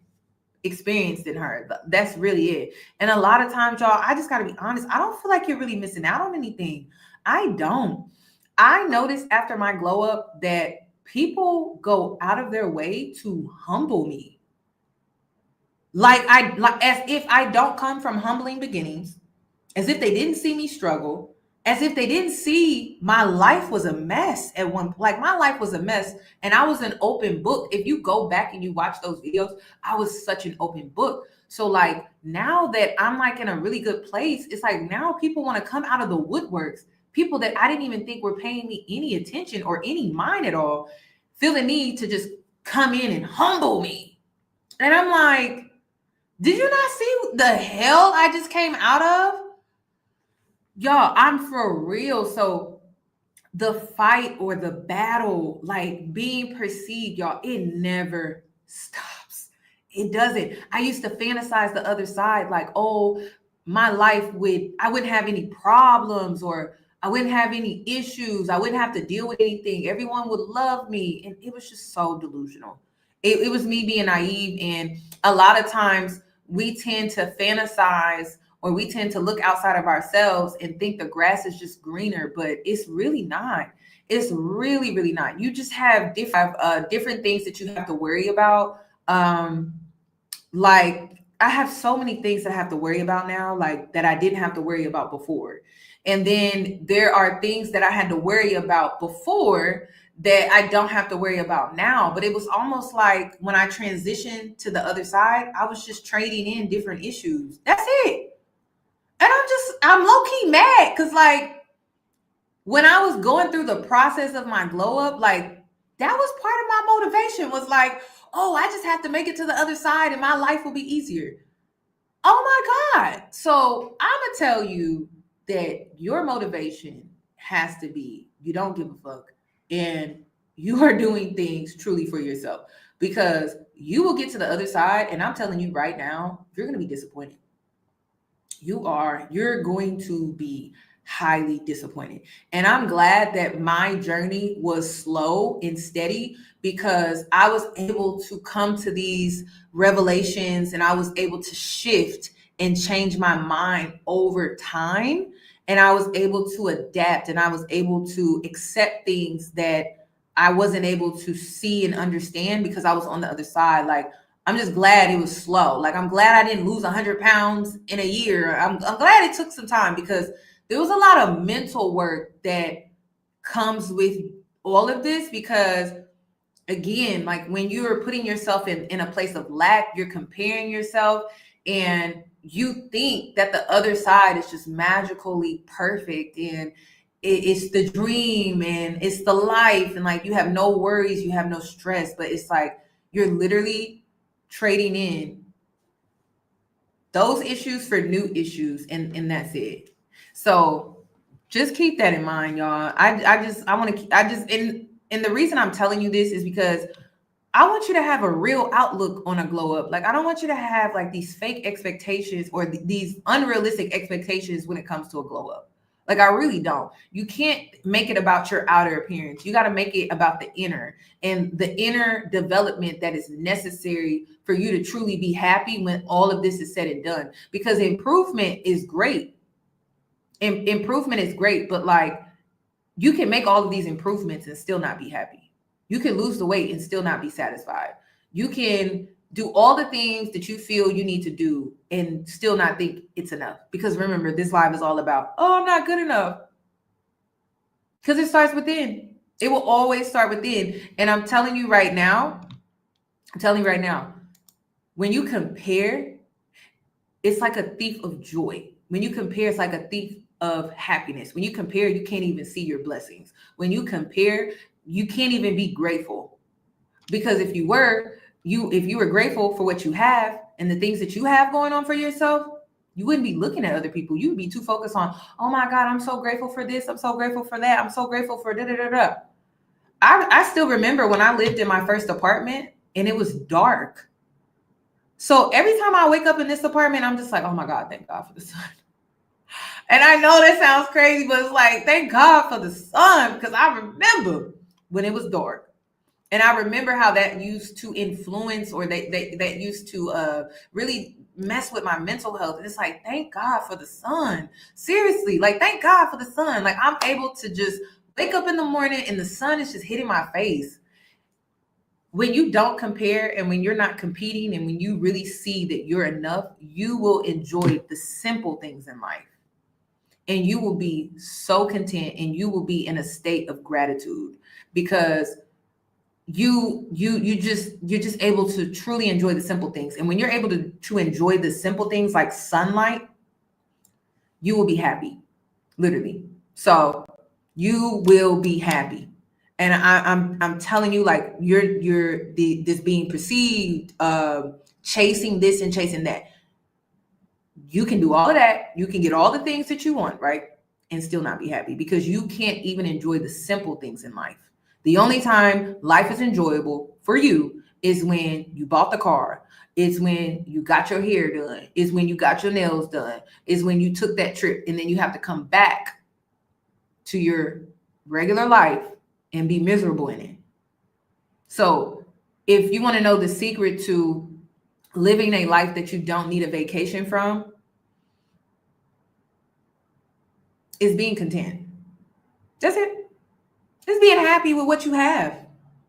experienced in her. That's really it. And a lot of times, y'all, I just got to be honest. I don't feel like you're really missing out on anything. I don't. I noticed after my glow up that people go out of their way to humble me. Like as if I don't come from humbling beginnings, as if they didn't see me struggle, as if they didn't see my life was a mess at one, like my life was a mess and I was an open book. If you go back and you watch those videos, I was such an open book. So like now that I'm like in a really good place, it's like now people want to come out of the woodworks. People that I didn't even think were paying me any attention or any mind at all, feel the need to just come in and humble me. And I'm like, did you not see the hell I just came out of? Y'all, I'm for real. So the fight or the battle, like being perceived, y'all, it never stops. It doesn't. I used to fantasize the other side, like, oh, my life I wouldn't have any problems, or I wouldn't have any issues. I wouldn't have to deal with anything. Everyone would love me. And it was just so delusional. It was me being naive. And a lot of times we tend to fantasize, or we tend to look outside of ourselves and think the grass is just greener, but it's really not. It's really, really not. You just have different things that you have to worry about. Like I have so many things that I have to worry about now, like that I didn't have to worry about before. And then there are things that I had to worry about before that I don't have to worry about now. But it was almost like when I transitioned to the other side, I was just trading in different issues. That's it. And I'm low-key mad because like when I was going through the process of my glow up, like that was part of my motivation, was like, oh, I just have to make it to the other side and my life will be easier. Oh my God. So I'm gonna tell you that your motivation has to be, you don't give a fuck and you are doing things truly for yourself, because you will get to the other side. And I'm telling you right now, you're going to be disappointed. You're going to be highly disappointed. And I'm glad that my journey was slow and steady, because I was able to come to these revelations and I was able to shift and change my mind over time. And I was able to adapt and I was able to accept things that I wasn't able to see and understand because I was on the other side. Like, I'm just glad it was slow. Like, I'm glad I didn't lose 100 pounds in a year. I'm glad it took some time, because there was a lot of mental work that comes with all of this. Because again, like when you're putting yourself in a place of lack, you're comparing yourself and you think that the other side is just magically perfect and it's the dream and it's the life, and like you have no worries, you have no stress, but it's like you're literally trading in those issues for new issues, and that's it. So just keep that in mind, y'all. And the reason I'm telling you this is because I want you to have a real outlook on a glow up. Like, I don't want you to have like these fake expectations or these unrealistic expectations when it comes to a glow up. Like, I really don't. You can't make it about your outer appearance. You got to make it about the inner and the inner development that is necessary for you to truly be happy when all of this is said and done. Because improvement is great. Improvement is great, but like, you can make all of these improvements and still not be happy. You can lose the weight and still not be satisfied. You can do all the things that you feel you need to do and still not think it's enough. Because remember, this live is all about, oh, I'm not good enough. Because it starts within. It will always start within. And I'm telling you right now, when you compare, it's like a thief of joy. When you compare, it's like a thief of happiness. When you compare, you can't even see your blessings. When you compare, you can't even be grateful, because if you were grateful for what you have and the things that you have going on for yourself, you wouldn't be looking at other people. You'd be too focused on, oh my God, I'm so grateful for this. I'm so grateful for that. I'm so grateful for da da da da. I still remember when I lived in my first apartment and it was dark. So every time I wake up in this apartment, I'm just like, oh my God, thank God for the sun. And I know that sounds crazy, but it's like, thank God for the sun, because I remember when it was dark. And I remember how that used to influence, or that used to really mess with my mental health. And it's like, thank God for the sun. Seriously, like, thank God for the sun. Like, I'm able to just wake up in the morning and the sun is just hitting my face. When you don't compare, and when you're not competing, and when you really see that you're enough, you will enjoy the simple things in life. And you will be so content, and you will be in a state of gratitude, because you're just able to truly enjoy the simple things. And when you're able to enjoy the simple things like sunlight, you will be happy, literally. So you will be happy. And I'm telling you, like, you're this being perceived, chasing this and chasing that. You can do all of that. You can get all the things that you want, right? And still not be happy, because you can't even enjoy the simple things in life. The only time life is enjoyable for you is when you bought the car. It's when you got your hair done. It's when you got your nails done. It's when you took that trip, and then you have to come back to your regular life and be miserable in it. So if you want to know the secret to living a life that you don't need a vacation from, is being content. That's it. It's being happy with what you have.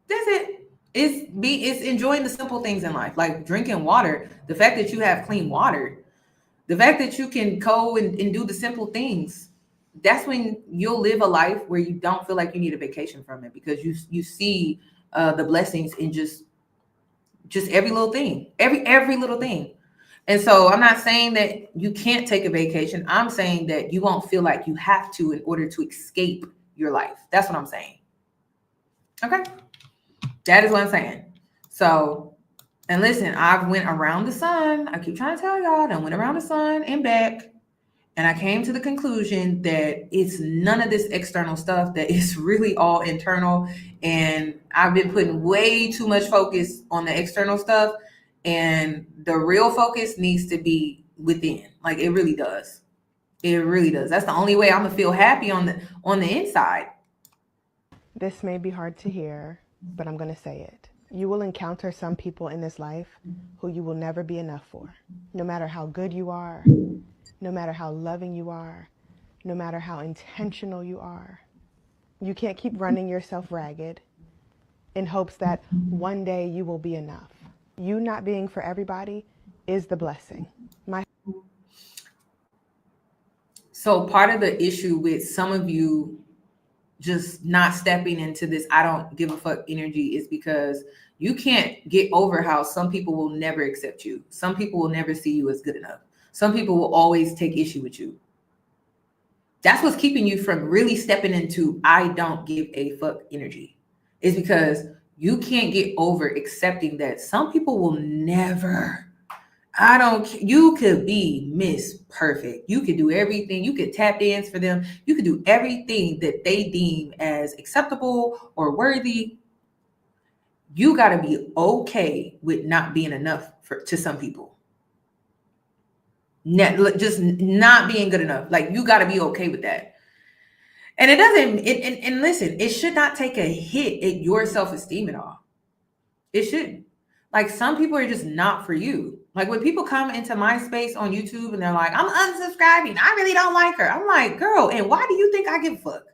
That's it. It's enjoying the simple things in life, like drinking water. The fact that you have clean water, the fact that you can go and do the simple things. That's when you'll live a life where you don't feel like you need a vacation from it, because you see the blessings in just every little thing, every little thing. And so I'm not saying that you can't take a vacation. I'm saying that you won't feel like you have to in order to escape your life. That's what I'm saying. Okay. That is what I'm saying. So, and listen, I've went around the sun. I keep trying to tell y'all, I went around the sun and back. And I came to the conclusion that it's none of this external stuff, that it's really all internal. And I've been putting way too much focus on the external stuff. And the real focus needs to be within. Like, it really does. It really does. That's the only way I'm gonna feel happy on the inside. This may be hard to hear, but I'm gonna say it. You will encounter some people in this life who you will never be enough for. No matter how good you are, no matter how loving you are, no matter how intentional you are. You can't keep running yourself ragged in hopes that one day you will be enough. You not being for everybody is the blessing. So part of the issue with some of you just not stepping into this I don't give a fuck energy is because you can't get over how some people will never accept you. Some people will never see you as good enough. Some people will always take issue with you. That's what's keeping you from really stepping into I don't give a fuck energy. Is because you can't get over accepting that some people will never. You could be Miss Perfect. You could do everything. You could tap dance for them. You could do everything that they deem as acceptable or worthy. You got to be okay with not being enough to some people. Just not being good enough. Like, you got to be okay with that. And it doesn't, and listen, it should not take a hit at your self-esteem at all. It shouldn't. Like, some people are just not for you. Like, when people come into my space on YouTube and they're like, I'm unsubscribing, I really don't like her. I'm like, girl, and why do you think I give a fuck?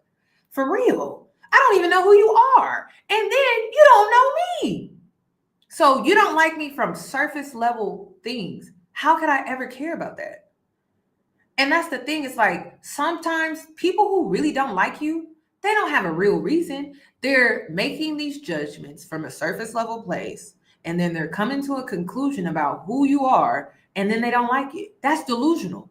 For real. I don't even know who you are. And then you don't know me. So you don't like me from surface level things. How could I ever care about that? And that's the thing. It's like, sometimes people who really don't like you, they don't have a real reason. They're making these judgments from a surface level place. And then they're coming to a conclusion about who you are. And then they don't like it. That's delusional.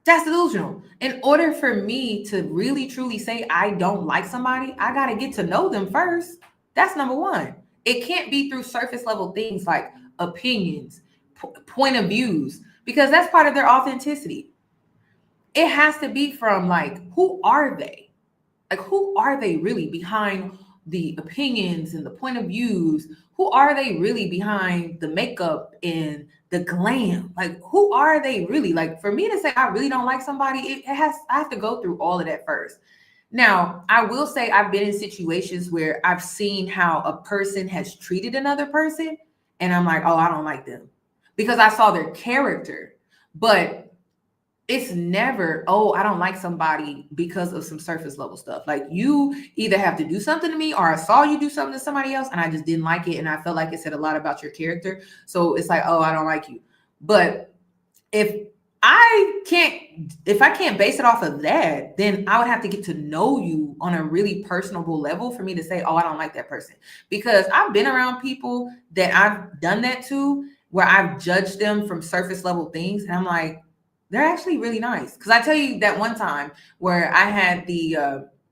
That's delusional. In order for me to really, truly say I don't like somebody, I got to get to know them first. That's number one. It can't be through surface level things like opinions, point of views, because that's part of their authenticity. It has to be from, like, who are they? Like, who are they really behind the opinions and the point of views? Who are they really behind the makeup and the glam? Like, who are they really? Like, for me to say I really don't like somebody, I have to go through all of that first. Now, I will say I've been in situations where I've seen how a person has treated another person, and I'm like, oh, I don't like them because I saw their character. But it's never, oh, I don't like somebody because of some surface level stuff. Like, you either have to do something to me, or I saw you do something to somebody else and I just didn't like it. And I felt like it said a lot about your character. So it's like, oh, I don't like you. But if I can't base it off of that, then I would have to get to know you on a really personable level for me to say, oh, I don't like that person. Because I've been around people that I've done that to, where I've judged them from surface level things. And I'm like, they're actually really nice. Because I tell you that one time where I had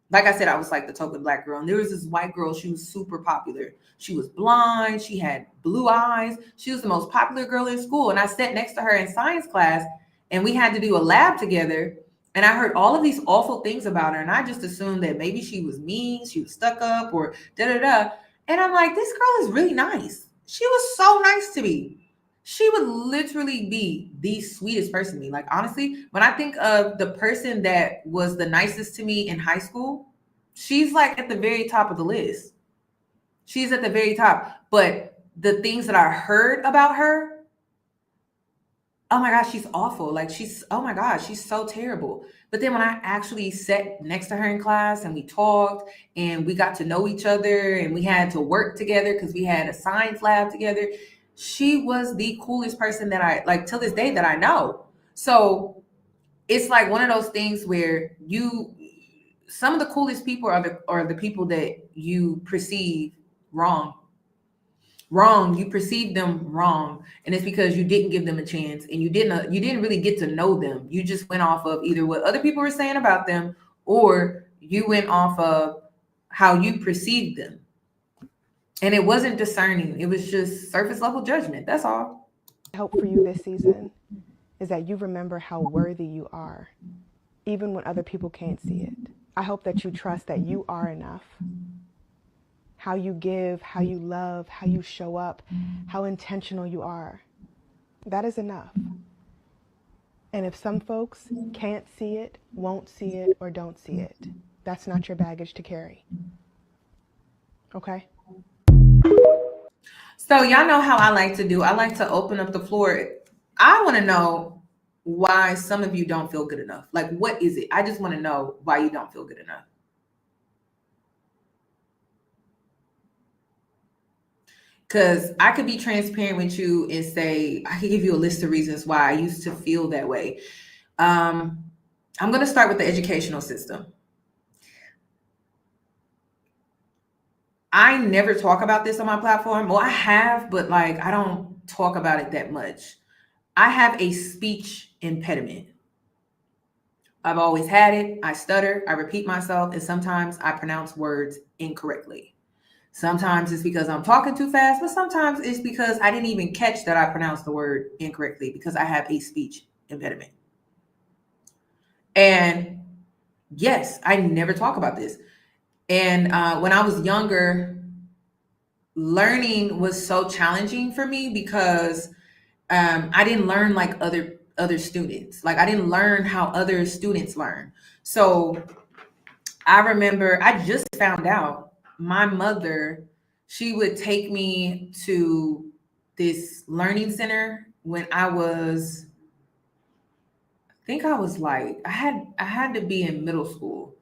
like I said, I was like the token Black girl. And there was this white girl. She was super popular. She was blonde. She had blue eyes. She was the most popular girl in school. And I sat next to her in science class, and we had to do a lab together. And I heard all of these awful things about her. And I just assumed that maybe she was mean, she was stuck up, or da-da-da. And I'm like, this girl is really nice. She was so nice to me. She would literally be the sweetest person to me. Like, honestly, when I think of the person that was the nicest to me in high school, she's like at the very top of the list. She's at the very top. But the things that I heard about her, oh my gosh, she's awful. Like, oh my gosh, she's so terrible. But then when I actually sat next to her in class and we talked and we got to know each other and we had to work together because we had a science lab together, she was the coolest person that I, like, till this day, that I know. So it's like one of those things where some of the coolest people are the people that you perceive wrong. You perceive them wrong, and it's because you didn't give them a chance, and you didn't really get to know them. You just went off of either what other people were saying about them, or you went off of how you perceived them. And it wasn't discerning. It was just surface level judgment. That's all. I hope for you this season is that you remember how worthy you are, even when other people can't see it. I hope that you trust that you are enough. How you give, how you love, how you show up, how intentional you are. That is enough. And if some folks can't see it, won't see it, or don't see it, that's not your baggage to carry. Okay? So y'all know how I like to do. I like to open up the floor. I want to know why some of you don't feel good enough. Like, what is it? I just want to know why you don't feel good enough. Because I could be transparent with you and say, I could give you a list of reasons why I used to feel that way. I'm going to start with the educational system. I never talk about this on my platform. Well, I have, but like, I don't talk about it that much. I have a speech impediment. I've always had it. I stutter, I repeat myself, and sometimes I pronounce words incorrectly. Sometimes it's because I'm talking too fast, but sometimes it's because I didn't even catch that I pronounced the word incorrectly because I have a speech impediment. And yes, I never talk about this. And when I was younger, learning was so challenging for me because I didn't learn like other students. Like, I didn't learn how other students learn. So I remember I just found out my mother, she would take me to this learning center when I think I was like, I had to be in middle school.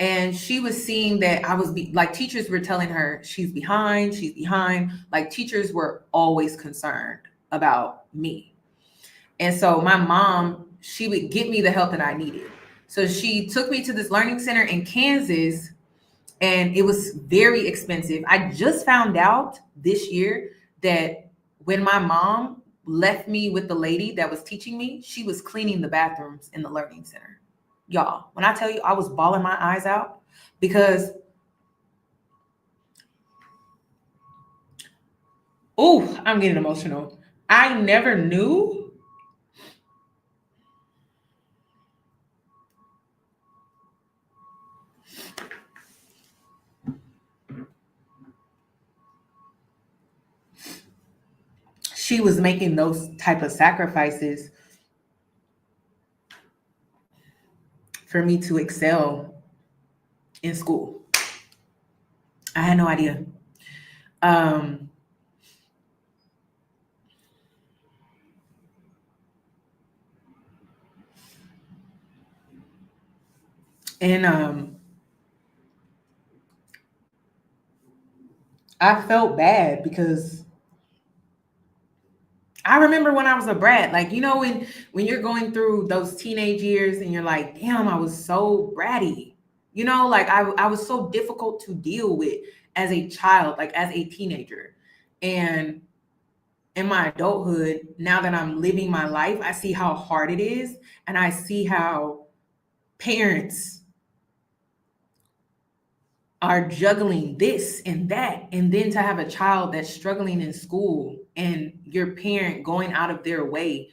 And she was seeing that I was like, teachers were telling her she's behind. Like, teachers were always concerned about me. And so my mom, she would get me the help that I needed. So she took me to this learning center in Kansas, and it was very expensive. I just found out this year that when my mom left me with the lady that was teaching me, she was cleaning the bathrooms in the learning center. Y'all, when I tell you I was bawling my eyes out because, oh, I'm getting emotional. I never knew she was making those type of sacrifices for me to excel in school. I had no idea. And I felt bad because I remember when I was a brat, like, you know, when you're going through those teenage years and you're like, damn, I was so bratty, you know, like I was so difficult to deal with as a child, like as a teenager. And in my adulthood, now that I'm living my life, I see how hard it is. And I see how parents are juggling this and that, and then to have a child that's struggling in school and your parent going out of their way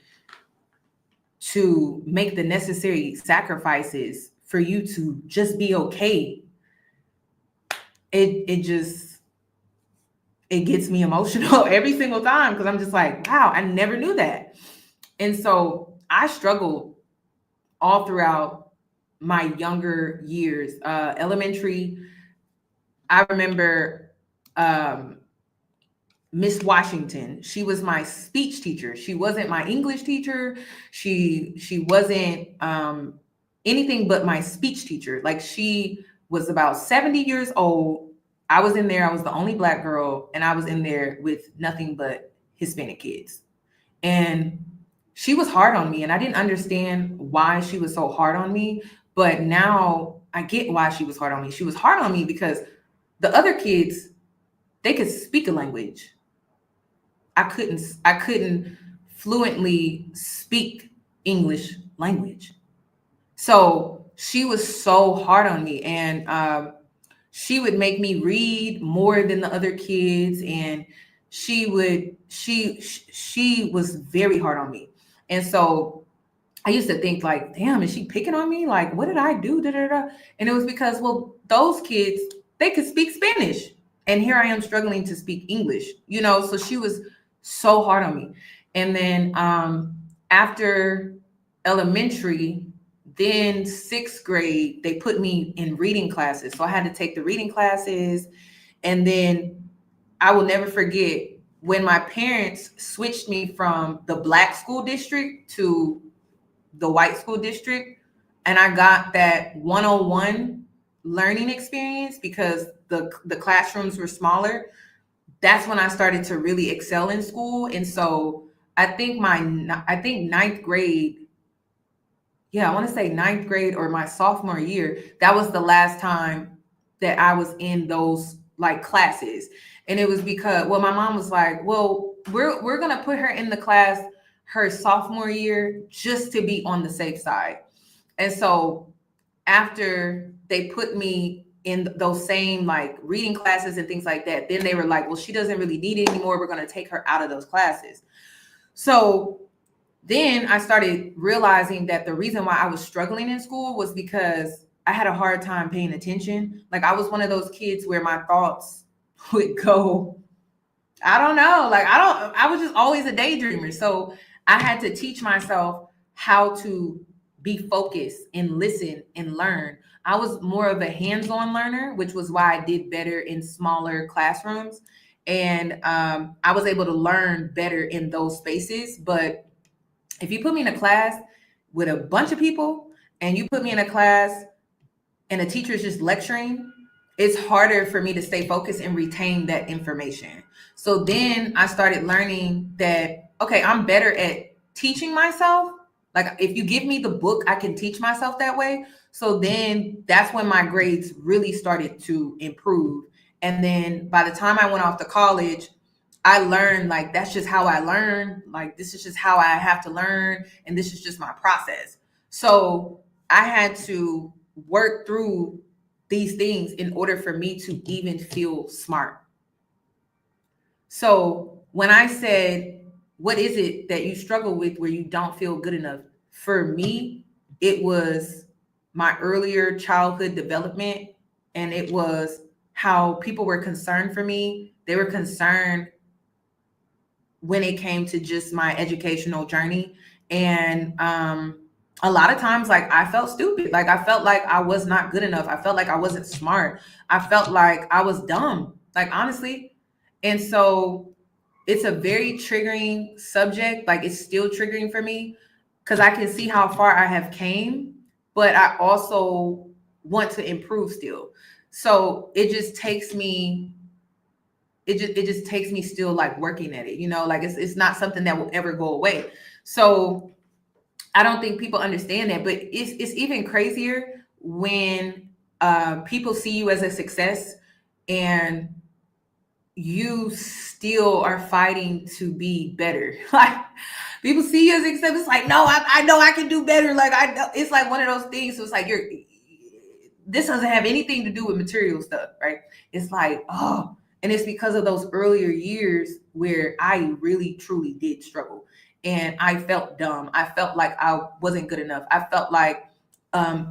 to make the necessary sacrifices for you to just be okay. It gets me emotional every single time because I'm just like, wow, I never knew that. And so I struggled all throughout my younger years, elementary. I remember Miss Washington. She was my speech teacher. She wasn't my English teacher. She wasn't anything but my speech teacher. Like, she was about 70 years old. I was in there. I was the only Black girl, and I was in there with nothing but Hispanic kids. And she was hard on me, and I didn't understand why she was so hard on me. But now I get why she was hard on me. She was hard on me because the other kids, they could speak a language. I couldn't fluently speak English language. So she was so hard on me, and she would make me read more than the other kids, and she was very hard on me. And so I used to think like, damn, is she picking on me? Like, what did I do? Da, da, da. And it was because, well, those kids, they could speak Spanish. And here I am struggling to speak English, you know? So she was so hard on me. And then after elementary, then 6th grade, they put me in reading classes. So I had to take the reading classes. And then I will never forget when my parents switched me from the Black school district to the white school district. And I got that 101 learning experience because the classrooms were smaller. That's when I started to really excel in school. And so I think 9th grade, I want to say 9th grade or my sophomore year, that was the last time that I was in those like classes. And it was because, well, my mom was like, well, we're going to put her in the class her sophomore year just to be on the safe side. And so after they put me in those same like reading classes and things like that, then they were like, well, she doesn't really need it anymore. We're going to take her out of those classes. So then I started realizing that the reason why I was struggling in school was because I had a hard time paying attention. Like, I was one of those kids where my thoughts would go, I don't know, like, I was just always a daydreamer. So I had to teach myself how to be focused and listen and learn. I was more of a hands-on learner, which was why I did better in smaller classrooms. And I was able to learn better in those spaces. But if you put me in a class with a bunch of people and you put me in a class and a teacher is just lecturing, it's harder for me to stay focused and retain that information. So then I started learning that, okay, I'm better at teaching myself. Like, if you give me the book, I can teach myself that way. So then that's when my grades really started to improve. And then by the time I went off to college, I learned, like, that's just how I learn. Like, this is just how I have to learn. And this is just my process. So I had to work through these things in order for me to even feel smart. So when I said, what is it that you struggle with where you don't feel good enough? For me, it was my earlier childhood development, and it was how people were concerned for me. They were concerned when it came to just my educational journey. And a lot of times, like, I felt stupid. Like, I felt like I was not good enough. I felt like I wasn't smart. I felt like I was dumb, like, honestly. And so it's a very triggering subject. Like, it's still triggering for me because I can see how far I have came, but I also want to improve still. So it just takes me still, like, working at it, like it's not something that will ever go away. So I don't think people understand that, but it's even crazier when people see you as a success and you still are fighting to be better. Like, people see you as a success, it's like, no, I know I can do better. Like, I know, it's like one of those things. So it's like, this doesn't have anything to do with material stuff, right? It's like, oh, and it's because of those earlier years where I really, truly did struggle. And I felt dumb. I felt like I wasn't good enough. I felt like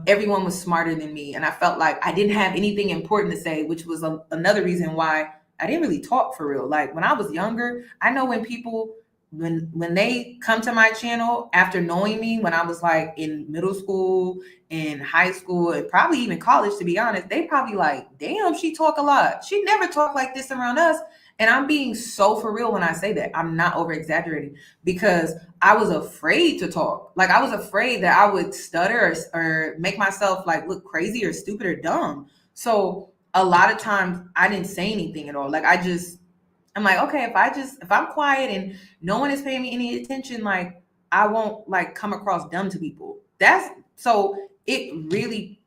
everyone was smarter than me. And I felt like I didn't have anything important to say, which was another reason why I didn't really talk for real. Like, when I was younger, I know when people, when they come to my channel after knowing me when I was like in middle school and high school and probably even college, to be honest, they probably like, damn, she talk a lot. She never talked like this around us. And I'm being so for real when I say that. I'm not over exaggerating, because I was afraid to talk. Like, I was afraid that I would stutter or make myself like look crazy or stupid or dumb. So a lot of times I didn't say anything at all. Like, I'm like, okay, if I'm quiet and no one is paying me any attention, like, I won't like come across dumb to people. So it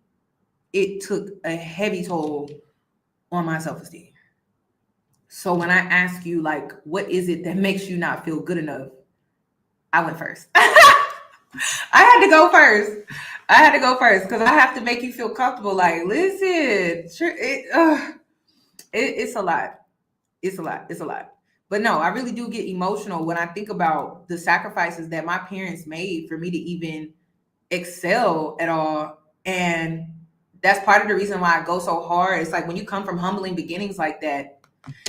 took a heavy toll on my self-esteem. So when I ask you, like, what is it that makes you not feel good enough? I went first. I had to go first because I have to make you feel comfortable. Like, listen, it's a lot. It's a lot. But no, I really do get emotional when I think about the sacrifices that my parents made for me to even excel at all. And that's part of the reason why I go so hard. It's like, when you come from humbling beginnings like that,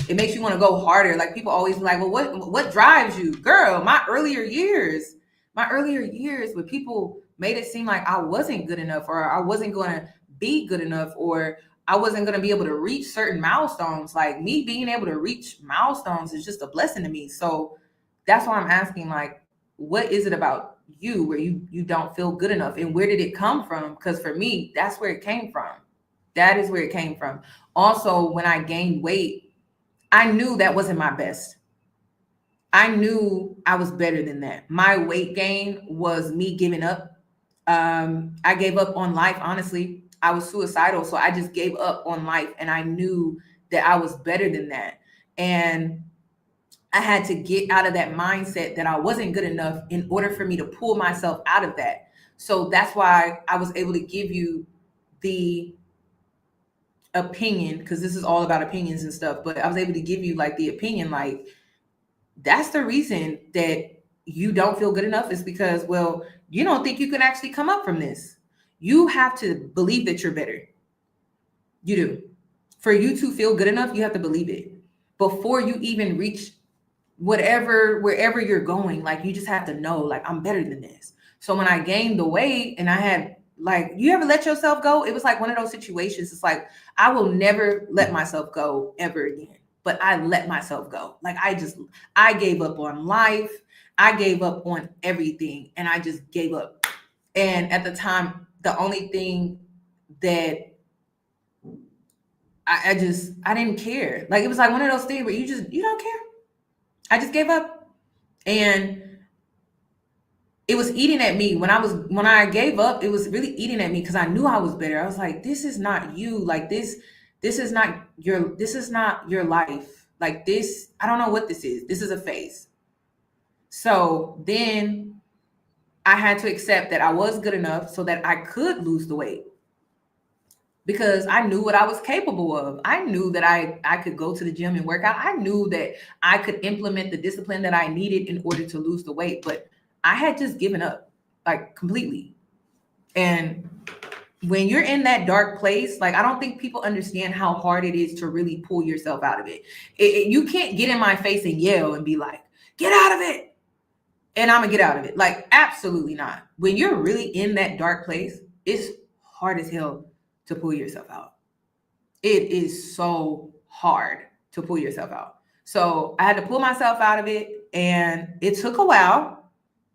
it makes you want to go harder. Like, people always be like, well, what drives you? Girl, my earlier years where people made it seem like I wasn't good enough, or I wasn't going to be good enough, or I wasn't going to be able to reach certain milestones. Like, me being able to reach milestones is just a blessing to me. So that's why I'm asking, like, what is it about you where you don't feel good enough, and where did it come from? Because for me, that's where it came from. That is where it came from. Also, when I gained weight, I knew that wasn't my best. I knew I was better than that. My weight gain was me giving up. I gave up on life, honestly. I was suicidal, so I just gave up on life, and I knew that I was better than that. And I had to get out of that mindset that I wasn't good enough in order for me to pull myself out of that. So that's why I was able to give you the opinion, because this is all about opinions and stuff, but I was able to give you like the opinion, like, that's the reason that you don't feel good enough, is because, well, you don't think you can actually come up from this. You have to believe that you're better. You do. For you to feel good enough, you have to believe it before you even reach wherever you're going. Like, you just have to know, like, I'm better than this. So when I gained the weight and I had, like, you ever let yourself go? It was like one of those situations. It's like, I will never let myself go ever again, but I let myself go. Like, I gave up on life. I gave up on everything, and I just gave up. And at the time, the only thing that I didn't care. Like, it was like one of those things where you don't care. I just gave up. And it was eating at me when I gave up. It was really eating at me because I knew I was better. I was like, this is not you. Like, this is not your life. Like, this, I don't know what this is. This is a phase. So then I had to accept that I was good enough so that I could lose the weight, because I knew what I was capable of. I knew that I could go to the gym and work out. I knew that I could implement the discipline that I needed in order to lose the weight, but I had just given up, like, completely. And when you're in that dark place, like, I don't think people understand how hard it is to really pull yourself out of it. You can't get in my face and yell and be like, get out of it. and I'm gonna get out of it. Like, absolutely not. When you're really in that dark place, it's hard as hell to pull yourself out. It is so hard to pull yourself out. So I had to pull myself out of it, and it took a while.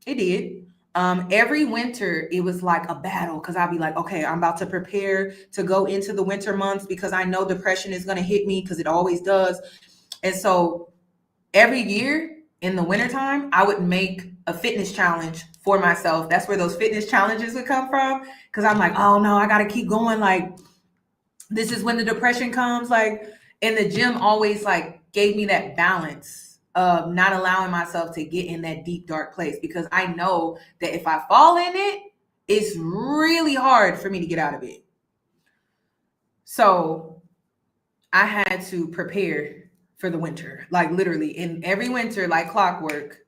It did. Every winter, it was like a battle because I'd be like, okay, I'm about to prepare to go into the winter months because I know depression is going to hit me because it always does. And so every year in the wintertime, I would make a fitness challenge for myself. That's where those fitness challenges would come from, because I'm like, oh no, I got to keep going. Like, this is when the depression comes. Like, and the gym always like gave me that balance of not allowing myself to get in that deep, dark place, because I know that if I fall in it, it's really hard for me to get out of it. So I had to prepare for the winter, like literally in every winter, like clockwork,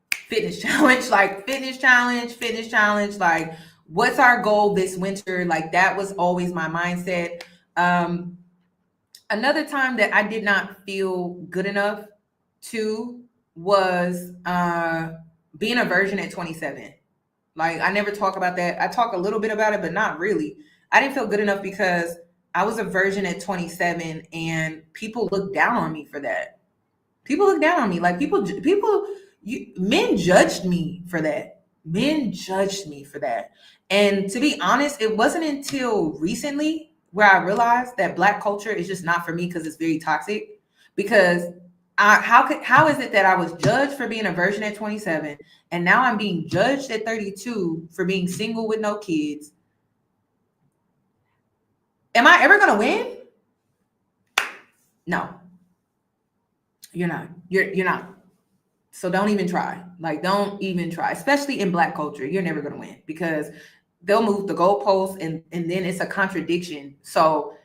fitness challenge, like what's our goal this winter? Like, that was always my mindset. Another time that I did not feel good enough to was being a virgin at 27. Like, I never talk about that. I talk a little bit about it, but not really. I didn't feel good enough because I was a virgin at 27, and people looked down on me for that. People looked down on me. Like, men judged me for that. Men judged me for that. And to be honest, it wasn't until recently where I realized that Black culture is just not for me, because it's very toxic. Because how is it that I was judged for being a virgin at 27, and now I'm being judged at 32 for being single with no kids? Am I ever gonna win? No, you're not. You're not. So don't even try. Like, don't even try, especially in Black culture. You're never gonna win, because they'll move the goalposts, and then it's a contradiction. So,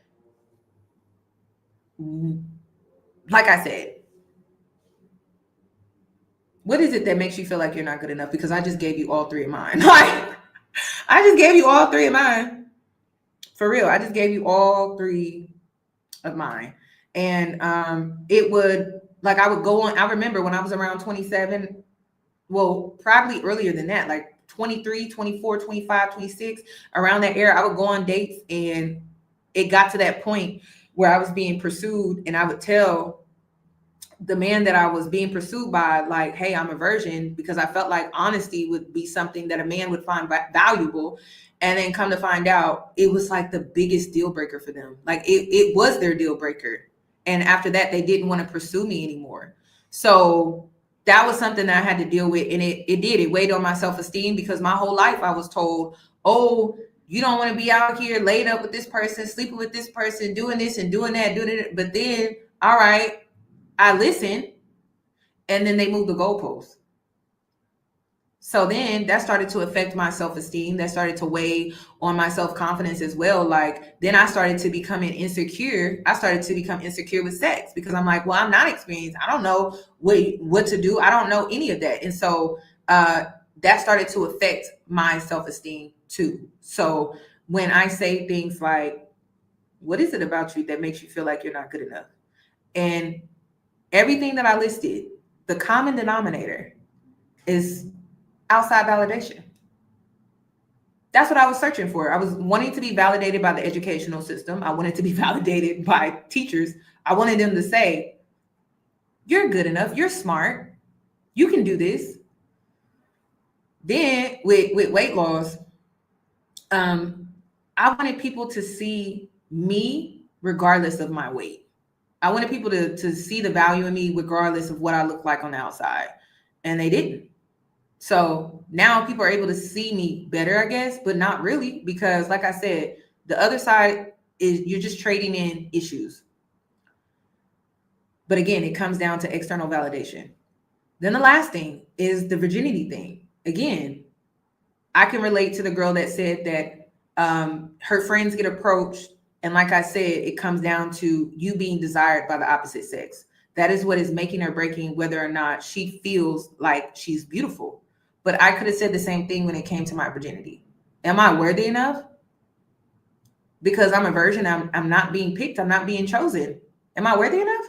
like I said, what is it that makes you feel like you're not good enough? Because I just gave you all three of mine. Like, I just gave you all three of mine. For real, I just gave you all three of mine. And it would, like, I would go on. I remember when I was around 27, well, probably earlier than that, like 23, 24, 25, 26, around that era, I would go on dates, and it got to that point where I was being pursued, and I would tell the man that I was being pursued by, like, hey, I'm a virgin, because I felt like honesty would be something that a man would find valuable. And then come to find out, it was like the biggest deal breaker for them. Like, it was their deal breaker. And after that, they didn't want to pursue me anymore. So that was something that I had to deal with. And it weighed on my self-esteem, because my whole life I was told, oh, you don't want to be out here laid up with this person, sleeping with this person, doing this and doing that, doing it. But then, all right, I listened, and then they moved the goalposts. So then that started to affect my self-esteem. That started to weigh on my self-confidence as well. Like, then I started to become insecure. I started to become insecure with sex, because I'm like, well, I'm not experienced. I don't know what to do. I don't know any of that. And so that started to affect my self-esteem too. So when I say things like, what is it about you that makes you feel like you're not good enough? And everything that I listed, the common denominator is outside validation. That's what I was searching for. I was wanting to be validated by the educational system. I wanted to be validated by teachers. I wanted them to say, you're good enough. You're smart. You can do this. Then with weight loss, I wanted people to see me regardless of my weight. I wanted people to see the value in me regardless of what I look like on the outside. And they didn't. So now people are able to see me better, I guess, but not really, because like I said, the other side is you're just trading in issues. But again, it comes down to external validation. Then the last thing is the virginity thing. Again, I can relate to the girl that said that her friends get approached. And like I said, it comes down to you being desired by the opposite sex. That is what is making or breaking whether or not she feels like she's beautiful. But I could have said the same thing when it came to my virginity. Am I worthy enough? Because I'm a virgin, I'm not being picked, I'm not being chosen. Am I worthy enough?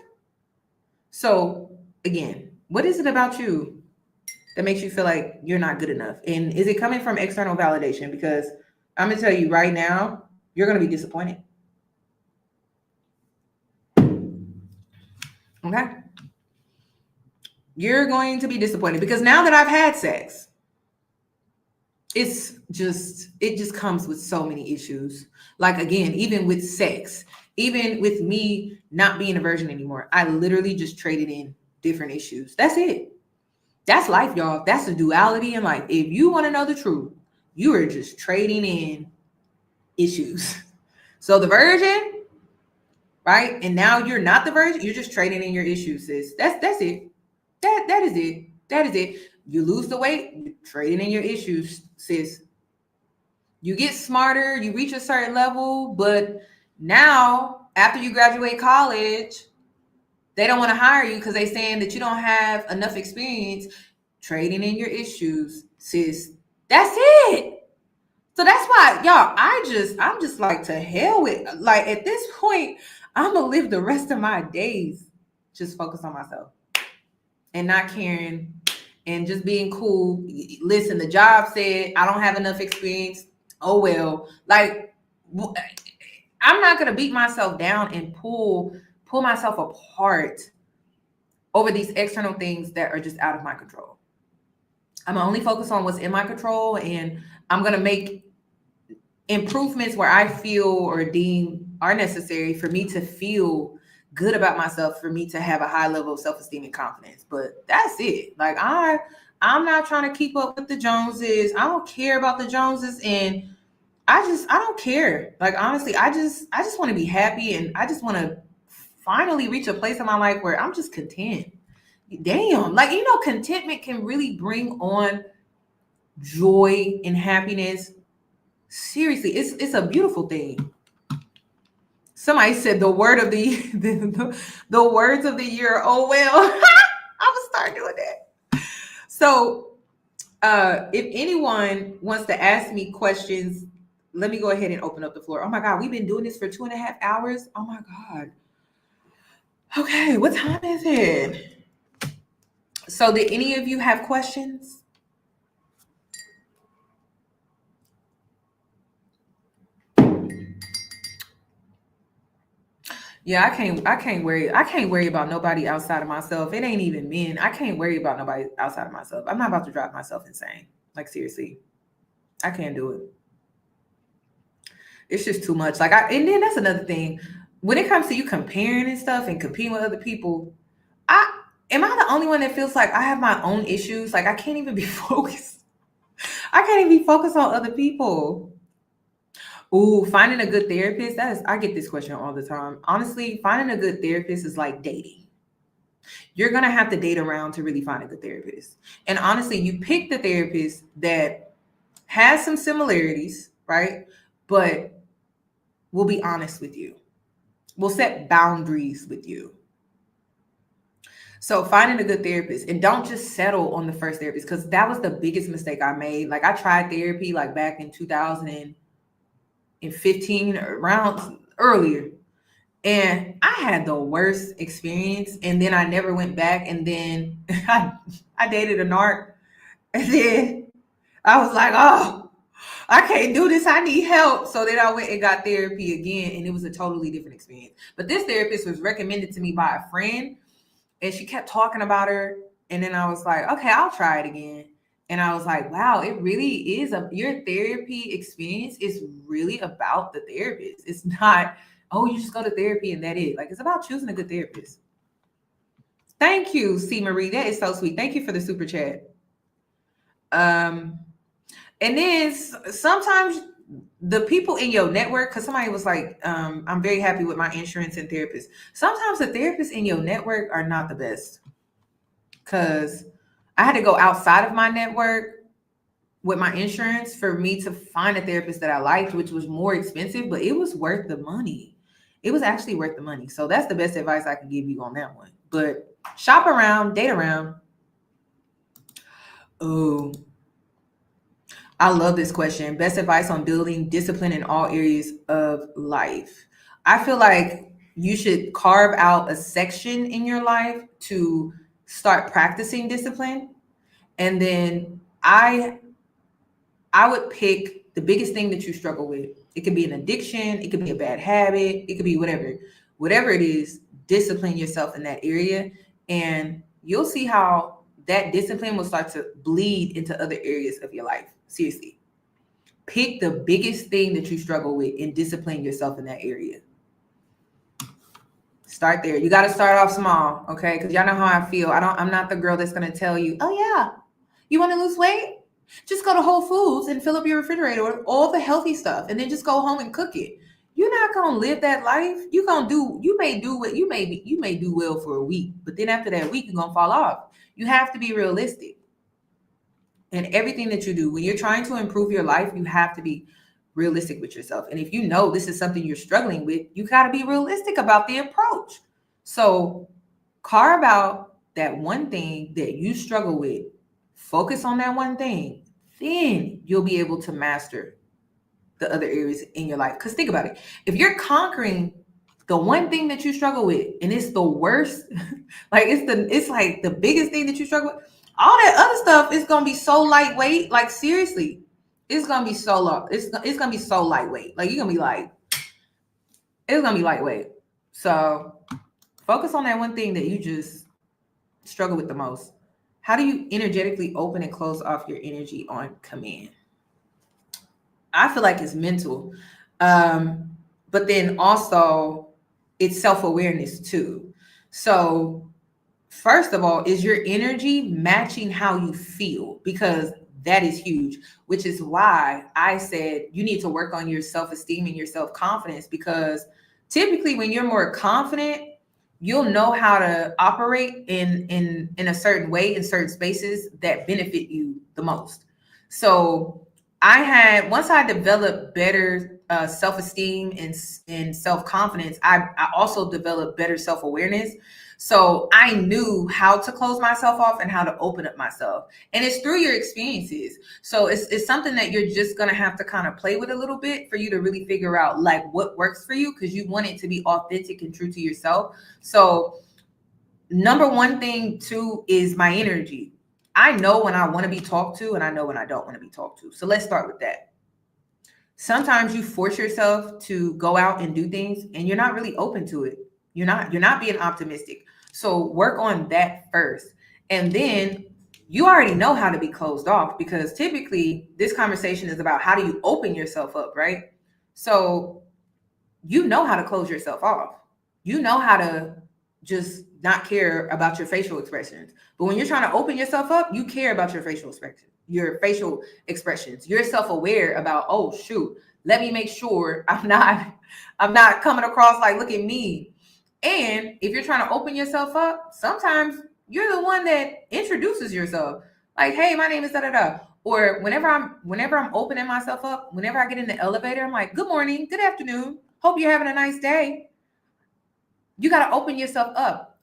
So again, what is it about you that makes you feel like you're not good enough? And is it coming from external validation? Because I'm going to tell you right now, you're going to be disappointed. Okay? You're going to be disappointed because now that I've had sex, it just comes with so many issues. Like, again, even with sex, even with me not being a virgin anymore, I literally just traded in different issues. That's it. That's life, y'all. That's the duality in life. If you want to know the truth, you are just trading in issues. So the virgin, right? And now you're not the virgin. You're just trading in your issues, sis. That's it. That is it. That is it. You lose the weight, you're trading in your issues, sis. You get smarter, you reach a certain level, but now after you graduate college, they don't want to hire you because they're saying that you don't have enough experience. Trading in your issues, sis. That's it. So that's why, y'all, I'm just like, to hell with, like, at this point, I'm gonna live the rest of my days just focus on myself and not caring and just being cool. Listen, the job said I don't have enough experience. Oh well. Like, I'm not gonna beat myself down and pull myself apart over these external things that are just out of my control. I'm gonna only focus on what's in my control, and I'm gonna make improvements where I feel or deem are necessary for me to feel good about myself, for me to have a high level of self-esteem and confidence. But that's it. Like, I'm not trying to keep up with the Joneses. I don't care about the Joneses, and I don't care. Like, honestly, I just want to be happy, and I just want to finally reach a place in my life where I'm just content. Damn, like, you know, contentment can really bring on joy and happiness. Seriously, it's a beautiful thing. Somebody said the word of the words of the year. Oh well, I'm gonna start doing that. So, if anyone wants to ask me questions, let me go ahead and open up the floor. Oh my God, we've been doing this for 2.5 hours. Oh my God. Okay, what time is it? So, did any of you have questions? Yeah, I can't worry about nobody outside of myself. It ain't even men. I can't worry about nobody outside of myself. I'm not about to drive myself insane. Like, seriously. I can't do it. It's just too much. Like, and then that's another thing. When it comes to you comparing and stuff and competing with other people, am I the only one that feels like I have my own issues? Like, I can't even be focused. I can't even be focused on other people. Ooh, finding a good therapist, I get this question all the time. Honestly, finding a good therapist is like dating. You're going to have to date around to really find a good therapist. And honestly, you pick the therapist that has some similarities, right? But will be honest with you. Will set boundaries with you. So finding a good therapist, and don't just settle on the first therapist, because that was the biggest mistake I made. Like, I tried therapy like back in 2015, around earlier, and I had the worst experience, and then I never went back, and then I dated a narc, and then I was like, oh, I can't do this, I need help. So then I went and got therapy again, and it was a totally different experience. But this therapist was recommended to me by a friend, and she kept talking about her, and then I was like, okay, I'll try it again. And I was like, wow, it really is your therapy experience is really about the therapist. It's not, oh, you just go to therapy and that is. Like, it's about choosing a good therapist. Thank you, C. Marie. That is so sweet. Thank you for the super chat. And then sometimes the people in your network, because somebody was like, I'm very happy with my insurance and therapist. Sometimes the therapists in your network are not the best, because I had to go outside of my network with my insurance for me to find a therapist that I liked, which was more expensive, but it was worth the money. It was actually worth the money. So that's the best advice I can give you on that one. But shop around, date around. Oh, I love this question. Best advice on building discipline in all areas of life. I feel like you should carve out a section in your life to start practicing discipline. And then I would pick the biggest thing that you struggle with. It could be an addiction, it could be a bad habit, it could be whatever it is. Discipline yourself in that area, and you'll see how that discipline will start to bleed into other areas of your life. Seriously, pick the biggest thing that you struggle with and discipline yourself in that area. Start there. You got to start off small, okay? Because y'all know how I feel. I'm not the girl that's going to tell you, oh yeah, you want to lose weight? Just go to Whole Foods and fill up your refrigerator with all the healthy stuff, and then just go home and cook it. You're not gonna live that life. You may do well for a week, but then after that week, you're gonna fall off. You have to be realistic. And everything that you do, when you're trying to improve your life, you have to be realistic with yourself. And if you know this is something you're struggling with, you gotta be realistic about the approach. So carve out that one thing that you struggle with, focus on that one thing, then you'll be able to master the other areas in your life. Because think about it. If you're conquering the one thing that you struggle with, and it's the worst, like it's like the biggest thing that you struggle with, all that other stuff is gonna be so lightweight. Like seriously, it's gonna be so low. It's gonna be so lightweight. Like you're gonna be like, it's gonna be lightweight. So focus on that one thing that you just struggle with the most. How do you energetically open and close off your energy on command? I feel like it's mental. But then also it's self-awareness too. So first of all, is your energy matching how you feel? Because that is huge, which is why I said you need to work on your self-esteem and your self-confidence, because typically when you're more confident, you'll know how to operate in a certain way in certain spaces that benefit you the most. So once I developed better self-esteem and self-confidence, I also developed better self-awareness. So I knew how to close myself off and how to open up myself. And it's through your experiences. So it's something that you're just going to have to kind of play with a little bit for you to really figure out like what works for you, because you want it to be authentic and true to yourself. So number one thing too is my energy. I know when I want to be talked to and I know when I don't want to be talked to. So let's start with that. Sometimes you force yourself to go out and do things and you're not really open to it. You're not being optimistic. So work on that first. And then you already know how to be closed off, because typically this conversation is about how do you open yourself up, right? So you know how to close yourself off. You know how to just not care about your facial expressions. But when you're trying to open yourself up, you care about your facial expressions. You're self-aware about, oh shoot, let me make sure I'm not coming across like, look at me. And if you're trying to open yourself up, sometimes you're the one that introduces yourself. Like, hey, my name is da-da-da. Or whenever I'm opening myself up, whenever I get in the elevator, I'm like, good morning, good afternoon. Hope you're having a nice day. You got to open yourself up.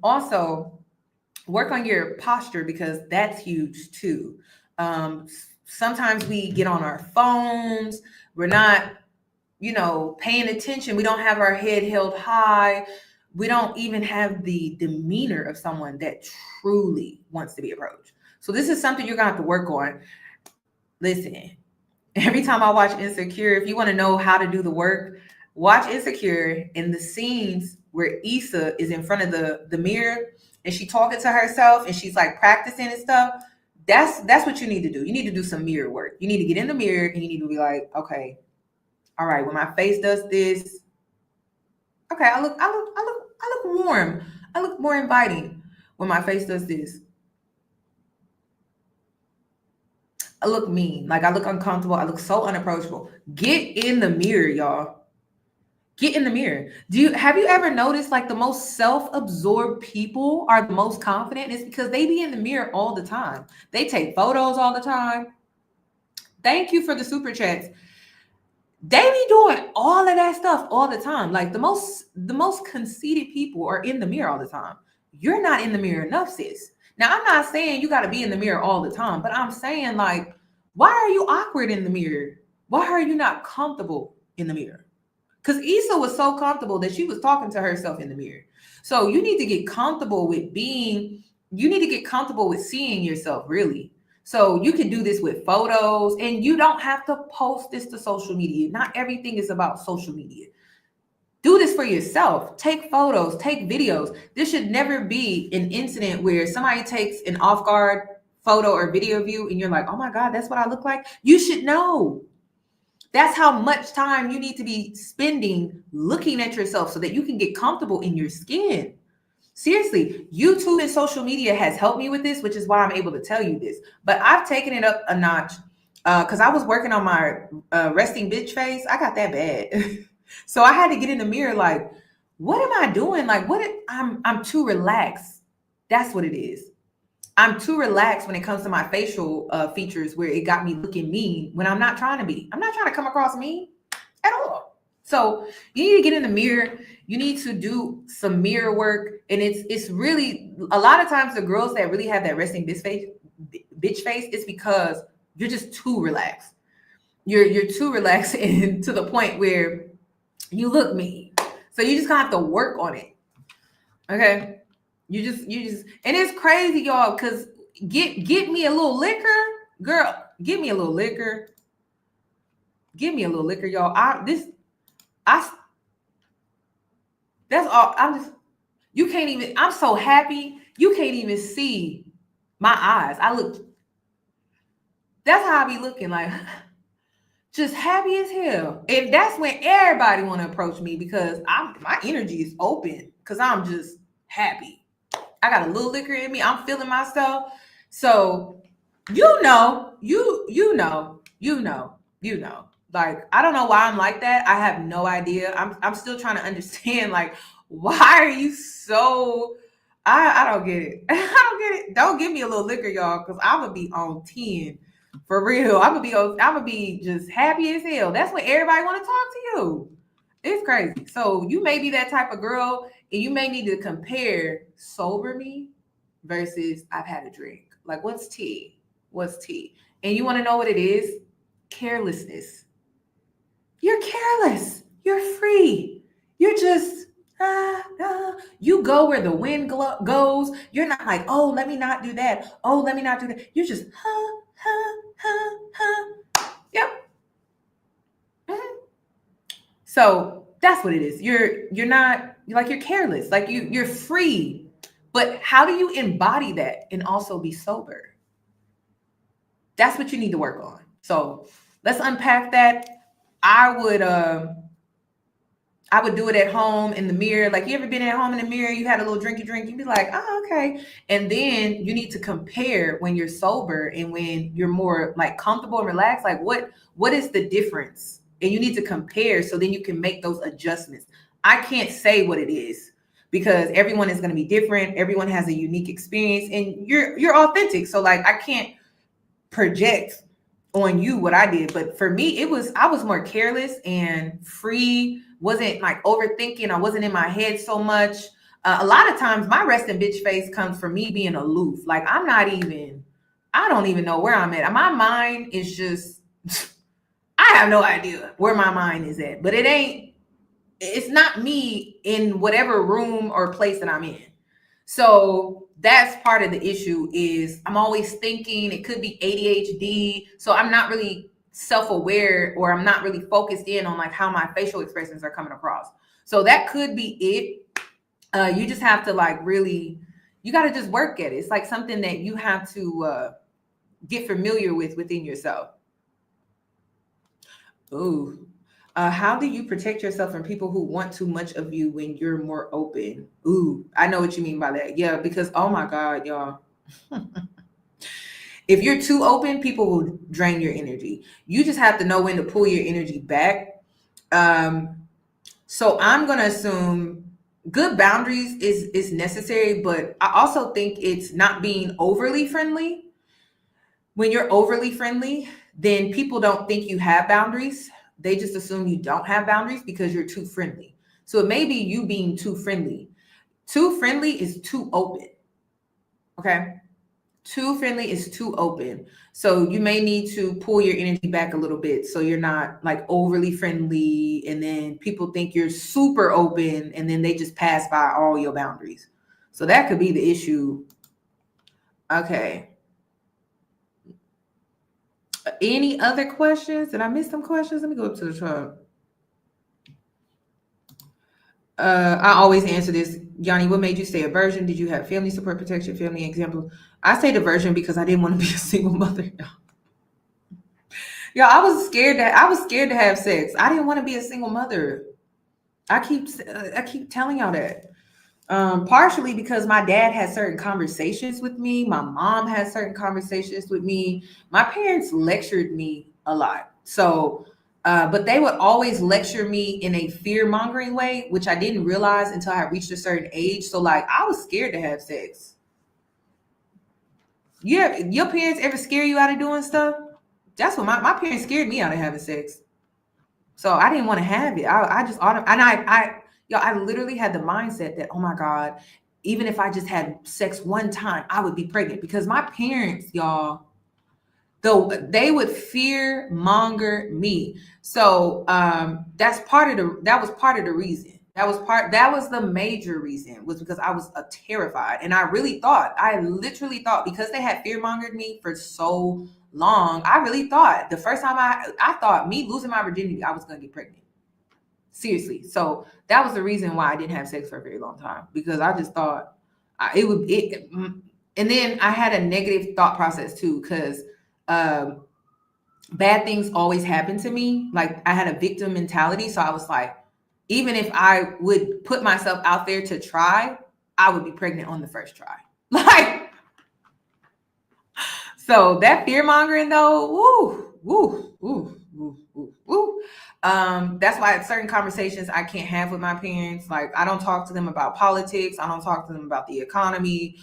Also, work on your posture, because that's huge too. Sometimes we get on our phones. We're not, paying attention. We don't have our head held high. We don't even have the demeanor of someone that truly wants to be approached. So this is something you're going to have to work on. Listen, every time I watch Insecure, if you want to know how to do the work, watch Insecure in the scenes where Issa is in front of the mirror and she talking to herself and she's like practicing and stuff. That's what you need to do. You need to do some mirror work. You need to get in the mirror and you need to be like, okay, all right, when my face does this, okay, I look warm. I look more inviting when my face does this. I look mean, like I look uncomfortable. I look so unapproachable. Get in the mirror, y'all. Get in the mirror. Have you ever noticed like the most self-absorbed people are the most confident? It's because they be in the mirror all the time. They take photos all the time. Thank you for the super chats. They be doing all of that stuff all the time. Like the most conceited people are in the mirror all the time. You're not in the mirror enough, sis. Now, I'm not saying you got to be in the mirror all the time, but I'm saying like, why are you awkward in the mirror? Why are you not comfortable in the mirror? Because Issa was so comfortable that she was talking to herself in the mirror. So you need to get comfortable with being you need to get comfortable with seeing yourself, really. So you can do this with photos, and you don't have to post this to social media. Not everything is about social media. Do this for yourself. Take photos, take videos. This should never be an incident where somebody takes an off guard photo or video of you and you're like, oh my God, that's what I look like. You should know. That's how much time you need to be spending looking at yourself so that you can get comfortable in your skin. Seriously, YouTube and social media has helped me with this, which is why I'm able to tell you this. But I've taken it up a notch because I was working on my resting bitch face. I got that bad. So I had to get in the mirror like, what am I doing? Like, I'm too relaxed. That's what it is. I'm too relaxed when it comes to my facial features where it got me looking mean when I'm not trying to be. I'm not trying to come across mean at all. So you need to get in the mirror. You need to do some mirror work. And it's really, a lot of times the girls that really have that resting bitch face, it's because you're just too relaxed. You're too relaxed and to the point where you look mean. So you just gonna have to work on it. Okay. You just, and it's crazy, y'all, because get me a little liquor. Girl, give me a little liquor. Give me a little liquor, y'all. That's all. You can't even, I'm so happy. You can't even see my eyes. That's how I be looking, like, just happy as hell. And that's when everybody want to approach me because my energy is open because I'm just happy. I got a little liquor in me. I'm feeling myself. So, you know. Like, I don't know why I'm like that. I have no idea. I'm still trying to understand, like, why are you so, I don't get it. I don't get it. Don't give me a little liquor, y'all, because I'm going to be on 10. For real. I'm gonna be just happy as hell. That's what everybody want to talk to you. It's crazy. So you may be that type of girl, and you may need to compare sober me versus I've had a drink. Like, what's tea? What's tea? And you want to know what it is? Carelessness. You're careless. You're free. You're just you go where the wind goes. You're not like, oh, let me not do that. Oh, let me not do that. You're just Yep. Mm-hmm. So that's what it is. You're not, like, you're careless. Like, you're free. But how do you embody that and also be sober? That's what you need to work on. So let's unpack that. I would do it at home in the mirror. Like, you ever been at home in the mirror? You had a little drinky drink. You'd be like, oh, okay. And then you need to compare when you're sober and when you're more like comfortable and relaxed. Like, what is the difference? And you need to compare so then you can make those adjustments. I can't say what it is because everyone is going to be different. Everyone has a unique experience and you're authentic. So, like, I can't project on you what I did. But for me, I was more careless and free. Wasn't like overthinking. I wasn't in my head so much. A lot of times my resting bitch face comes from me being aloof. Like, I don't even know where I'm at. My mind is just, I have no idea where my mind is at, but it's not me in whatever room or place that I'm in. So that's part of the issue is I'm always thinking. It could be ADHD. So I'm not really self-aware, or I'm not really focused in on like how my facial expressions are coming across. So that could be it. You just have to like really, you got to just work at it. It's like something that you have to get familiar with within yourself. Ooh. How do you protect yourself from people who want too much of you when you're more open? Ooh, I know what you mean by that. Yeah, because, oh my God, y'all. If you're too open, people will drain your energy. You just have to know when to pull your energy back. So I'm going to assume good boundaries is necessary, but I also think it's not being overly friendly. When you're overly friendly, then people don't think you have boundaries. They just assume you don't have boundaries because you're too friendly. So it may be you being too friendly. Too friendly is too open. Okay? Too friendly is too open. So you may need to pull your energy back a little bit so you're not like overly friendly and then people think you're super open and then they just pass by all your boundaries. So that could be the issue Okay. Any other questions? Did I miss some questions? Let me go up to the top. I always answer this. Yanni, what made you stay a virgin? Did you have family support, protection, family example? I stayed a virgin because I didn't want to be a single mother. Yeah, I was scared to have sex. I didn't want to be a single mother. I keep telling y'all that. Partially because my dad had certain conversations with me. My mom had certain conversations with me. My parents lectured me a lot. So, but they would always lecture me in a fear-mongering way, which I didn't realize until I reached a certain age. So like, I was scared to have sex. Yeah, your parents ever scare you out of doing stuff? That's what my parents scared me out of having sex. So I didn't want to have it. I literally had the mindset that, oh my God, even if I just had sex one time, I would be pregnant, because my parents, y'all, though they would fear monger me. So that was part of the reason. That was the major reason, was because I was terrified. And I literally thought, because they had fear mongered me for so long, I really thought the first time I thought me losing my virginity, I was going to get pregnant. Seriously. So that was the reason why I didn't have sex for a very long time, because I just thought it would. And then I had a negative thought process too, because bad things always happen to me. Like, I had a victim mentality. So I was like, even if I would put myself out there to try, I would be pregnant on the first try. Like, so that fear mongering though, that's why at certain conversations I can't have with my parents. Like, I don't talk to them about politics. I don't talk to them about the economy.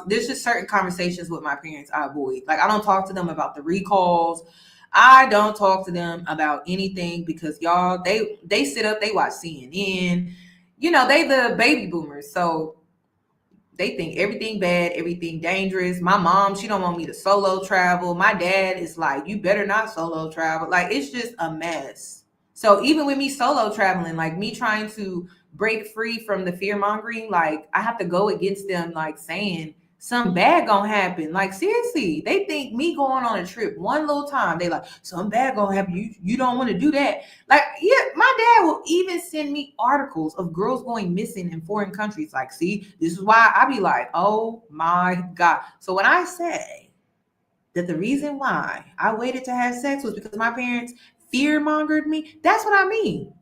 There's just certain conversations with my parents I avoid. Like, I don't talk to them about the recalls. I don't talk to them about anything, because y'all, they sit up, they watch CNN. You know, they the baby boomers. So they think everything bad, everything dangerous. My mom, she don't want me to solo travel. My dad is like, you better not solo travel. Like, it's just a mess. So even with me solo traveling, like me trying to break free from the fear mongering, like I have to go against them, like saying something bad gonna happen. Like, seriously, they think me going on a trip one little time, they like, something bad gonna happen. You don't want to do that. Like, yeah, my dad will even send me articles of girls going missing in foreign countries. Like, see, this is why I be like, oh my God. So when I say that the reason why I waited to have sex was because my parents fear mongered me, that's what I mean.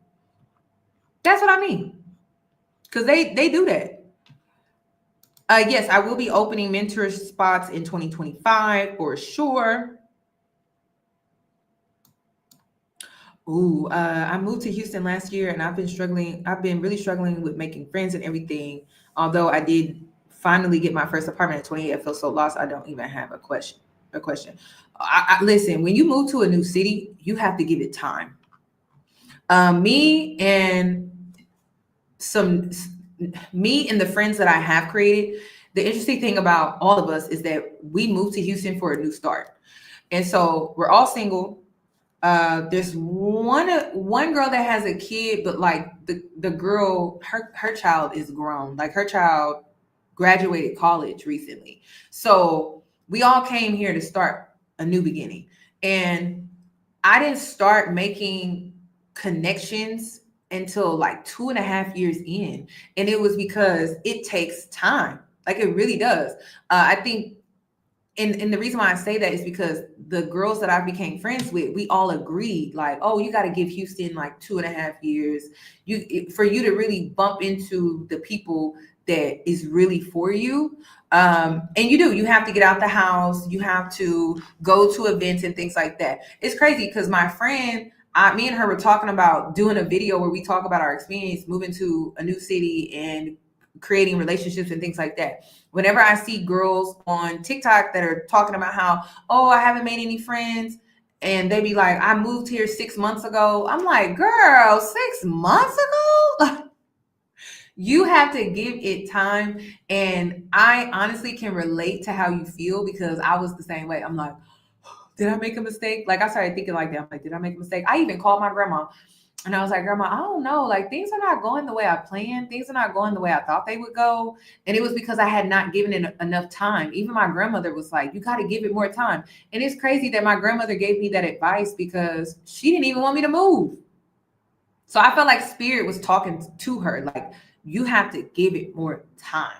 That's what I mean. Because they do that. Yes, I will be opening mentor spots in 2025 for sure. Ooh, I moved to Houston last year, and I've been really struggling with making friends and everything. Although I did finally get my first apartment at 28, I feel so lost. I don't even have a question. Listen, when you move to a new city, you have to give it time. Me and the friends that I have created, the interesting thing about all of us is that we moved to Houston for a new start. And so we're all single. There's one girl that has a kid, but like the girl, her child is grown. Like, her child graduated college recently. So we all came here to start a new beginning. And I didn't start making connections until like 2.5 years in. And it was because it takes time. Like, it really does. I think, and the reason why I say that is because the girls that I became friends with, we all agreed, like, oh, you got to give Houston like 2.5 years for you to really bump into the people that is really for you. And you have to get out the house. You have to go to events and things like that. It's crazy because my friend, me and her were talking about doing a video where we talk about our experience moving to a new city and creating relationships and things like that. Whenever I see girls on TikTok that are talking about how, oh, I haven't made any friends, and they be like, I moved here 6 months ago. I'm like, girl, 6 months ago? You have to give it time. And I honestly can relate to how you feel, because I was the same way. I'm like, did I make a mistake? Like, I started thinking like that. I'm like, did I make a mistake? I even called my grandma And I was like, Grandma, I don't know. Like, things are not going the way I planned. Things are not going the way I thought they would go. And it was because I had not given it enough time. Even my grandmother was like, you got to give it more time. And it's crazy that my grandmother gave me that advice because she didn't even want me to move. So I felt like Spirit was talking to her, like, you have to give it more time.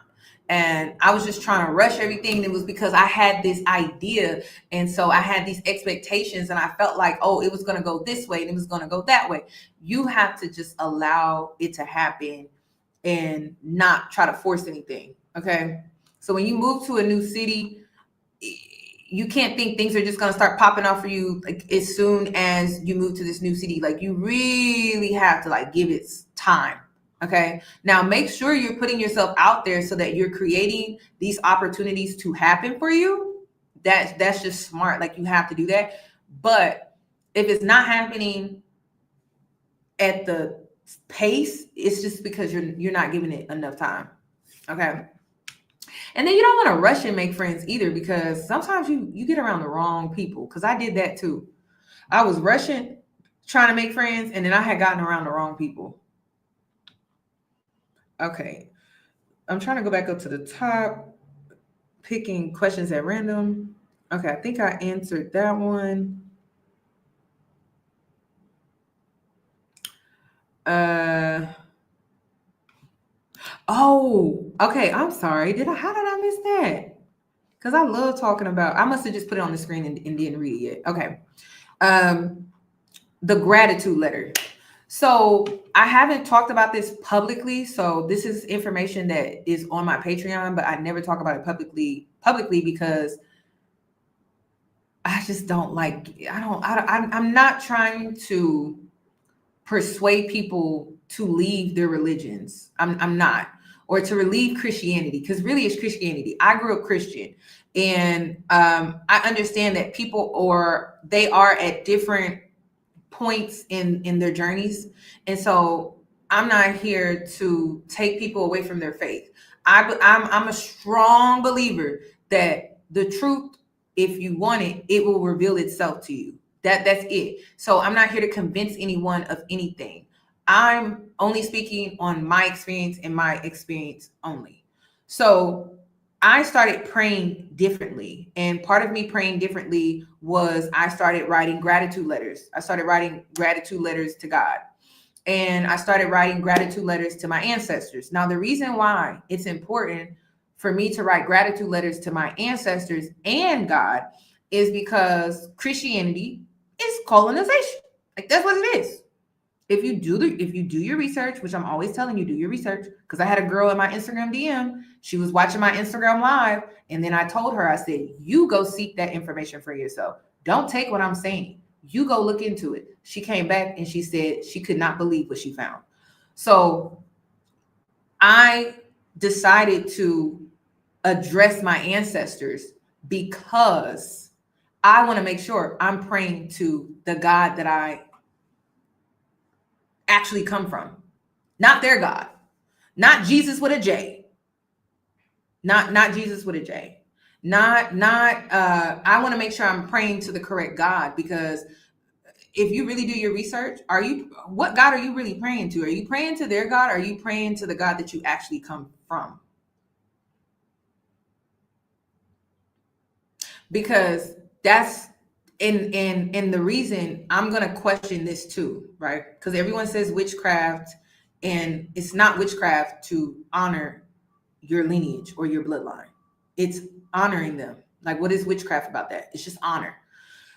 And I was just trying to rush everything. It was because I had this idea. And so I had these expectations and I felt like, oh, it was going to go this way and it was going to go that way. You have to just allow it to happen and not try to force anything. Okay. So when you move to a new city, you can't think things are just going to start popping off for you like as soon as you move to this new city. Like, you really have to like give it time. Okay. Now make sure you're putting yourself out there so that you're creating these opportunities to happen for you. That's just smart. Like, you have to do that. But if it's not happening at the pace, it's just because you're not giving it enough time. Okay. And then you don't want to rush and make friends either, because sometimes you get around the wrong people. Because I did that too. I was rushing, trying to make friends, and then I had gotten around the wrong people. Okay, I'm trying to go back up to the top, picking questions at random. Okay, I think I answered that one. Oh, okay, I'm sorry. How did I miss that? Because I love talking about, I must have just put it on the screen and didn't read it yet. Okay. The gratitude letter. So I haven't talked about this publicly. So this is information that is on my Patreon, but I never talk about it publicly because I just don't like, I'm not trying to persuade people to leave their religions. I'm not, or to leave Christianity, because really it's Christianity. I grew up Christian, and I understand that people they are at different points in their journeys. And so I'm not here to take people away from their faith. I'm a strong believer that the truth, if you want it, it will reveal itself to you. That's it. So I'm not here to convince anyone of anything. I'm only speaking on my experience and my experience only. So I started praying differently. And part of me praying differently was I started writing gratitude letters. I started writing gratitude letters to God. And I started writing gratitude letters to my ancestors. Now, the reason why it's important for me to write gratitude letters to my ancestors and God is because Christianity is colonization. Like, that's what it is. If you do your research, which I'm always telling you, do your research, because I had a girl in my Instagram DM. She was watching my Instagram live, and then I told her, I said, you go seek that information for yourself. Don't take what I'm saying. You go look into it. She came back and she said she could not believe what she found. So I decided to address my ancestors because I want to make sure I'm praying to the God that I actually come from, not their God, not Jesus with a J, not Jesus with a J, I want to make sure I'm praying to the correct God, because if you really do your research, what God are you really praying to? Are you praying to their God? Or are you praying to the God that you actually come from? Because that's and the reason I'm going to question this too, right? Because everyone says witchcraft, and it's not witchcraft to honor your lineage or your bloodline. It's honoring them. Like, what is witchcraft about that? It's just honor.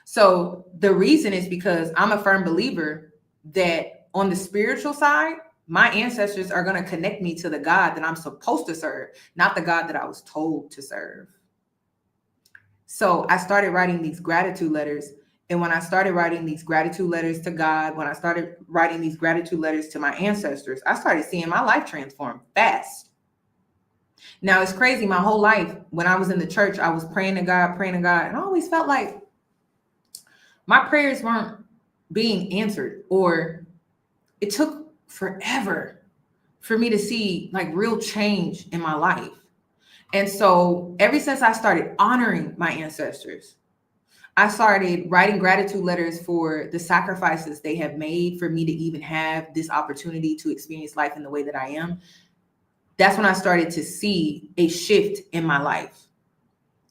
So the reason is because I'm a firm believer that on the spiritual side, my ancestors are going to connect me to the God that I'm supposed to serve, not the God that I was told to serve. So I started writing these gratitude letters. And when I started writing these gratitude letters to God, when I started writing these gratitude letters to my ancestors, I started seeing my life transform fast. Now, it's crazy. My whole life, when I was in the church, I was praying to God. And I always felt like my prayers weren't being answered, or it took forever for me to see like real change in my life. And so ever since I started honoring my ancestors, I started writing gratitude letters for the sacrifices they have made for me to even have this opportunity to experience life in the way that I am. That's when I started to see a shift in my life.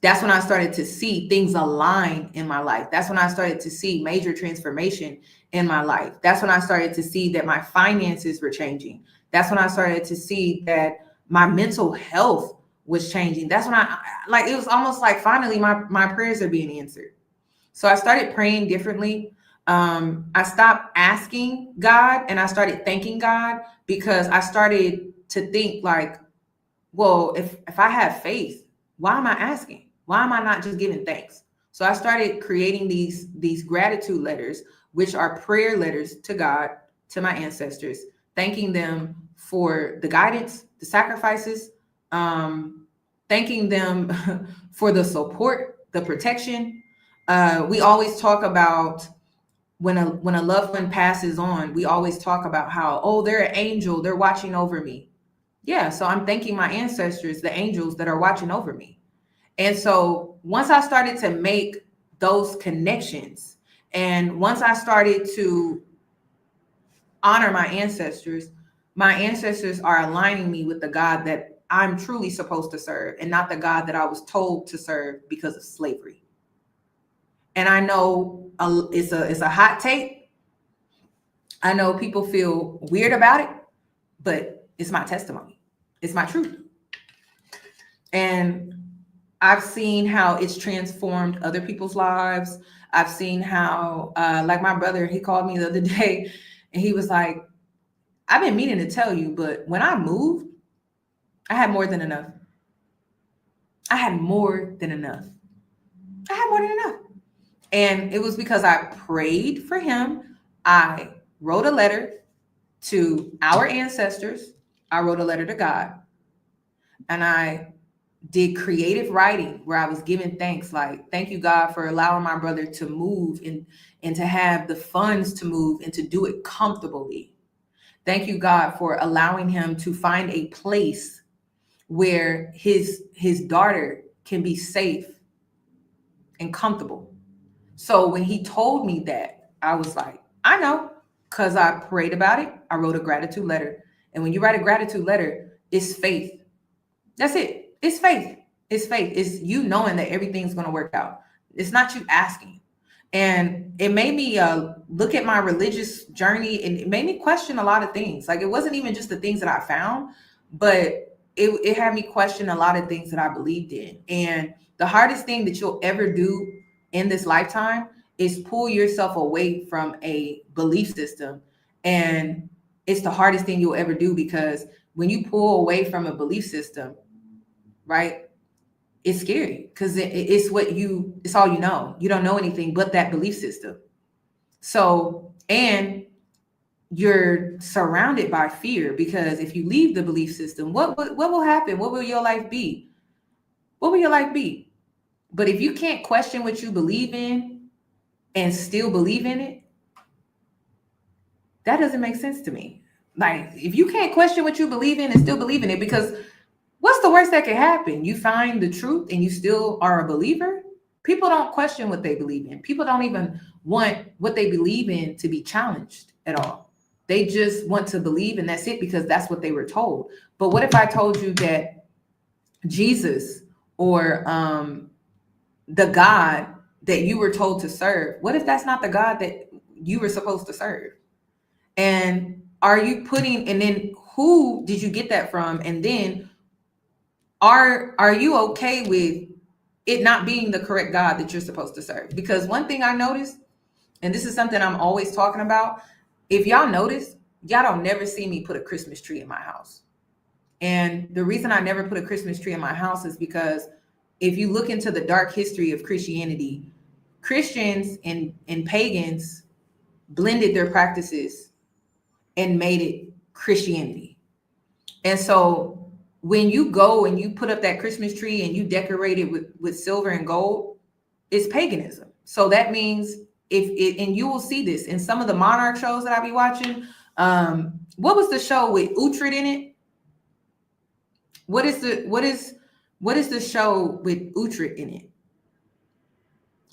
That's when I started to see things align in my life. That's when I started to see major transformation in my life. That's when I started to see that my finances were changing. That's when I started to see that my mental health was changing. That's when it was almost like finally my prayers are being answered. So I started praying differently. I stopped asking God and I started thanking God, because I started to think like, well, if I have faith, why am I asking? Why am I not just giving thanks? So I started creating these gratitude letters, which are prayer letters to God, to my ancestors, thanking them for the guidance, the sacrifices, thanking them for the support, the protection. We always talk about when a loved one passes on, we always talk about how, oh, they're an angel, they're watching over me. Yeah, so I'm thanking my ancestors, the angels that are watching over me. And so once I started to make those connections, and once I started to honor my ancestors are aligning me with the God that I'm truly supposed to serve, and not the God that I was told to serve because of slavery. And I know it's a hot take. I know people feel weird about it, but it's my testimony. It's my truth. And I've seen how it's transformed other people's lives. I've seen how, like my brother, he called me the other day and he was like, I've been meaning to tell you, but when I moved, I had more than enough. I had more than enough. And it was because I prayed for him. I wrote a letter to our ancestors. I wrote a letter to God. And I did creative writing where I was giving thanks, like, thank you, God, for allowing my brother to move and to have the funds to move and to do it comfortably. Thank you, God, for allowing him to find a place where his daughter can be safe and comfortable. So when he told me that, I was like, I know, because I prayed about it. I wrote a gratitude letter. And when you write a gratitude letter, it's faith. That's it. It's faith. It's faith. It's you knowing that everything's going to work out. It's not you asking. And it made me look at my religious journey, and it made me question a lot of things. Like, it wasn't even just the things that I found, but it had me question a lot of things that I believed in. And the hardest thing that you'll ever do in this lifetime is pull yourself away from a belief system. And it's the hardest thing you'll ever do, because when you pull away from a belief system, right, it's scary, because it's all you know. You don't know anything but that belief system. So, and you're surrounded by fear, because if you leave the belief system, what will happen? What will your life be? What will your life be? But if you can't question what you believe in and still believe in it, that doesn't make sense to me. Like, if you can't question what you believe in and still believe in it, because what's the worst that can happen? You find the truth and you still are a believer? People don't question what they believe in. People don't even want what they believe in to be challenged at all. They just want to believe, and that's it, because that's what they were told. But what if I told you that Jesus, or the God that you were told to serve, what if that's not the God that you were supposed to serve? And are you putting, and then who did you get that from? And then are you okay with it not being the correct God that you're supposed to serve? Because one thing I noticed, and this is something I'm always talking about, if y'all notice, y'all don't never see me put a Christmas tree in my house. And the reason I never put a Christmas tree in my house is because if you look into the dark history of Christianity, Christians and pagans blended their practices and made it Christianity. And so when you go and you put up that Christmas tree and you decorate it with silver and gold, it's paganism. So that means and you will see this in some of the monarch shows that I be watching. What was the show with Uhtred in it? What is the show with Uhtred in it?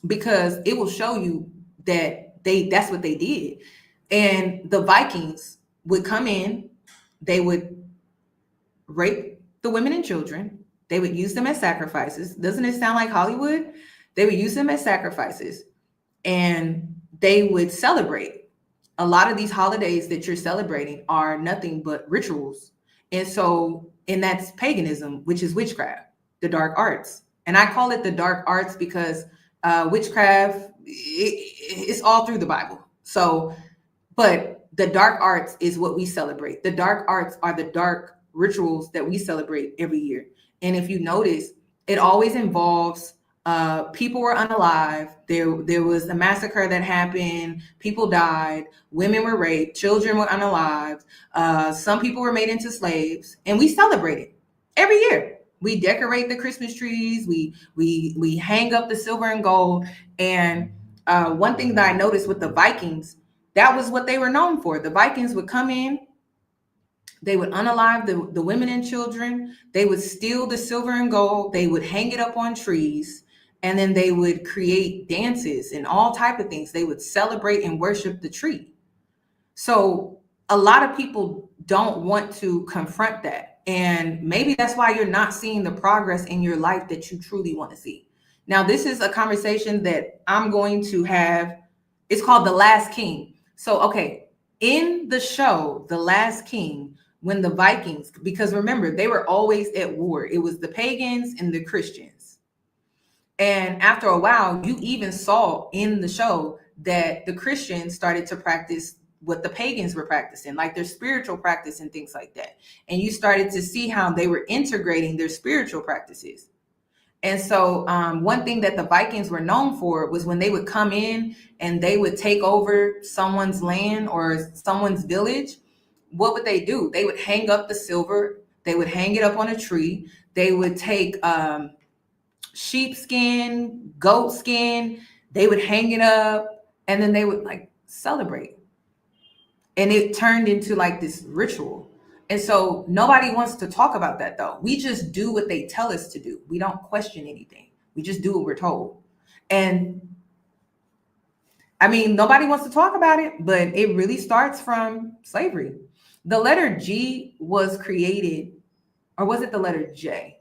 because it will show you that that's what they did. And the Vikings would come in, they would rape the women and children, they would use them as sacrifices. Doesn't it sound like Hollywood? They would use them as sacrifices, and they would celebrate. A lot of these holidays that you're celebrating are nothing but rituals. And that's paganism, which is witchcraft, the dark arts. And I call it the dark arts because witchcraft, it's all through the Bible. So, but the dark arts is what we celebrate. The dark arts are the dark rituals that we celebrate every year. And if you notice, it always involves people were unalive. There was a massacre that happened. People died. Women were raped. Children were unalive. Some people were made into slaves, and we celebrate it every year. We decorate the Christmas trees. We hang up the silver and gold. And one thing that I noticed with the Vikings, that was what they were known for. The Vikings would come in. They would unalive the women and children. They would steal the silver and gold. They would hang it up on trees. And then they would create dances and all type of things. They would celebrate and worship the tree. So a lot of people don't want to confront that. And maybe that's why you're not seeing the progress in your life that you truly want to see. Now, this is a conversation that I'm going to have. It's called The Last King. So, okay, in the show, The Last King, when the Vikings, because remember, they were always at war. It was the pagans and the Christians. And after a while, you even saw in the show that the Christians started to practice what the pagans were practicing, like their spiritual practice and things like that. And you started to see how they were integrating their spiritual practices. And so one thing that the Vikings were known for was when they would come in and they would take over someone's land or someone's village, what would they do? They would hang up the silver. They would hang it up on a tree. They would take sheepskin, goat skin, they would hang it up, and then they would like celebrate. And it turned into like this ritual. And so nobody wants to talk about that though. We just do what they tell us to do. We don't question anything. We just do what we're told. And I mean, nobody wants to talk about it, but it really starts from slavery. The letter G was created, or was it the letter J?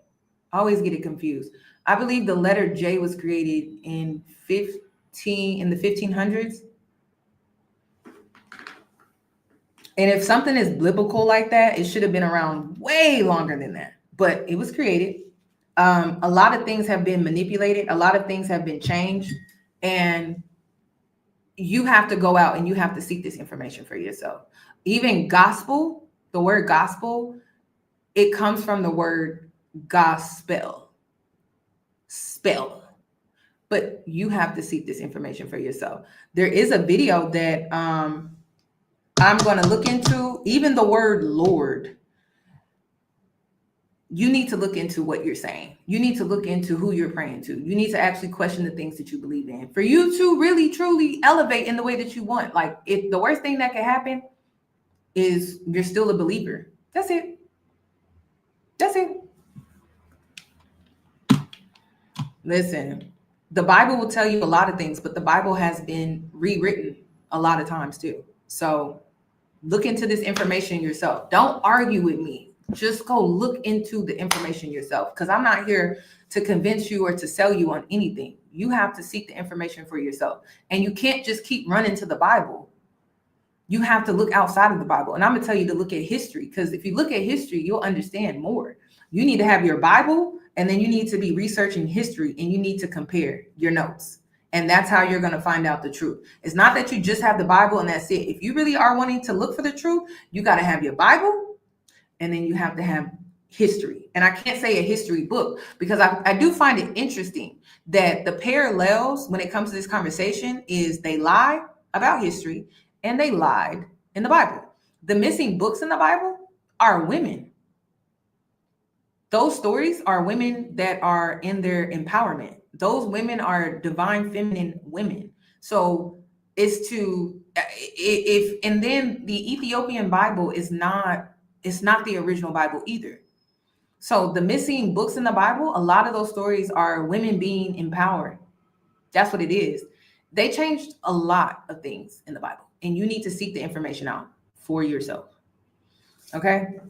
I always get it confused. I believe the letter J was created in the 1500s. And if something is biblical like that, it should have been around way longer than that. But it was created. A lot of things have been manipulated. A lot of things have been changed. And you have to go out and you have to seek this information for yourself. Even gospel, the word gospel, it comes from the word gospel. Spell. But you have to seek this information for yourself. There is a video that I'm going to look into. Even the word Lord, you need to look into what you're saying. You need to look into who you're praying to. You need to actually question the things that you believe in for you to really, truly elevate in the way that you want. Like, if the worst thing that can happen is you're still a believer. That's it. That's it. Listen, the Bible will tell you a lot of things, but the Bible has been rewritten a lot of times too. So look into this information yourself. Don't argue with me. Just go look into the information yourself, because I'm not here to convince you or to sell you on anything. You have to seek the information for yourself. And you can't just keep running to the Bible. You have to look outside of the Bible. And I'm going to tell you to look at history, because if you look at history, you'll understand more. You need to have your Bible, and then you need to be researching history, and you need to compare your notes. And that's how you're going to find out the truth. It's not that you just have the Bible and that's it. If you really are wanting to look for the truth, you got to have your Bible, and then you have to have history. And I can't say a history book, because I do find it interesting that the parallels when it comes to this conversation is they lie about history and they lied in the Bible. The missing books in the Bible are women. Those stories are women that are in their empowerment. Those women are divine feminine women. So it's and then the Ethiopian Bible is not the original Bible either. So the missing books in the Bible, a lot of those stories are women being empowered. That's what it is. They changed a lot of things in the Bible, and you need to seek the information out for yourself. Okay.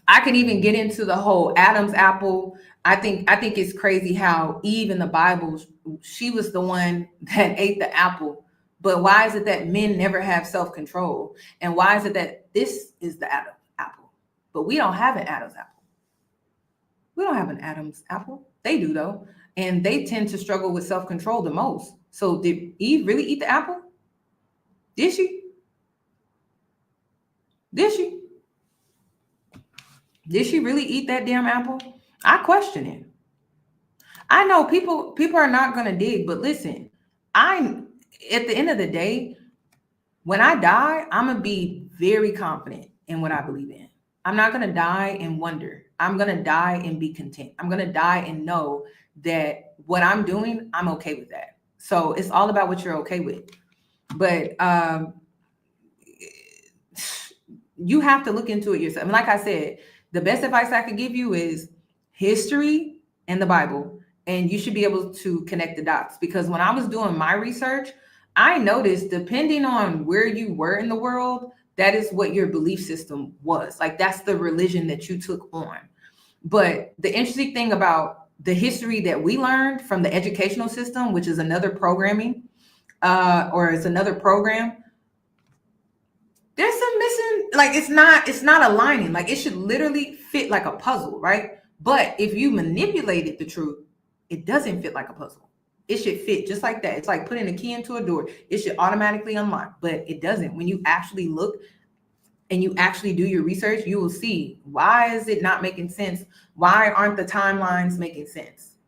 I can even get into the whole Adam's apple. I think it's crazy how Eve in the Bible, she was the one that ate the apple. But why is it that men never have self-control? And why is it that this is the Adam's apple? But we don't have an Adam's apple. We don't have an Adam's apple. They do though. And they tend to struggle with self-control the most. So did Eve really eat the apple? Did she? Did she? Did she really eat that damn apple? I question it. I know people are not going to dig, but listen, at the end of the day, when I die, I'm going to be very confident in what I believe in. I'm not going to die and wonder. I'm going to die and be content. I'm going to die and know that what I'm doing, I'm okay with that. So it's all about what you're okay with. But you have to look into it yourself. And like I said, the best advice I could give you is history and the Bible. And you should be able to connect the dots. Because when I was doing my research, I noticed depending on where you were in the world, that is what your belief system was. Like that's the religion that you took on. But the interesting thing about the history that we learned from the educational system, which is another programming, or it's another program, there's some missing, like it's not aligning. Like it should literally fit like a puzzle, right? But if you manipulated the truth, it doesn't fit like a puzzle. It should fit just like that. It's like putting a key into a door. It should automatically unlock, but it doesn't. When you actually look and you actually do your research, you will see, why is it not making sense? Why aren't the timelines making sense?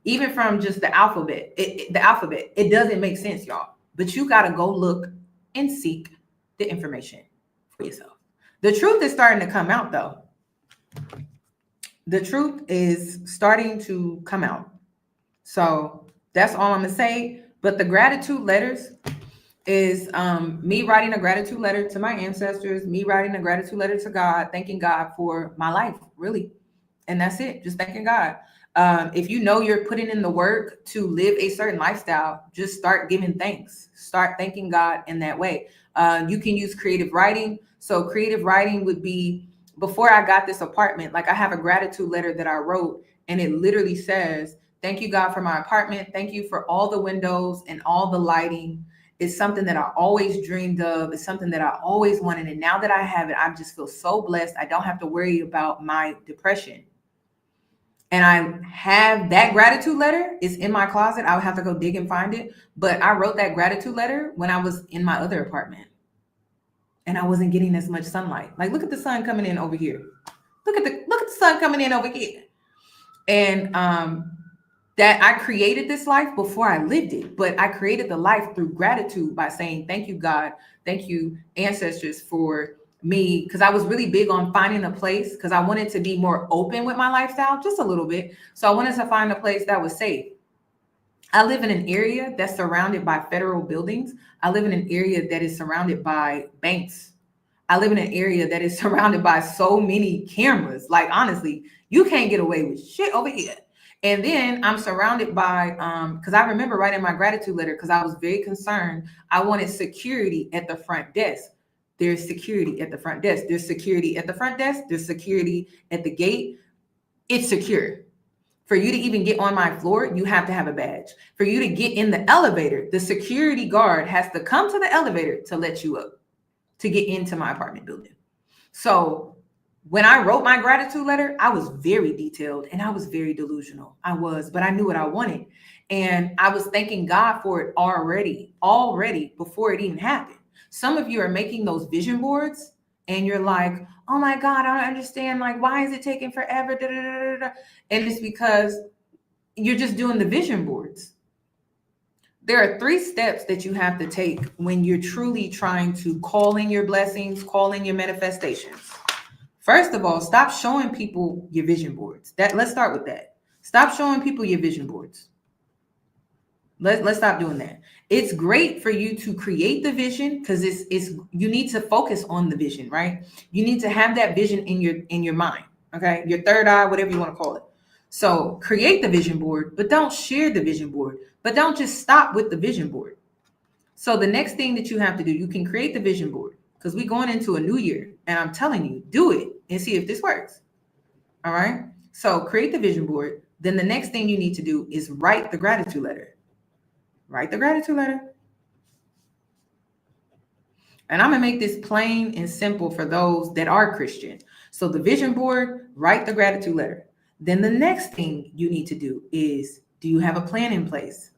Even from just the alphabet, it doesn't make sense, y'all. But you got to go look and seek the information for yourself. The truth is starting to come out, though. The truth is starting to come out. So that's all I'm gonna say. But the gratitude letters is me writing a gratitude letter to my ancestors, me writing a gratitude letter to God, thanking God for my life, really. And that's it, just thanking God. If you know you're putting in the work to live a certain lifestyle, just start giving thanks. Start thanking God in that way. You can use creative writing. So creative writing would be, before I got this apartment, like I have a gratitude letter that I wrote, and it literally says, thank you, God, for my apartment. Thank you for all the windows and all the lighting. It's something that I always dreamed of. It's something that I always wanted. And now that I have it, I just feel so blessed. I don't have to worry about my depression. And I have that gratitude letter is in my closet. I would have to go dig and find it. But I wrote that gratitude letter when I was in my other apartment. And I wasn't getting as much sunlight. Like, look at the sun coming in over here. Look at the sun coming in over here. And that I created this life before I lived it, but I created the life through gratitude by saying, thank you, God. Thank you, ancestors, for me. Because I was really big on finding a place, because I wanted to be more open with my lifestyle, just a little bit. So I wanted to find a place that was safe. I live in an area that's surrounded by federal buildings. I live in an area that is surrounded by banks. I live in an area that is surrounded by so many cameras. Like, honestly, you can't get away with shit over here. And then I'm surrounded by, because I remember writing my gratitude letter because I was very concerned. I wanted security at the front desk. There's security at the front desk. There's security at the front desk. There's security at the gate. It's secure. For you to even get on my floor, you have to have a badge. For you to get in the elevator, the security guard has to come to the elevator to let you up, to get into my apartment building. So when I wrote my gratitude letter, I was very detailed and I was very delusional. But I knew what I wanted. And I was thanking God for it already before it even happened. Some of you are making those vision boards and you're like, oh my God, I don't understand. Like, why is it taking forever? Da, da, da, da. And it's because you're just doing the vision boards. There are 3 steps that you have to take when you're truly trying to call in your blessings, call in your manifestations. First of all, stop showing people your vision boards. Let's start with that. Stop showing people your vision boards. Let's stop doing that. It's great for you to create the vision because you need to focus on the vision, right? You need to have that vision in your mind, okay? Your third eye, whatever you want to call it. So create the vision board, but don't share the vision board. But don't just stop with the vision board. So the next thing that you have to do, you can create the vision board, because we're going into a new year, and I'm telling you, do it and see if this works. All right. So create the vision board. Then the next thing you need to do is write the gratitude letter. Write the gratitude letter. And I'm going to make this plain and simple for those that are Christian. So the vision board, write the gratitude letter. Then the next thing you need to do is, do you have a plan in place?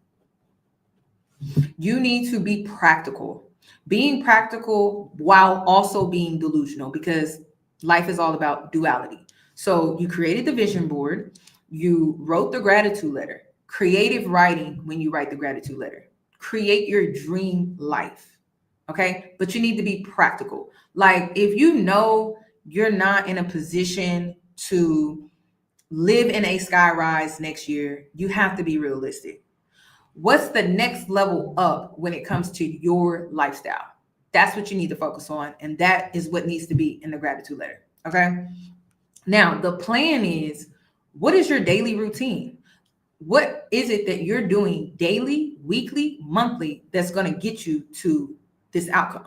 You need to be practical. Being practical while also being delusional, because life is all about duality. So you created the vision board, you wrote the gratitude letter, creative writing when you write the gratitude letter, create your dream life. Okay. But you need to be practical. Like, if you know you're not in a position to live in a skyrise next year, you have to be realistic. What's the next level up when it comes to your lifestyle? That's what you need to focus on. And that is what needs to be in the gratitude letter. Okay. Now, the plan is, what is your daily routine? What is it that you're doing daily, weekly, monthly that's going to get you to this outcome?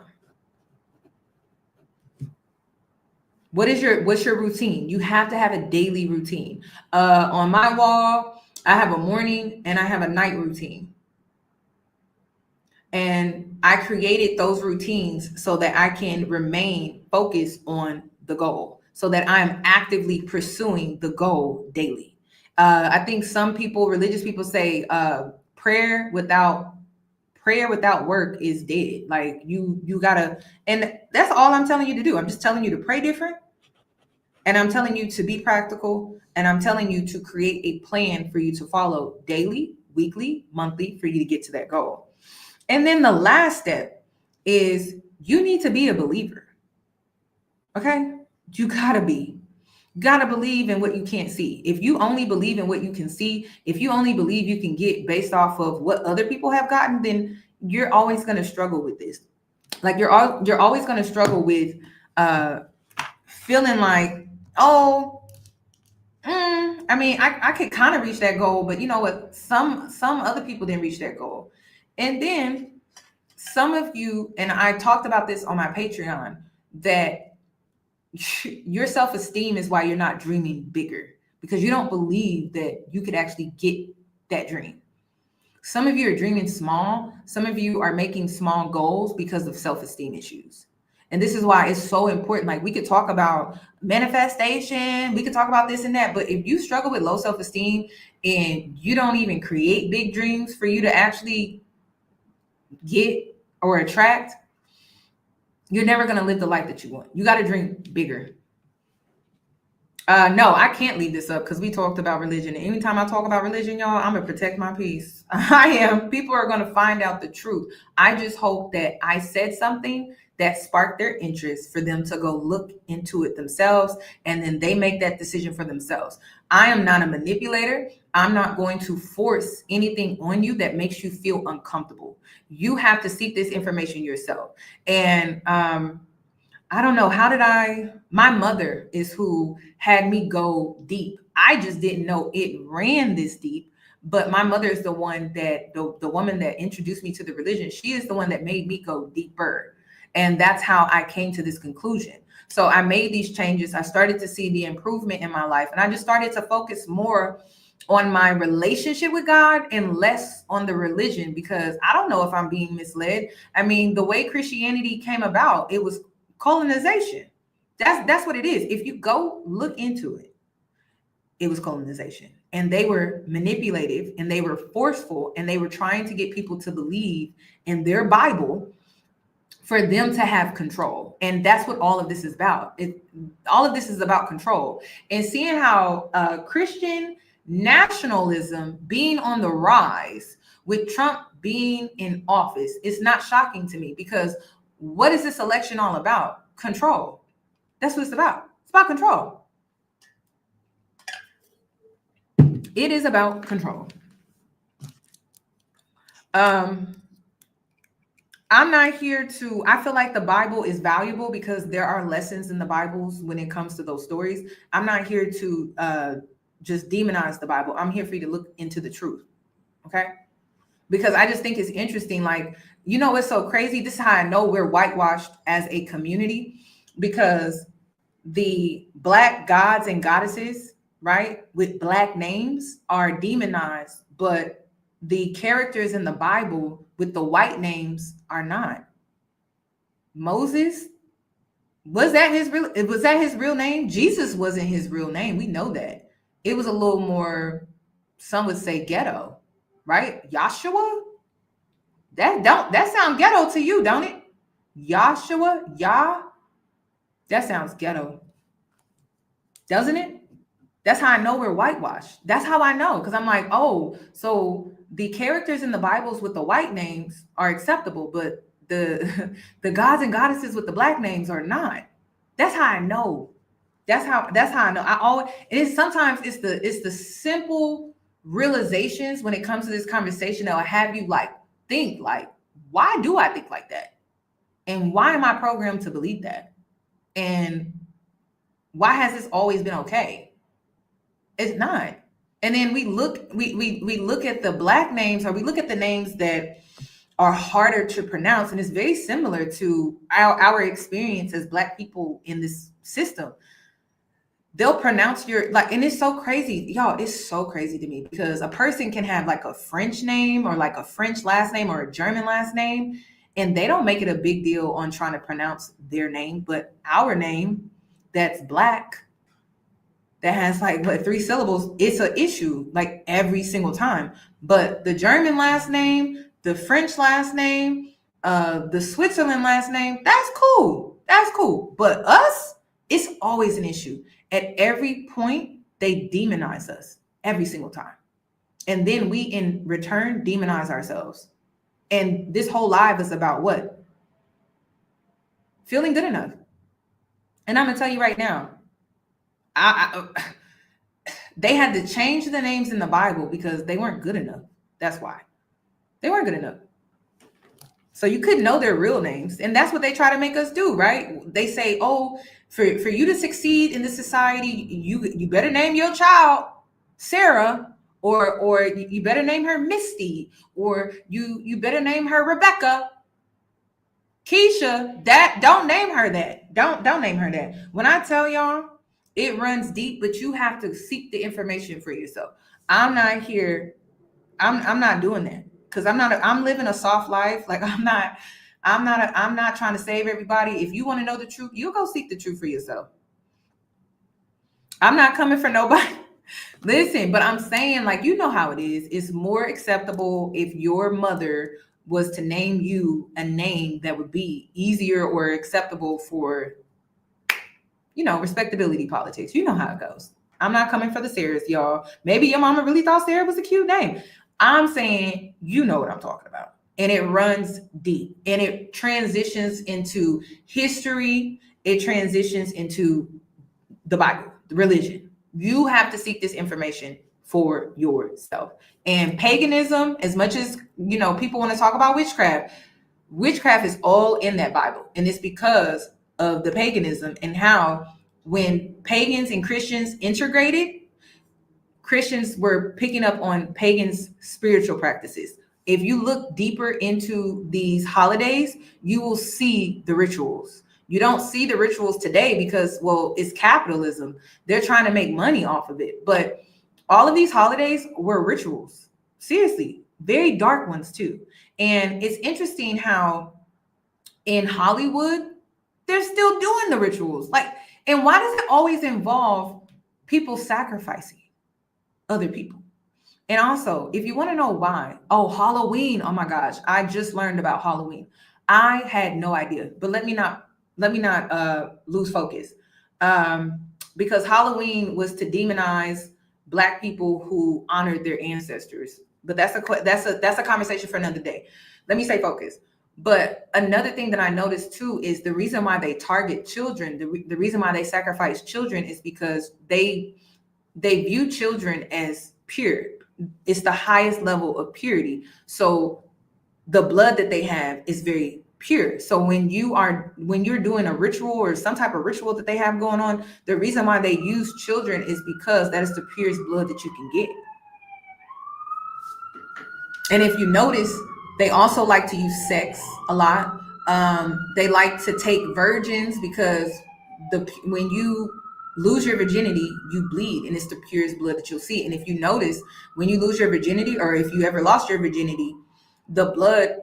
What's your routine? You have to have a daily routine. On my wall, I have a morning and I have a night routine. And I created those routines so that I can remain focused on the goal, so that I'm actively pursuing the goal daily. I think some people, religious people, say prayer without work is dead. Like, you gotta, and that's all I'm telling you to do. I'm just telling you to pray different. And I'm telling you to be practical. And I'm telling you to create a plan for you to follow daily, weekly, monthly, for you to get to that goal. And then the last step is, you need to be a believer. Okay? You gotta believe in what you can't see. If you only believe in what you can see, if you only believe you can get based off of what other people have gotten, then you're always going to struggle with this. Like, you're always going to struggle with feeling like, I could kind of reach that goal, but you know what? Some other people didn't reach that goal. And then some of you, and I talked about this on my Patreon, that your self-esteem is why you're not dreaming bigger, because you don't believe that you could actually get that dream. Some of you are dreaming small. Some of you are making small goals because of self-esteem issues. And this is why it's so important. Like, we could talk about manifestation, we could talk about this and that, but if you struggle with low self-esteem and you don't even create big dreams for you to actually get or attract, you're never going to live the life that you want. You got to dream bigger. No, I can't leave this up because we talked about religion. Anytime I talk about religion, y'all, I'm going to protect my peace. I am. People are going to find out the truth. I just hope that I said something that sparked their interest for them to go look into it themselves, and then they make that decision for themselves. I am not a manipulator. I'm not going to force anything on you that makes you feel uncomfortable. You have to seek this information yourself. And I don't know, my mother is who had me go deep. I just didn't know it ran this deep, but my mother is the one that, the woman that introduced me to the religion, she is the one that made me go deeper. And that's how I came to this conclusion. So I made these changes. I started to see the improvement in my life, and I just started to focus more on my relationship with God and less on the religion, because I don't know if I'm being misled. I mean, the way Christianity came about, it was colonization. That's what it is. If you go look into it, it was colonization, and they were manipulative and they were forceful, and they were trying to get people to believe in their Bible for them to have control. And that's what all of this is about. All of this is about control. And seeing how Christian nationalism being on the rise with Trump being in office, it's not shocking to me, because what is this election all about? Control. That's what it's about. It's about control. It is about control. I'm not here to, I feel like the Bible is valuable because there are lessons in the Bibles when it comes to those stories. I'm not here to just demonize the Bible. I'm here for you to look into the truth. Okay. because I just think it's interesting. Like, you know, it's so crazy. This is how I know we're whitewashed as a community, because the Black gods and goddesses, right, with Black names are demonized, but the characters in the Bible with the white names are not. Moses, was that his real name? Jesus wasn't his real name. We know that. It was a little more, some would say, ghetto, right? Joshua? That sounds ghetto to you, don't it? Joshua, that sounds ghetto, doesn't it? That's how I know we're whitewashed. That's how I know, because I'm like, oh, so the characters in the Bibles with the white names are acceptable, but the gods and goddesses with the Black names are not. That's how I know. That's how I know. Sometimes it's the simple realizations when it comes to this conversation that will have you like think like, why do I think like that? And why am I programmed to believe that? And why has this always been okay? It's not. And then we look at the Black names, or we look at the names that are harder to pronounce, and it's very similar to our experience as Black people in this system. They'll pronounce your, like, and it's so crazy, y'all. It's so crazy to me, because a person can have like a French name or like a French last name or a German last name, and they don't make it a big deal on trying to pronounce their name. But our name, that's Black, that has like what, 3 syllables, it's an issue like every single time. But the German last name, the French last name, the Switzerland last name, that's cool. That's cool. But us, it's always an issue. At every point, they demonize us every single time. And then we, in return, demonize ourselves. And this whole life is about what? Feeling good enough. And I'm going to tell you right now, they had to change the names in the Bible because they weren't good enough. That's why. They weren't good enough. So you couldn't know their real names. And that's what they try to make us do, right? They say, oh, for you to succeed in this society, you better name your child Sarah, or you better name her Misty, or you better name her Rebecca. Keisha, don't name her that. Don't name her that. When I tell y'all, it runs deep, but you have to seek the information for yourself. I'm not here. I'm not doing that, because I'm living a soft life. Like I'm not trying to save everybody. If you want to know the truth, you go seek the truth for yourself. I'm not coming for nobody. Listen, but I'm saying, like, you know how it is. It's more acceptable if your mother was to name you a name that would be easier or acceptable for, you know, respectability politics. You know how it goes. I'm not coming for the Sarahs, y'all. Maybe your mama really thought Sarah was a cute name. I'm saying, you know what I'm talking about. And it runs deep, and it transitions into history. It transitions into the Bible, the religion. You have to seek this information for yourself. And paganism, as much as, you know, people want to talk about witchcraft is all in that Bible. And it's because of the paganism, and how when pagans and Christians integrated, Christians were picking up on pagans' spiritual practices. If you look deeper into these holidays, you will see the rituals. You don't see the rituals today because, well, it's capitalism. They're trying to make money off of it. But all of these holidays were rituals. Seriously, very dark ones too. And it's interesting how in Hollywood, they're still doing the rituals. Like, and why does it always involve people sacrificing other people? And also, if you want to know why, Halloween. Oh my gosh, I just learned about Halloween. I had no idea, but let me not lose focus. Because Halloween was to demonize Black people who honored their ancestors. But that's a conversation for another day. Let me stay focused. But another thing that I noticed too is the reason why they target children, the reason why they sacrifice children is because they view children as pure. It's the highest level of purity. So the blood that they have is very pure. So when you're doing a ritual or some type of ritual that they have going on, the reason why they use children is because that is the purest blood that you can get. And if you notice, they also like to use sex a lot. They like to take virgins because when you lose your virginity, you bleed, and it's the purest blood that you'll see. And if you notice, when you lose your virginity, or if you ever lost your virginity, the blood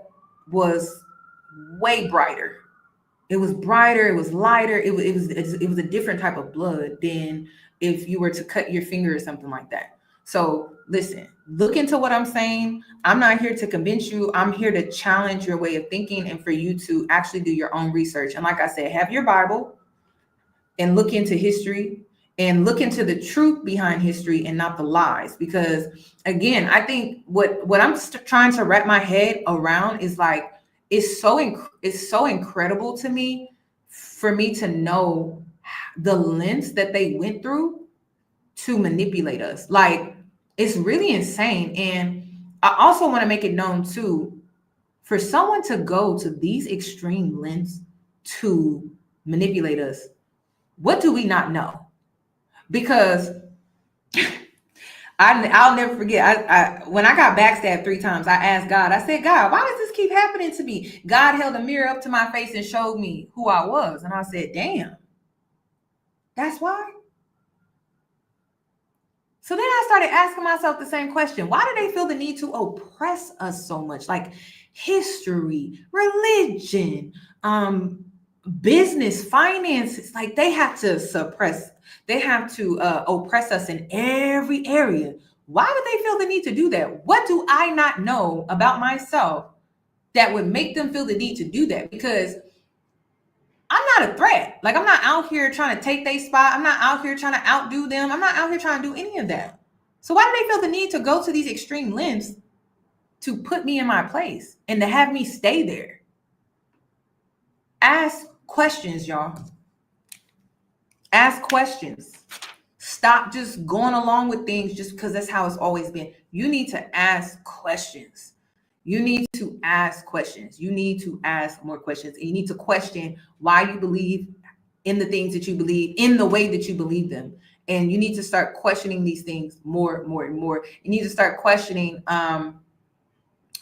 was way brighter. It was brighter. It was lighter. It was a different type of blood than if you were to cut your finger or something like that. So listen, look into what I'm saying. I'm not here to convince you. I'm here to challenge your way of thinking and for you to actually do your own research. And like I said, have your Bible and look into history and look into the truth behind history and not the lies. Because again, I think what I'm trying to wrap my head around is like, it's so incredible to me for me to know the lengths that they went through to manipulate us. Like, it's really insane. And I also want to make it known too, for someone to go to these extreme lengths to manipulate us, what do we not know? Because I'll never forget. When I got backstabbed 3 times, I asked God, I said, God, why does this keep happening to me? God held a mirror up to my face and showed me who I was. And I said, damn, that's why. So then I started asking myself the same question. Why do they feel the need to oppress us so much? Like history, religion, business, finances, like they have to suppress, they have to oppress us in every area. Why do they feel the need to do that? What do I not know about myself that would make them feel the need to do that? Because I'm not a threat. Like, I'm not out here trying to take their spot. I'm not out here trying to outdo them. I'm not out here trying to do any of that. So why do they feel the need to go to these extreme lengths to put me in my place and to have me stay there? Ask questions, y'all. Ask questions. Stop just going along with things just because that's how it's always been. You need to ask questions. You need to ask questions. You need to ask more questions. And you need to question why you believe in the things that you believe, in the way that you believe them. And you need to start questioning these things more and more. You need to start questioning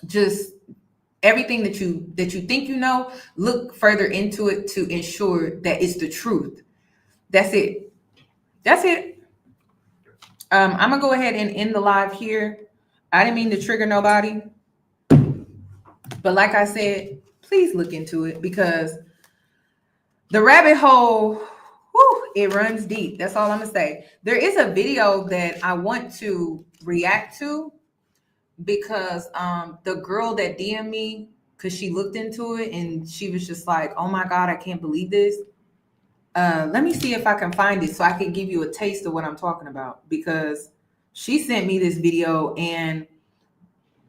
just everything that you think you know. Look further into it to ensure that it's the truth. That's it. That's it. I'm gonna go ahead and end the live here. I didn't mean to trigger nobody, but like I said, please look into it, because the rabbit hole, it runs deep. That's all I'm gonna say. There is a video that I want to react to, because the girl that DM'd me, because she looked into it and she was just like, oh my God, I can't believe this. Let me see if I can find it so I can give you a taste of what I'm talking about, because she sent me this video, and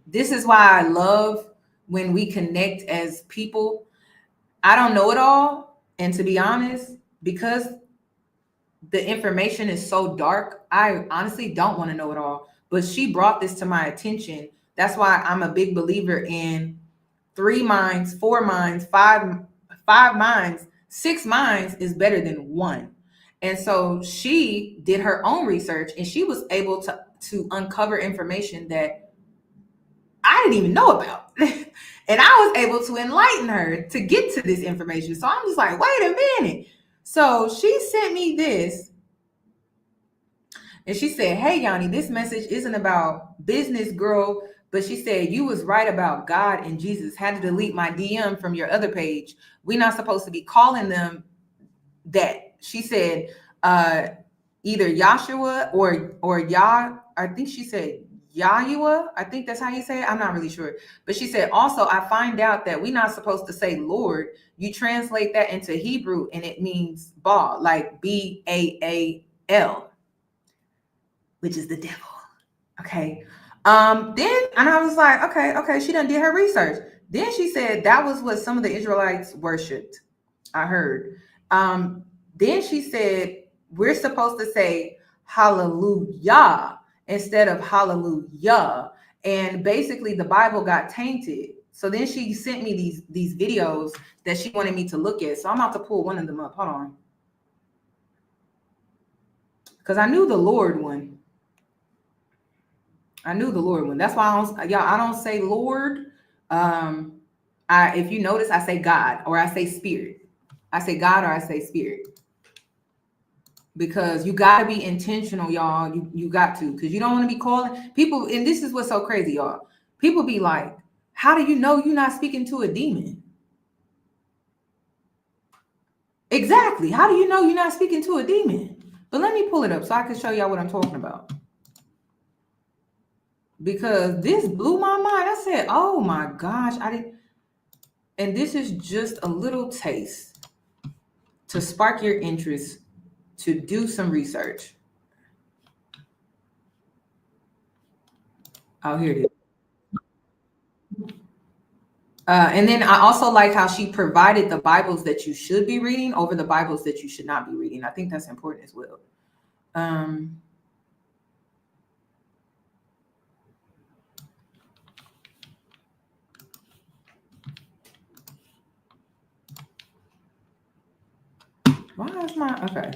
this is why I love when we connect as people. I don't know it all, and to be honest, because the information is so dark, I honestly don't want to know it all. But she brought this to my attention. That's why I'm a big believer in 3 minds, 4 minds, 5 minds. 6 minds is better than 1. And so she did her own research, and she was able to uncover information that I didn't even know about. And I was able to enlighten her to get to this information. So I'm just like, wait a minute. So she sent me this, and she said, hey, Yanni, this message isn't about business, girl. But she said, you was right about God and Jesus. Had to delete my DM from your other page. We're not supposed to be calling them that. She said, either Yahshua or Yah. I think she said Yahua. I think that's how you say it. I'm not really sure. But she said, also, I find out that we're not supposed to say Lord. You translate that into Hebrew, and it means Baal, like Baal, which is the devil. Okay. Then, and I was like, okay, she done did her research. Then she said that was what some of the Israelites worshipped. I heard. Then she said, we're supposed to say hallelujah instead of hallelujah. And basically the Bible got tainted. So then she sent me these videos that she wanted me to look at. So I'm about to pull one of them up. Hold on. Because I knew the Lord one. I knew the Lord one. That's why I don't say Lord. If you notice, I say God or I say Spirit. I say God or I say Spirit. Because you got to be intentional, y'all. You got to, because you don't want to be calling people. And this is what's so crazy, y'all. People be like, how do you know you're not speaking to a demon? Exactly. How do you know you're not speaking to a demon? But let me pull it up so I can show y'all what I'm talking about. Because this blew my mind. I said, oh my gosh, I didn't. And this is just a little taste to spark your interest to do some research. Oh, here it is. And then I also like how she provided the Bibles that you should be reading over the Bibles that you should not be reading. I think that's important as well. Why is my okay?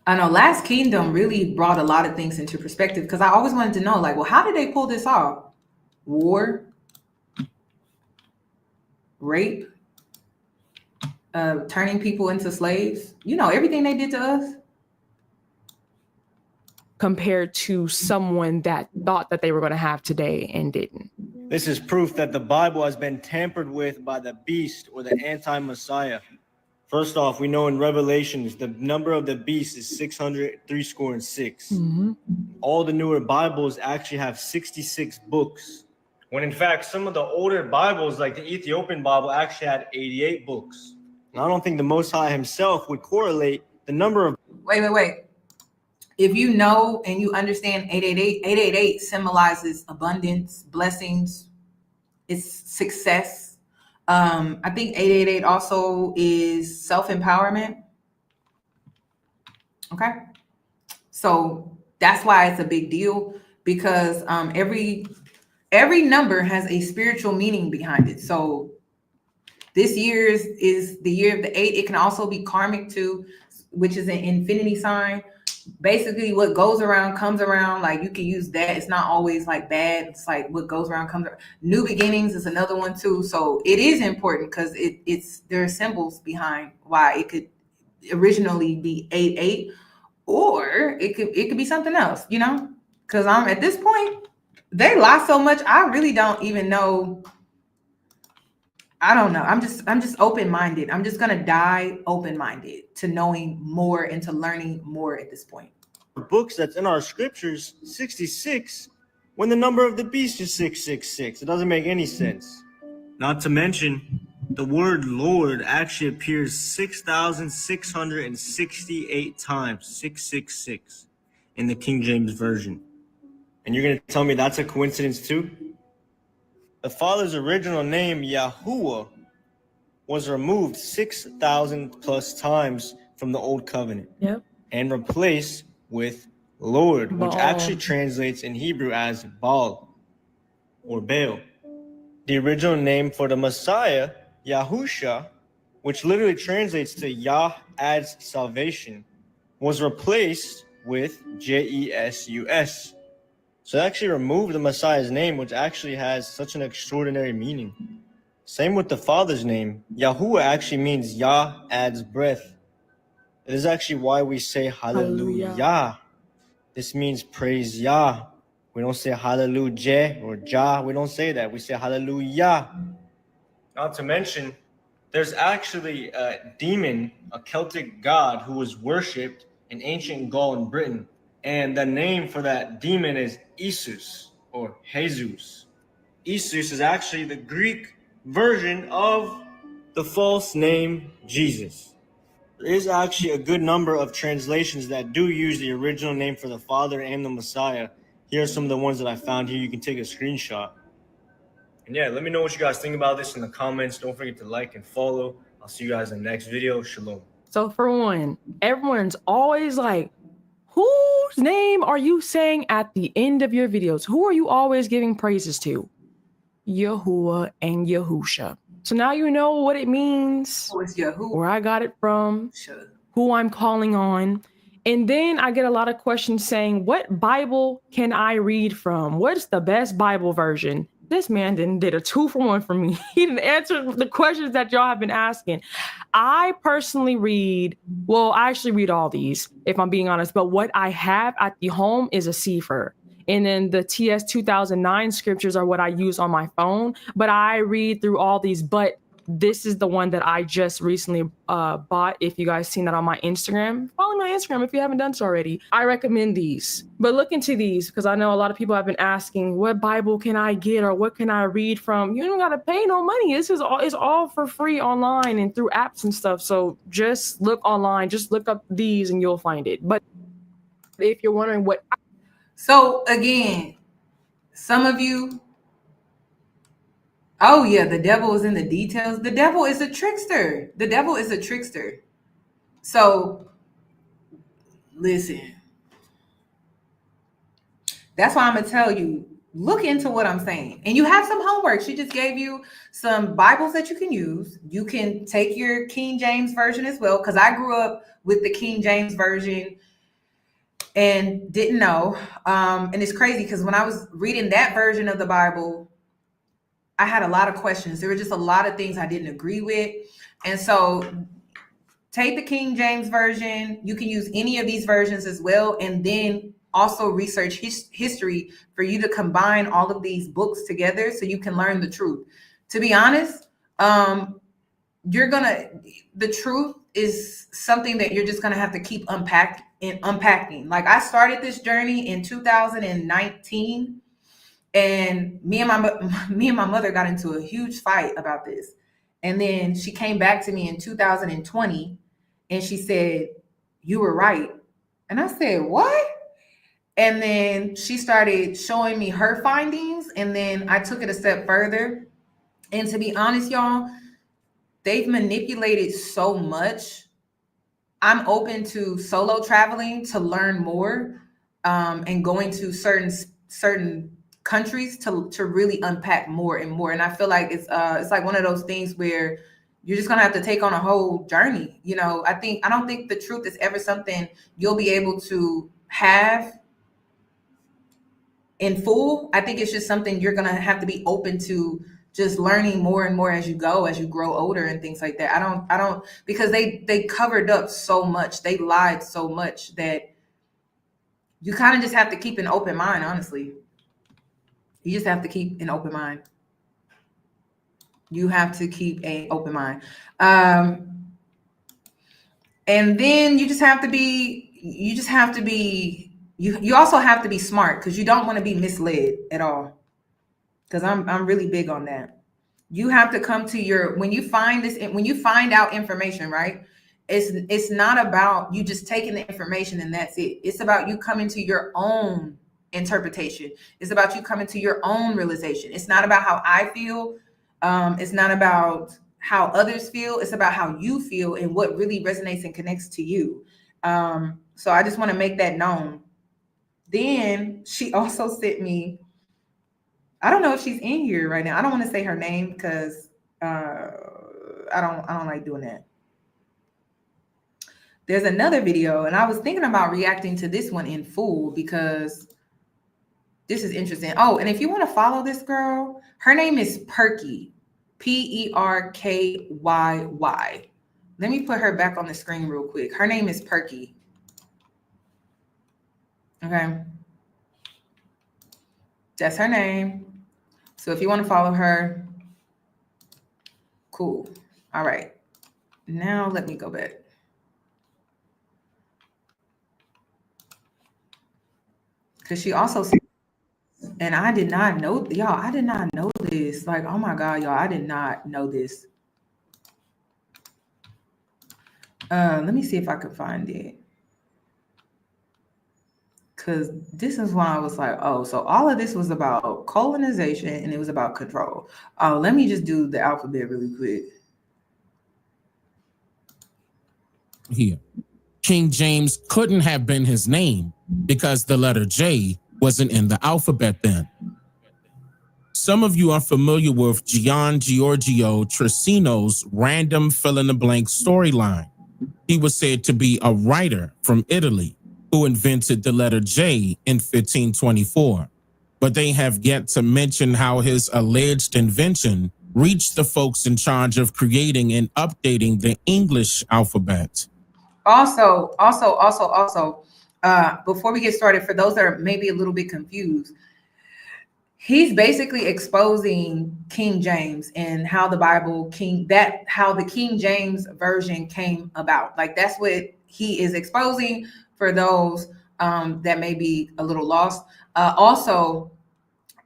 I know Last Kingdom really brought a lot of things into perspective because I always wanted to know, like, well, how did they pull this off? War, rape, turning people into slaves. You know, everything they did to us. Compared to someone that thought that they were going to have today and didn't. This is proof that the Bible has been tampered with by the beast or the anti-Messiah. First off, we know in Revelations, the number of the beast is 636. Mm-hmm. All the newer Bibles actually have 66 books. When in fact, some of the older Bibles, like the Ethiopian Bible, actually had 88 books. And I don't think the Most High himself would correlate the number of... Wait. If you know and you understand 888 symbolizes abundance, blessings, it's success. I think 888 also is self-empowerment. Okay. So that's why it's a big deal, because every number has a spiritual meaning behind it. So this year is the year of the 8. It can also be karmic too, which is an infinity sign. Basically what goes around comes around. Like, you can use that. It's not always like bad. It's like what goes around comes around. New beginnings is another one too. So it is important because there are symbols behind why it could originally be 88, or it could be something else, you know, because I'm at this point, they lie so much. I really don't even know. I don't know. I'm just open-minded. I'm just going to die open-minded to knowing more and to learning more at this point. Books that's in our scriptures, 66, when the number of the beast is 666. It doesn't make any sense. Not to mention, the word Lord actually appears 6,668 times, 666, in the King James Version. And you're going to tell me that's a coincidence too? The Father's original name, Yahuwah, was removed 6,000 plus times from the Old Covenant. Yep. And replaced with Lord, which actually translates in Hebrew as Baal or Baal. The original name for the Messiah, Yahusha, which literally translates to Yah adds salvation, was replaced with Jesus. So they actually removed the Messiah's name, which actually has such an extraordinary meaning. Same with the Father's name. Yahuwah actually means Yah adds breath. It is actually why we say hallelujah. This means praise Yah. We don't say hallelujah or Jah. We don't say that. We say hallelujah. Not to mention, there's actually a demon, a Celtic god, who was worshipped in ancient Gaul and Britain. And the name for that demon is Isus or Jesus. Isus is actually the Greek version of the false name Jesus. There is actually a good number of translations that do use the original name for the Father and the Messiah. Here are some of the ones that I found here. You can take a screenshot. And yeah, let me know what you guys think about this in the comments. Don't forget to like and follow. I'll see you guys in the next video. Shalom. So for one, everyone's always like, whose name are you saying at the end of your videos? Who are you always giving praises to? Yahuwah and Yahusha. So now you know what it means, Oh, it's Yahuwah. where I got it from, who I'm calling on. And then I get a lot of questions saying, what Bible can I read from? What's the best Bible version? This man did a 2-for-1 for me. He didn't answer the questions that y'all have been asking. I personally read, well, I actually read all these, if I'm being honest, but what I have at the home is a Sefer. And then the TS 2009 scriptures are what I use on my phone, but I read through all these, but this is the one that I just recently bought. If you guys seen that on my Instagram, follow my Instagram if you haven't done so already. I recommend these, but look into these because I know a lot of people have been asking, what Bible can I get or what can I read from? You don't got to pay no money. This is all, it's all for free online and through apps and stuff. So just look online, just look up these and you'll find it. But if you're wondering what. So again, some of you, oh yeah, the devil is in the details. The devil is a trickster. The devil is a trickster. So listen, that's why I'm gonna tell you, look into what I'm saying. And you have some homework. She just gave you some Bibles that you can use. You can take your King James version as well, because I grew up with the King James version and didn't know. And it's crazy because when I was reading that version of the Bible, I had a lot of questions. There were just a lot of things I didn't agree with. And so take the King James version. You can use any of these versions as well. And then also research history for you to combine all of these books together so you can learn the truth. To be honest, the truth is something that you're just going to have to keep unpacking. Like I started this journey in 2019. And me and my mother got into a huge fight about this. And then she came back to me in 2020 and she said, you were right. And I said, what? And then she started showing me her findings. And then I took it a step further. And to be honest, y'all, they've manipulated so much. I'm open to solo traveling to learn more and going to certain countries to really unpack more and more. And I feel like it's like one of those things where you're just gonna have to take on a whole journey. You know, I don't think the truth is ever something you'll be able to have in full. I think it's just something you're gonna have to be open to just learning more and more as you go, as you grow older and things like that. I don't because they covered up so much, they lied so much that you kind of just have to keep an open mind, honestly. You just have to keep an open mind. You have to keep an open mind. And then you also have to be smart because you don't want to be misled at all. Because I'm really big on that. You have to come to when you find out information, right? It's not about you just taking the information and that's it. It's about you coming to your own interpretation. It's about you coming to your own realization. It's not about how I feel. It's not about how others feel. It's about how you feel and what really resonates and connects to you. So I just want to make that known. Then she also sent me, I don't know if she's in here right now. I don't want to say her name because I don't like doing that. There's another video, and I was thinking about reacting to this one in full because this is interesting. Oh, and if you want to follow this girl, her name is Perky, Perkyy. Let me put her back on the screen real quick. Her name is Perky. Okay. That's her name. So if you want to follow her, cool. All right. Now let me go back. Because she also said, and I did not know, y'all, I did not know this. Like, oh my God, y'all, I did not know this. Let me see if I could find it. Because this is why I was like, oh, so all of this was about colonization and it was about control. Oh, let me just do the alphabet really quick. Here, King James couldn't have been his name because the letter J wasn't in the alphabet then. Some of you are familiar with Gian Giorgio Trissino's random fill-in-the-blank storyline. He was said to be a writer from Italy who invented the letter J in 1524, but they have yet to mention how his alleged invention reached the folks in charge of creating and updating the English alphabet. Also, before we get started, for those that are maybe a little bit confused, he's basically exposing King James and how the how the King James version came about. Like, that's what he is exposing for those that may be a little lost. Also,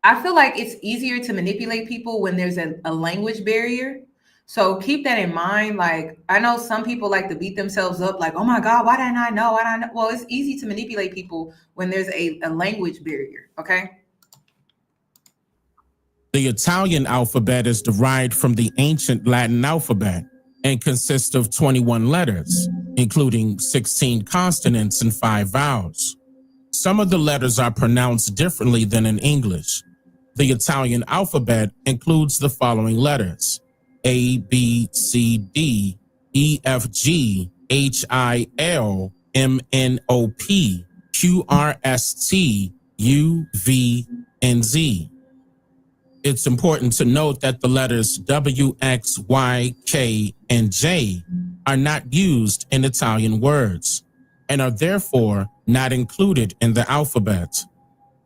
I feel like it's easier to manipulate people when there's a language barrier. So keep that in mind. Like, I know some people like to beat themselves up, like, oh my God, why didn't I know? Why didn't I know? Well, it's easy to manipulate people when there's a language barrier, okay? The Italian alphabet is derived from the ancient Latin alphabet and consists of 21 letters, including 16 consonants and 5 vowels. Some of the letters are pronounced differently than in English. The Italian alphabet includes the following letters: A, B, C, D, E, F, G, H, I, L, M, N, O, P, Q, R, S, T, U, V, and Z. It's important to note that the letters W, X, Y, K, and J are not used in Italian words and are therefore not included in the alphabet.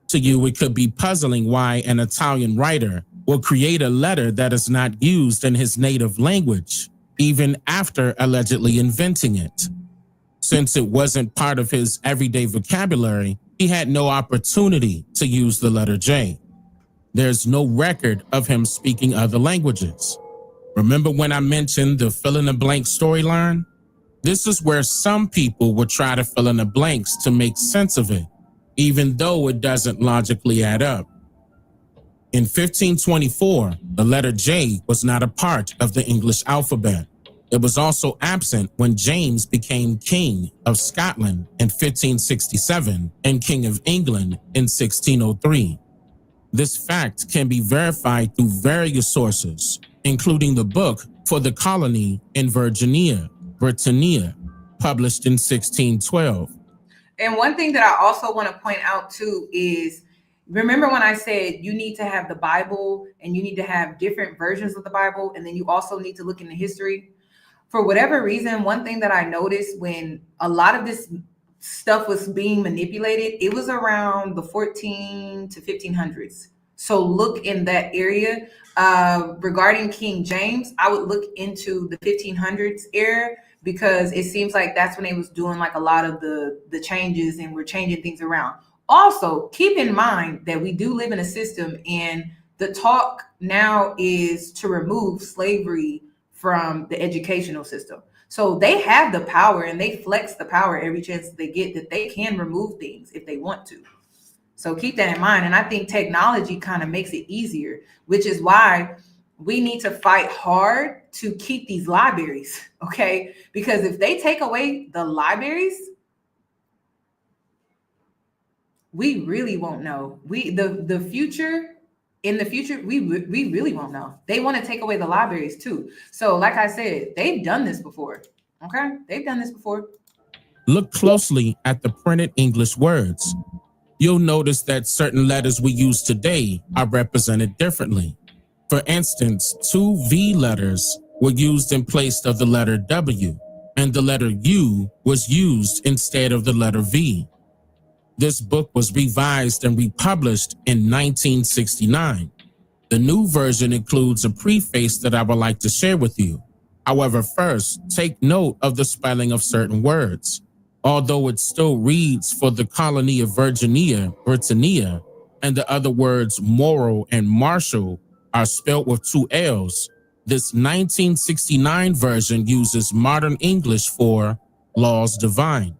To you, it could be puzzling why an Italian writer will create a letter that is not used in his native language, even after allegedly inventing it. Since it wasn't part of his everyday vocabulary, he had no opportunity to use the letter J. There's no record of him speaking other languages. Remember when I mentioned the fill-in-the-blank storyline? This is where some people would try to fill in the blanks to make sense of it, even though it doesn't logically add up. In 1524, the letter J was not a part of the English alphabet. It was also absent when James became King of Scotland in 1567 and King of England in 1603. This fact can be verified through various sources, including the book For the Colony in Virginia, Britannia, published in 1612. And one thing that I also want to point out too is, remember when I said you need to have the Bible and you need to have different versions of the Bible, and then you also need to look into history? For whatever reason, one thing that I noticed when a lot of this stuff was being manipulated, it was around the 14 to 1500s. So look in that area. Regarding King James, I would look into the 1500s era, because it seems like that's when they was doing like a lot of the changes and we're changing things around. Also, keep in mind that we do live in a system, and the talk now is to remove slavery from the educational system. So they have the power, and they flex the power every chance they get, that they can remove things if they want to. So keep that in mind. And I think technology kind of makes it easier, which is why we need to fight hard to keep these libraries, okay? Because if they take away the libraries, we really won't know. In the future, we really won't know. They want to take away the libraries too. So like I said, they've done this before, okay? They've done this before. Look closely at the printed English words. You'll notice that certain letters we use today are represented differently. For instance, 2 V letters were used in place of the letter W, and the letter U was used instead of the letter V. This book was revised and republished in 1969. The new version includes a preface that I would like to share with you. However, first, take note of the spelling of certain words. Although it still reads For the Colony of Virginia, Britannia, and the other words moral and martial are spelled with 2 L's, this 1969 version uses modern English for laws divine.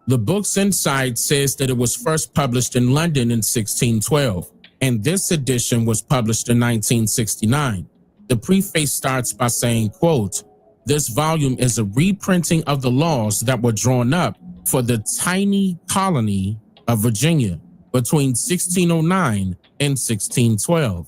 The book's inside says that it was first published in London in 1612, and this edition was published in 1969. The preface starts by saying, quote, "This volume is a reprinting of the laws that were drawn up for the tiny colony of Virginia between 1609 and 1612.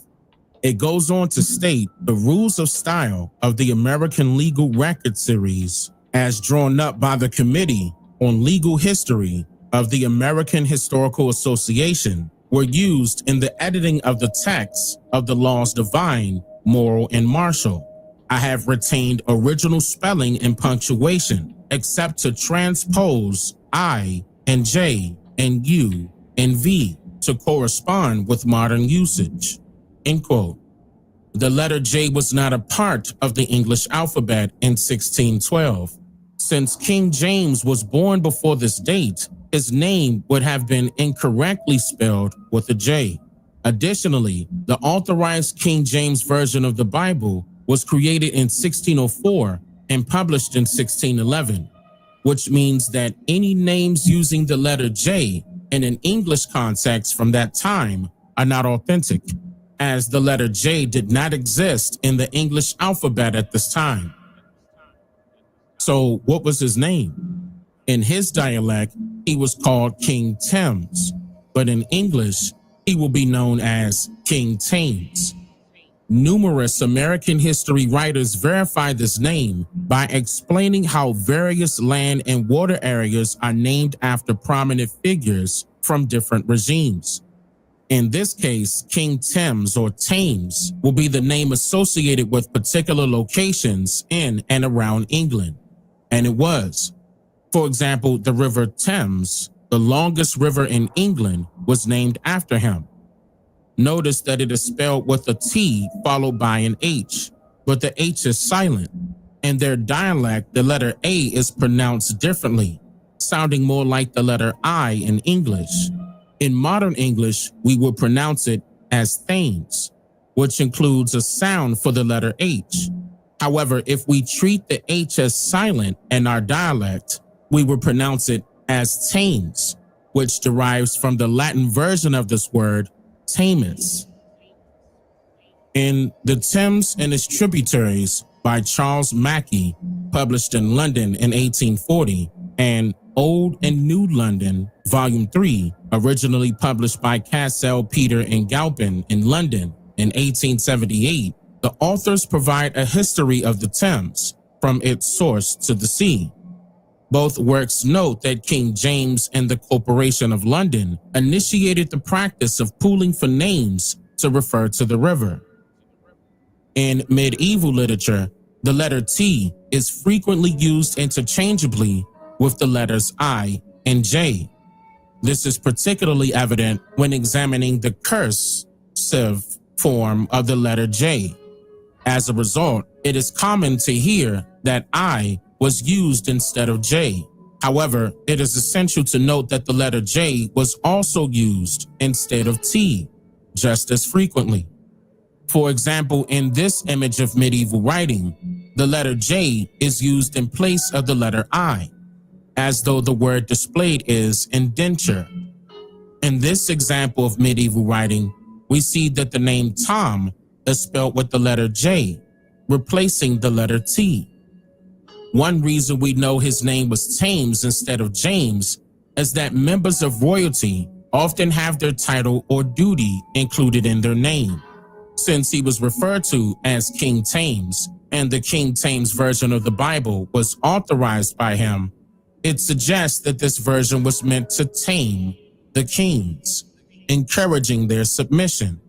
It goes on to state the rules of style of the American Legal Record series as drawn up by the Committee on Legal History of the American Historical Association, were used in the editing of the texts of the laws divine, moral, and martial. I have retained original spelling and punctuation, except to transpose I and J and U and V to correspond with modern usage." End quote. The letter J was not a part of the English alphabet in 1612. Since King James was born before this date, his name would have been incorrectly spelled with a J. Additionally, the authorized King James Version of the Bible was created in 1604 and published in 1611, which means that any names using the letter J in an English context from that time are not authentic, as the letter J did not exist in the English alphabet at this time. So what was his name? In his dialect, he was called King Thames, but in English, he will be known as King Thames. Numerous American history writers verify this name by explaining how various land and water areas are named after prominent figures from different regimes. In this case, King Thames or Thames will be the name associated with particular locations in and around England. And it was. For example, the River Thames, the longest river in England, was named after him. Notice that it is spelled with a T followed by an H, but the H is silent. In their dialect, the letter A is pronounced differently, sounding more like the letter I in English. In modern English, we would pronounce it as Thames, which includes a sound for the letter H. However, if we treat the H as silent in our dialect, we would pronounce it as Thames, which derives from the Latin version of this word, Thamus. In The Thames and Its Tributaries by Charles Mackay, published in London in 1840, and Old and New London, Volume 3, originally published by Cassell, Peter, and Galpin in London in 1878, the authors provide a history of the Thames from its source to the sea. Both works note that King James and the Corporation of London initiated the practice of pooling for names to refer to the river. In medieval literature, the letter T is frequently used interchangeably with the letters I and J. This is particularly evident when examining the cursive form of the letter J. As a result, it is common to hear that I was used instead of J. However, it is essential to note that the letter J was also used instead of T just as frequently. For example, in this image of medieval writing, the letter J is used in place of the letter I, as though the word displayed is indenture. In this example of medieval writing, we see that the name Tom is spelled with the letter J, replacing the letter T. One reason we know his name was Thames instead of James is that members of royalty often have their title or duty included in their name. Since he was referred to as King Thames and the King James Version of the Bible was authorized by him, it suggests that this version was meant to tame the kings, encouraging their submission.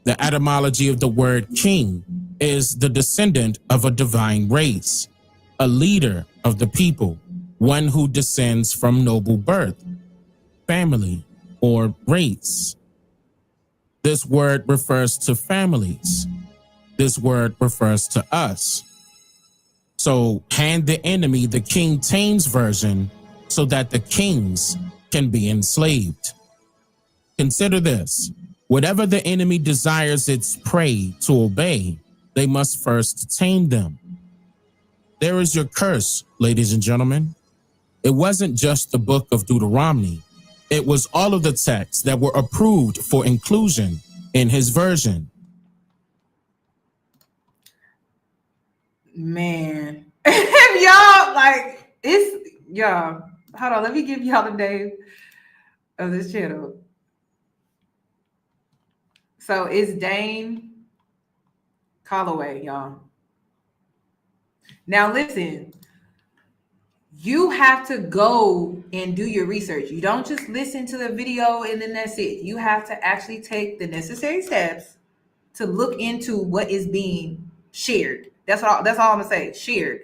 The etymology of the word king is the descendant of a divine race, a leader of the people, one who descends from noble birth, family, or race. This word refers to families. This word refers to us. So hand the enemy the King James Version so that the kings can be enslaved. Consider this. Whatever the enemy desires its prey to obey, they must first tame them. There is your curse, ladies and gentlemen. It wasn't just the book of Deuteronomy. It was all of the texts that were approved for inclusion in his version. Man, if y'all like it's y'all. Hold on, let me give y'all the name of this channel. So it's Dane Calloway, y'all. Now listen, You have to go and do your research. You don't just listen to the video and then that's it. You have to actually take the necessary steps to look into what is being shared. That's all I'm gonna say. Shared.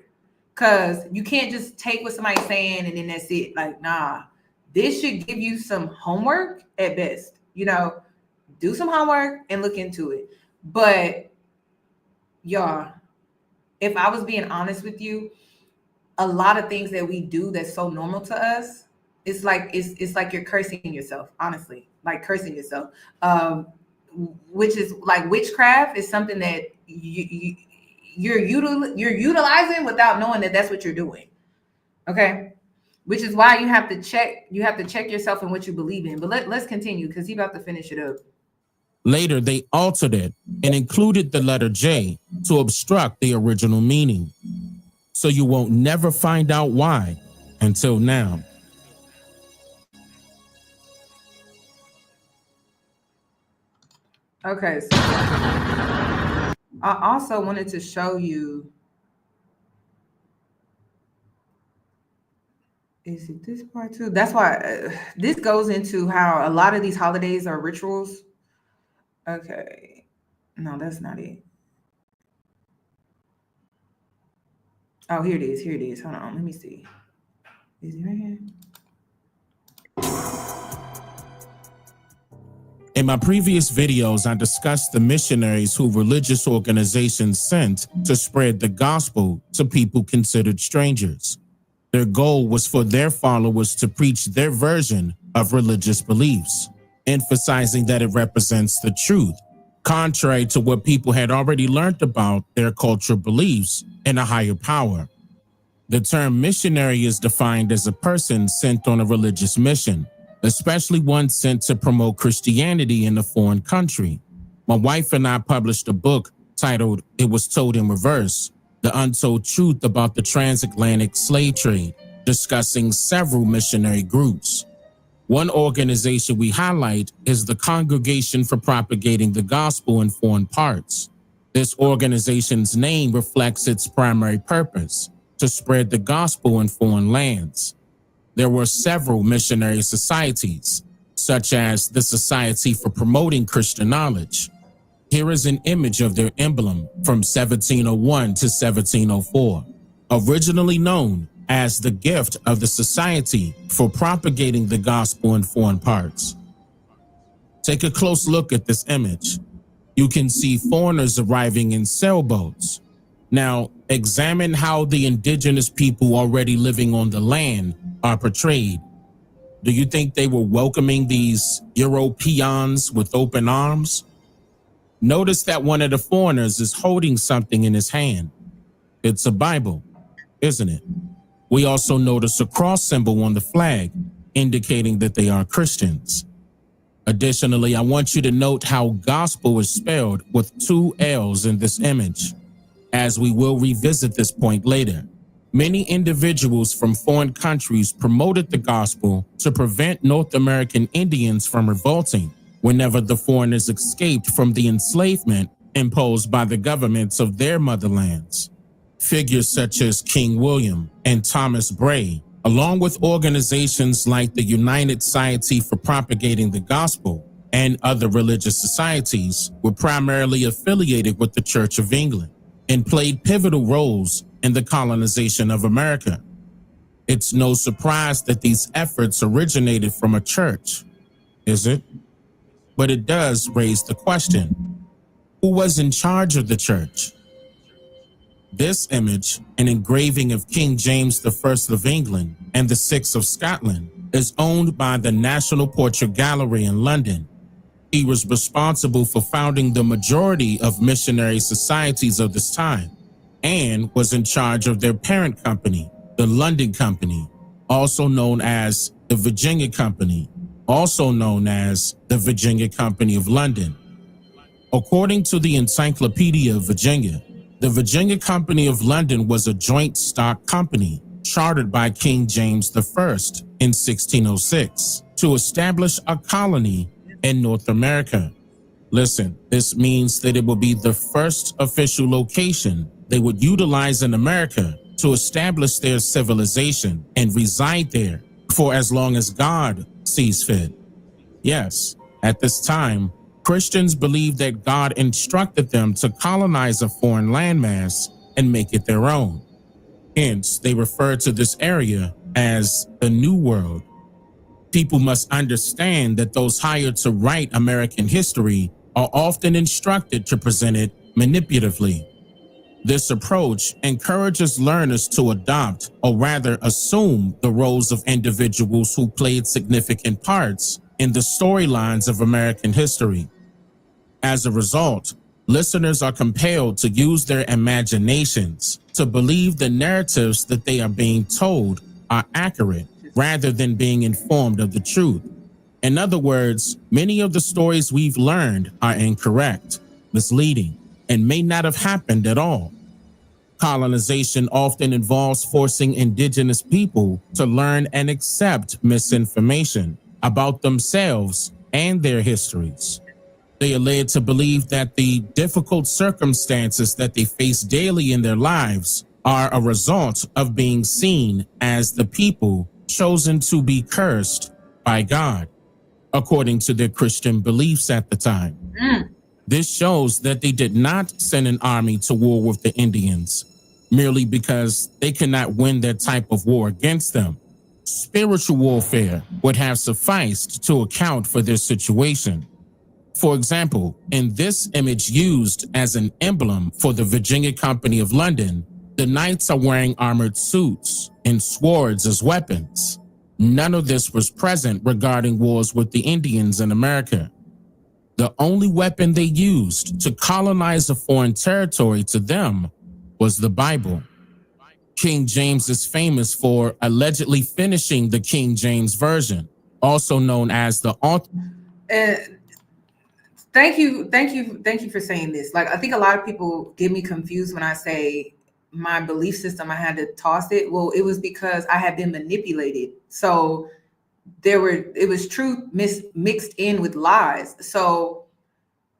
Because you can't just take what somebody's saying and then that's it. Like, nah, this should give you some homework at best. You know, do some homework and look into it. But y'all, if I was being honest with you, a lot of things that we do that's so normal to us, it's like you're cursing yourself, honestly, like cursing yourself. Which is like witchcraft is something that you're utilizing without knowing that that's what you're doing. Okay, which is why you have to check yourself and what you believe in. But let's continue because he's about to finish it up. Later, they altered it and included the letter J to obstruct the original meaning. So you won't never find out why until now. Okay, so I also wanted to show you. Is it this part too? That's why this goes into how a lot of these holidays are rituals. Okay, no, that's not it. Oh, here it is. Here it is. Hold on. Let me see. Is it right here? In my previous videos, I discussed the missionaries who religious organizations sent to spread the gospel to people considered strangers. Their goal was for their followers to preach their version of religious beliefs, emphasizing that it represents the truth, contrary to what people had already learned about their cultural beliefs and a higher power. The term missionary is defined as a person sent on a religious mission, especially one sent to promote Christianity in a foreign country. My wife and I published a book titled It Was Told in Reverse, The Untold Truth About the Transatlantic Slave Trade, discussing several missionary groups. One organization we highlight is the Congregation for Propagating the Gospel in Foreign Parts. This organization's name reflects its primary purpose, to spread the gospel in foreign lands. There were several missionary societies, such as the Society for Promoting Christian Knowledge. Here is an image of their emblem from 1701 to 1704, originally known as the Gift of the Society for Propagating the Gospel in Foreign Parts. Take a close look at this image. You can see foreigners arriving in sailboats. Now, examine how the indigenous people already living on the land are portrayed. Do you think they were welcoming these Europeans with open arms? Notice that one of the foreigners is holding something in his hand. It's a Bible, isn't it? We also notice a cross symbol on the flag, indicating that they are Christians. Additionally, I want you to note how gospel is spelled with 2 L's in this image, as we will revisit this point later. Many individuals from foreign countries promoted the gospel to prevent North American Indians from revolting whenever the foreigners escaped from the enslavement imposed by the governments of their motherlands. Figures such as King William and Thomas Bray, along with organizations like the United Society for Propagating the Gospel and other religious societies, were primarily affiliated with the Church of England and played pivotal roles in the colonization of America. It's no surprise that these efforts originated from a church, is it? But it does raise the question, who was in charge of the church? This image, an engraving of King James I of England and the VI of Scotland, is owned by the National Portrait Gallery in London. He was responsible for founding the majority of missionary societies of this time and was in charge of their parent company, the London Company, also known as the Virginia Company, also known as the Virginia Company of London. According to the Encyclopedia of Virginia, the Virginia Company of London was a joint stock company chartered by King James I in 1606 to establish a colony in North America. Listen, this means that it will be the first official location they would utilize in America to establish their civilization and reside there for as long as God sees fit. Yes, at this time, Christians believed that God instructed them to colonize a foreign landmass and make it their own. Hence, they refer to this area as the New World. People must understand that those hired to write American history are often instructed to present it manipulatively. This approach encourages learners to adopt, or rather assume, the roles of individuals who played significant parts in the storylines of American history. As a result, listeners are compelled to use their imaginations to believe the narratives that they are being told are accurate rather than being informed of the truth. In other words, many of the stories we've learned are incorrect, misleading, and may not have happened at all. Colonization often involves forcing indigenous people to learn and accept misinformation about themselves and their histories. They are led to believe that the difficult circumstances that they face daily in their lives are a result of being seen as the people chosen to be cursed by God, according to their Christian beliefs at the time. This shows that they did not send an army to war with the Indians merely because they cannot win that type of war against them. Spiritual warfare would have sufficed to account for their situation. For example, in this image used as an emblem for the Virginia Company of London, the knights are wearing armored suits and swords as weapons. None of this was present regarding wars with the Indians in America. The only weapon they used to colonize a foreign territory to them was the Bible. King James is famous for allegedly finishing the King James Version, also known as the author. Thank you for saying this. Like, I think a lot of people get me confused when I say my belief system, I had to toss it. Well, it was because I had been manipulated. So it was truth mixed in with lies. So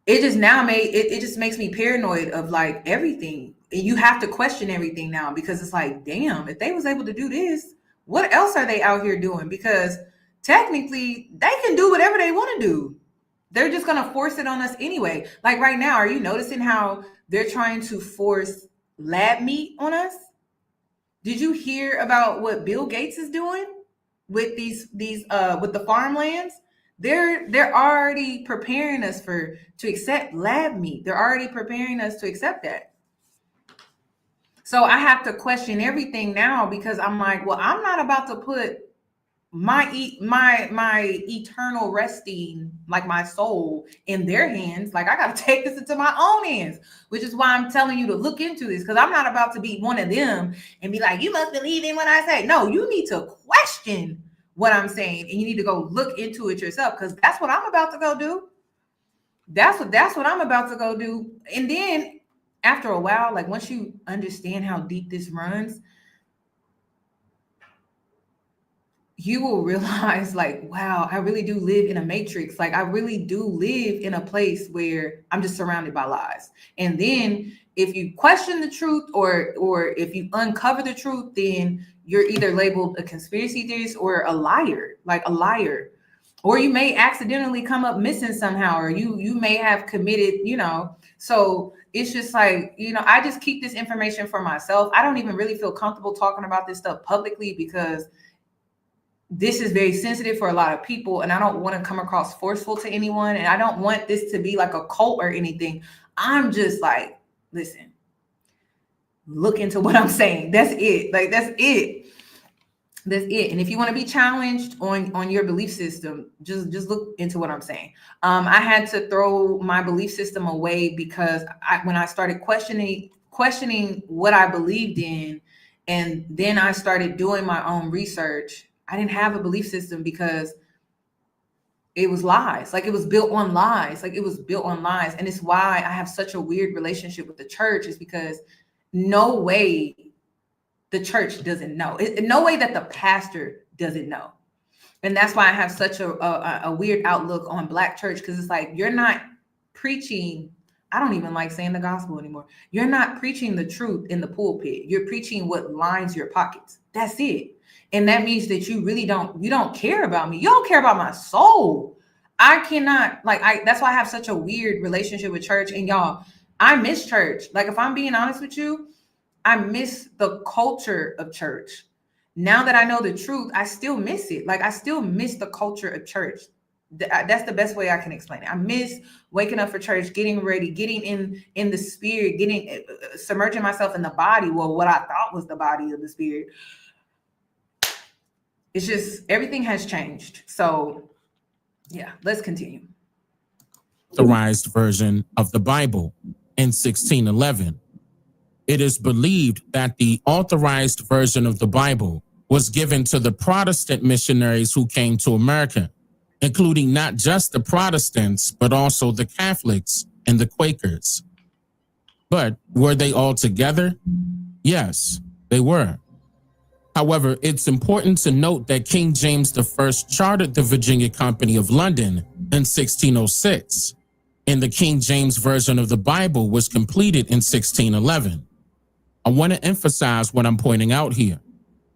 it just makes me paranoid of like everything. You have to question everything now, because it's like, damn, if they was able to do this, what else are they out here doing? Because technically they can do whatever they want to do. They're just going to force it on us anyway. Like right now, are you noticing how they're trying to force lab meat on us? Did you hear about what Bill Gates is doing with these with the farmlands? They're already preparing us to accept lab meat. They're already preparing us to accept that. So I have to question everything now, because I'm like, well, I'm not about to put my eternal resting, like my soul, in their hands. Like, I got to take this into my own hands, which is why I'm telling you to look into this, because I'm not about to be one of them and be like, you must believe in what I say. No, you need to question what I'm saying, and you need to go look into it yourself, because that's what I'm about to go do. That's what I'm about to go do. And then after a while, like once you understand how deep this runs, you will realize like, wow, I really do live in a matrix. Like I really do live in a place where I'm just surrounded by lies. And then if you question the truth or if you uncover the truth, then you're either labeled a conspiracy theorist or a liar, like a liar. Or you may accidentally come up missing somehow, or you may have committed, so it's just like, I just keep this information for myself. I don't even really feel comfortable talking about this stuff publicly, because this is very sensitive for a lot of people, and I don't want to come across forceful to anyone, and I don't want this to be like a cult or anything. I'm just like, listen, look into what I'm saying. That's it. Like, that's it. That's it. And if you want to be challenged on your belief system, just look into what I'm saying. I had to throw my belief system away because when I started questioning what I believed in, and then I started doing my own research, I didn't have a belief system because it was lies. Like it was built on lies. And it's why I have such a weird relationship with the church, is because no way the church doesn't know. No way that the pastor doesn't know. And that's why I have such a weird outlook on Black church, because it's like, you're not preaching I don't even like saying the gospel anymore. You're not preaching the truth in the pulpit. You're preaching what lines your pockets. That's it. And that means that you really don't care about me. You don't care about my soul. I cannot, that's why I have such a weird relationship with church. And y'all, I miss church. Like, if I'm being honest with you, I miss the culture of church. Now that I know the truth, I still miss it. Like, I still miss the culture of church. That's the best way I can explain it. I miss waking up for church, getting ready, getting in the spirit, submerging myself in the body. Well, what I thought was the body of the spirit. It's just, everything has changed. So yeah, let's continue. Authorized version of the Bible in 1611. It is believed that the authorized version of the Bible was given to the Protestant missionaries who came to America, including not just the Protestants, but also the Catholics and the Quakers. But were they all together? Yes, they were. However, it's important to note that King James I chartered the Virginia Company of London in 1606, and the King James Version of the Bible was completed in 1611. I want to emphasize what I'm pointing out here.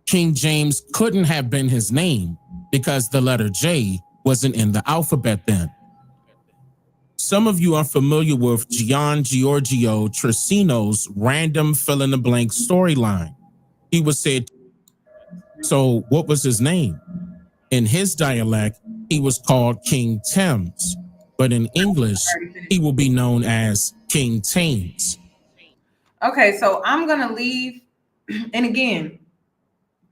King James couldn't have been his name because the letter J wasn't in the alphabet then. Some of you are familiar with Gian Giorgio Trissino's random fill-in-the-blank storyline. He was said, so what was his name? In his dialect, he was called King Thames, but in English, he will be known as King Thames. Okay, so I'm going to leave. And again,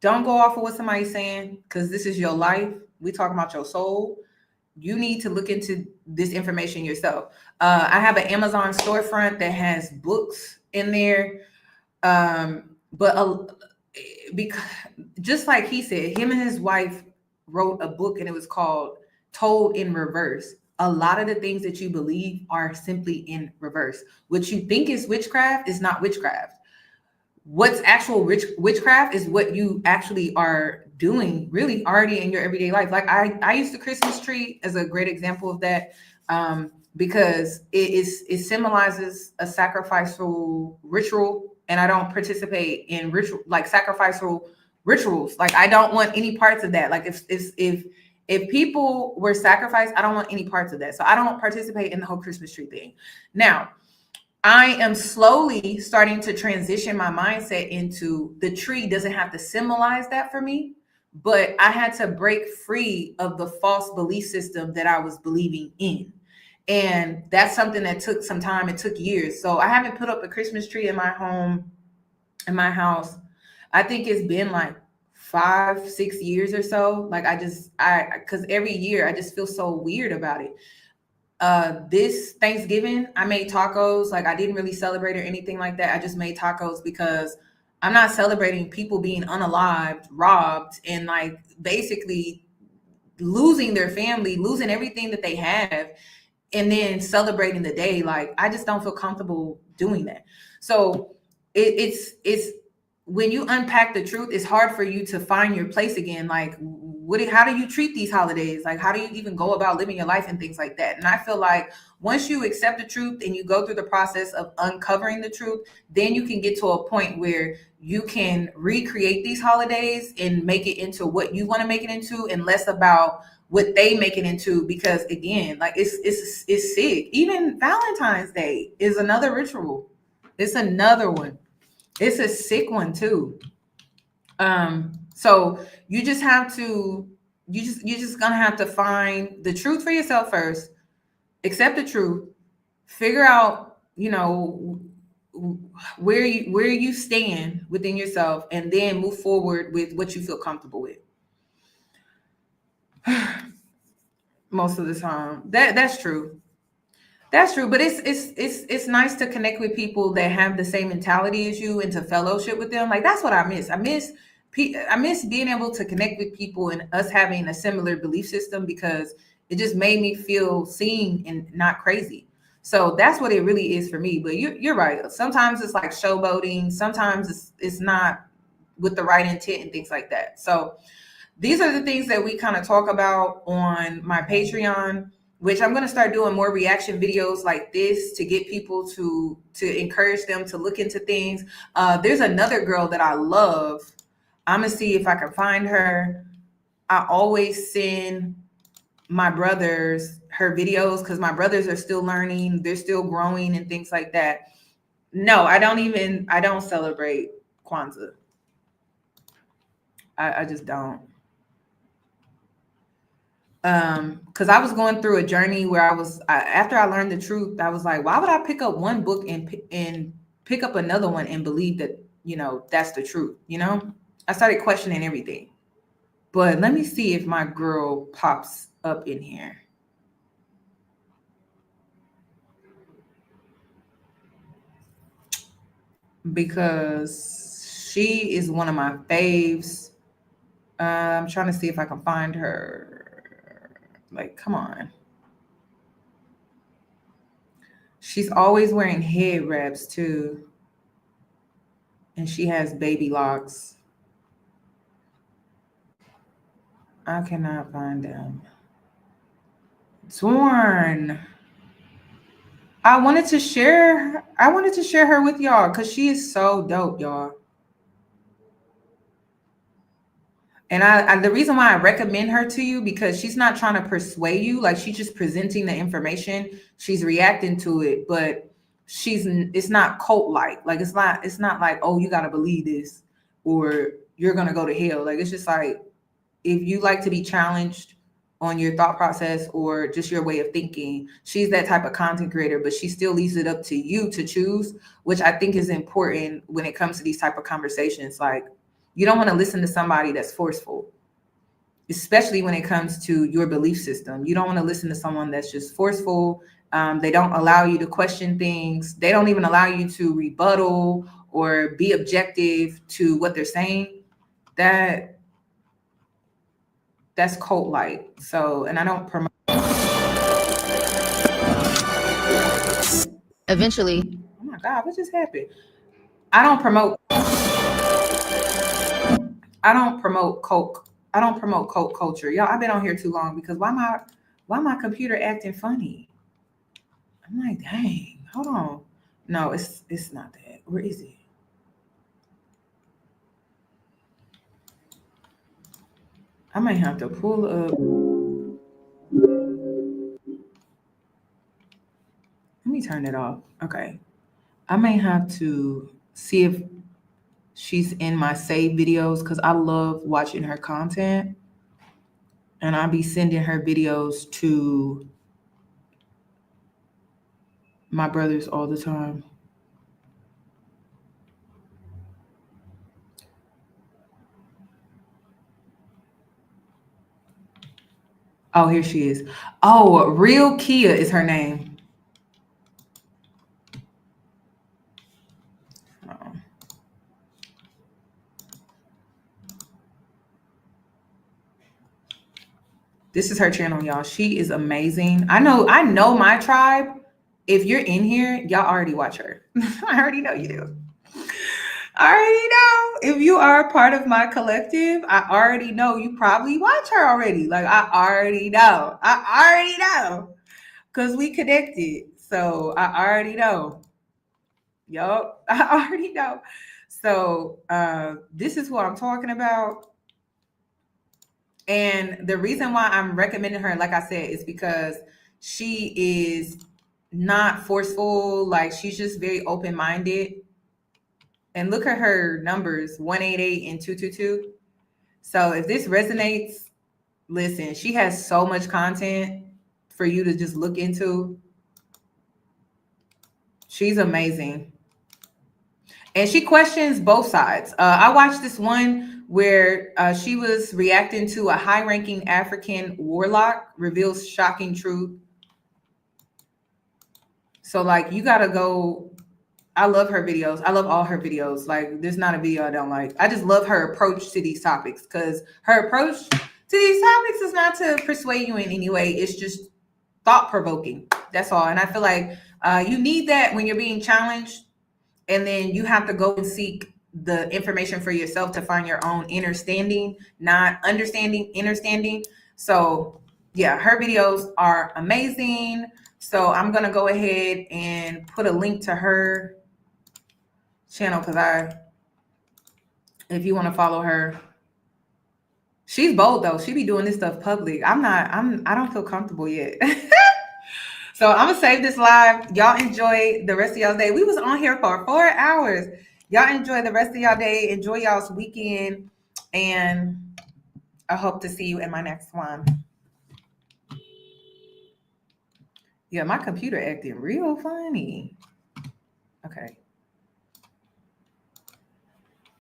don't go off of what somebody's saying, because this is your life. We talk about your soul. You need to look into this information yourself. I have an Amazon storefront that has books in there. But because, just like he said, him and his wife wrote a book and it was called Told in Reverse. A lot of the things that you believe are simply in reverse. What you think is witchcraft is not witchcraft. What's actual witchcraft is what you actually are doing really already in your everyday life. Like I use the Christmas tree as a great example of that, because it symbolizes a sacrificial ritual, and I don't participate in sacrificial rituals. Like, I don't want any parts of that. Like, if people were sacrificed, I don't want any parts of that. So I don't participate in the whole Christmas tree thing. Now, I am slowly starting to transition my mindset into the tree doesn't have to symbolize that for me, but I had to break free of the false belief system that I was believing in. And that's something that took some time. It took years. So I haven't put up a Christmas tree in my home, in my house. I think it's been like 5-6 years or so. Like, because every year I just feel so weird about it. This Thanksgiving, I made tacos. Like, I didn't really celebrate or anything like that. I just made tacos because I'm not celebrating people being unalived, robbed, and like basically losing their family, losing everything that they have, and then celebrating the day. Like, I just don't feel comfortable doing that. So it's when you unpack the truth, it's hard for you to find your place again. Like, how do you treat these holidays? Like, how do you even go about living your life and things like that? And I feel like once you accept the truth and you go through the process of uncovering the truth, then you can get to a point where you can recreate these holidays and make it into what you want to make it into, and less about what they make it into. Because again, like, it's sick. Even Valentine's Day is another ritual. It's another one. It's a sick one too. So you just have to, you're just gonna have to find the truth for yourself first, accept the truth, figure out, where you stand within yourself, and then move forward with what you feel comfortable with. Most of the time, that's true. That's true, but it's nice to connect with people that have the same mentality as you and to fellowship with them. Like, that's what I miss. I miss being able to connect with people and us having a similar belief system, because it just made me feel seen and not crazy. So that's what it really is for me. But you're right. Sometimes it's like showboating. Sometimes it's not with the right intent and things like that. So these are the things that we kind of talk about on my Patreon. which I'm going to start doing more reaction videos like this to get people to encourage them to look into things. There's another girl that I love. I'm going to see if I can find her. I always send my brothers her videos because my brothers are still learning. They're still growing and things like that. No, I don't celebrate Kwanzaa. I just don't. Because I was going through a journey where after I learned the truth, I was like, why would I pick up one book and pick up another one and believe that, that's the truth, I started questioning everything. But let me see if my girl pops up in here. Because she is one of my faves. I'm trying to see if I can find her. Like, come on. She's always wearing head wraps too. And she has baby locks. I cannot find them. Torn. I wanted to share her with y'all because she is so dope, y'all. And I the reason why I recommend her to you, because she's not trying to persuade you, like she's just presenting the information, she's reacting to it, but it's not cult-like. Like it's not like, oh, you gotta believe this or you're gonna go to hell. Like it's just like, if you like to be challenged on your thought process or just your way of thinking, she's that type of content creator, but she still leaves it up to you to choose, which I think is important when it comes to these type of conversations. Like, you don't want to listen to somebody that's forceful, especially when it comes to your belief system. You don't want to listen to someone that's just forceful. They don't allow you to question things. They don't even allow you to rebuttal or be objective to what they're saying. That's cult-like. So, and I don't promote. Eventually. Oh my God, what just happened? I don't promote cult culture. Y'all, I've been on here too long because why my computer acting funny? I'm like, dang, hold on. No, it's not that. Where is it? I might have to pull up. Let me turn it off. Okay. I may have to see if she's in my saved videos because I love watching her content. And I'll be sending her videos to my brothers all the time. Oh, here she is. Oh, Real Kia is her name. This is her channel, y'all. She is amazing. I know my tribe. If you're in here, y'all already watch her. I already know you do. I already know. If you are a part of my collective, I already know you probably watch her already. Like, I already know. Because we connected. So I already know. Yup, I already know. So this is what I'm talking about. And the reason why I'm recommending her, like I said, is because she is not forceful. Like, she's just very open-minded. And look at her numbers, 188 and 222. So if this resonates, listen, she has so much content for you to just look into. She's amazing. And she questions both sides. I watched this one where she was reacting to a high-ranking African warlock reveals shocking truth. So, like, you got to go. I love her videos. I love all her videos. Like, there's not a video I don't like. I just love her approach to these topics, because her approach to these topics is not to persuade you in any way. It's just thought-provoking. That's all. And I feel like you need that when you're being challenged. And then you have to go and seek the information for yourself to find your own understanding, not understanding, understanding. So yeah, her videos are amazing. So I'm gonna go ahead and put a link to her channel because if you want to follow her, she's bold though. She be doing this stuff public. I don't feel comfortable yet. So I'm gonna save this live. Y'all enjoy the rest of y'all's day. We was on here for 4 hours. Y'all enjoy the rest of y'all day. Enjoy y'all's weekend. And I hope to see you in my next one. Yeah, my computer acting real funny.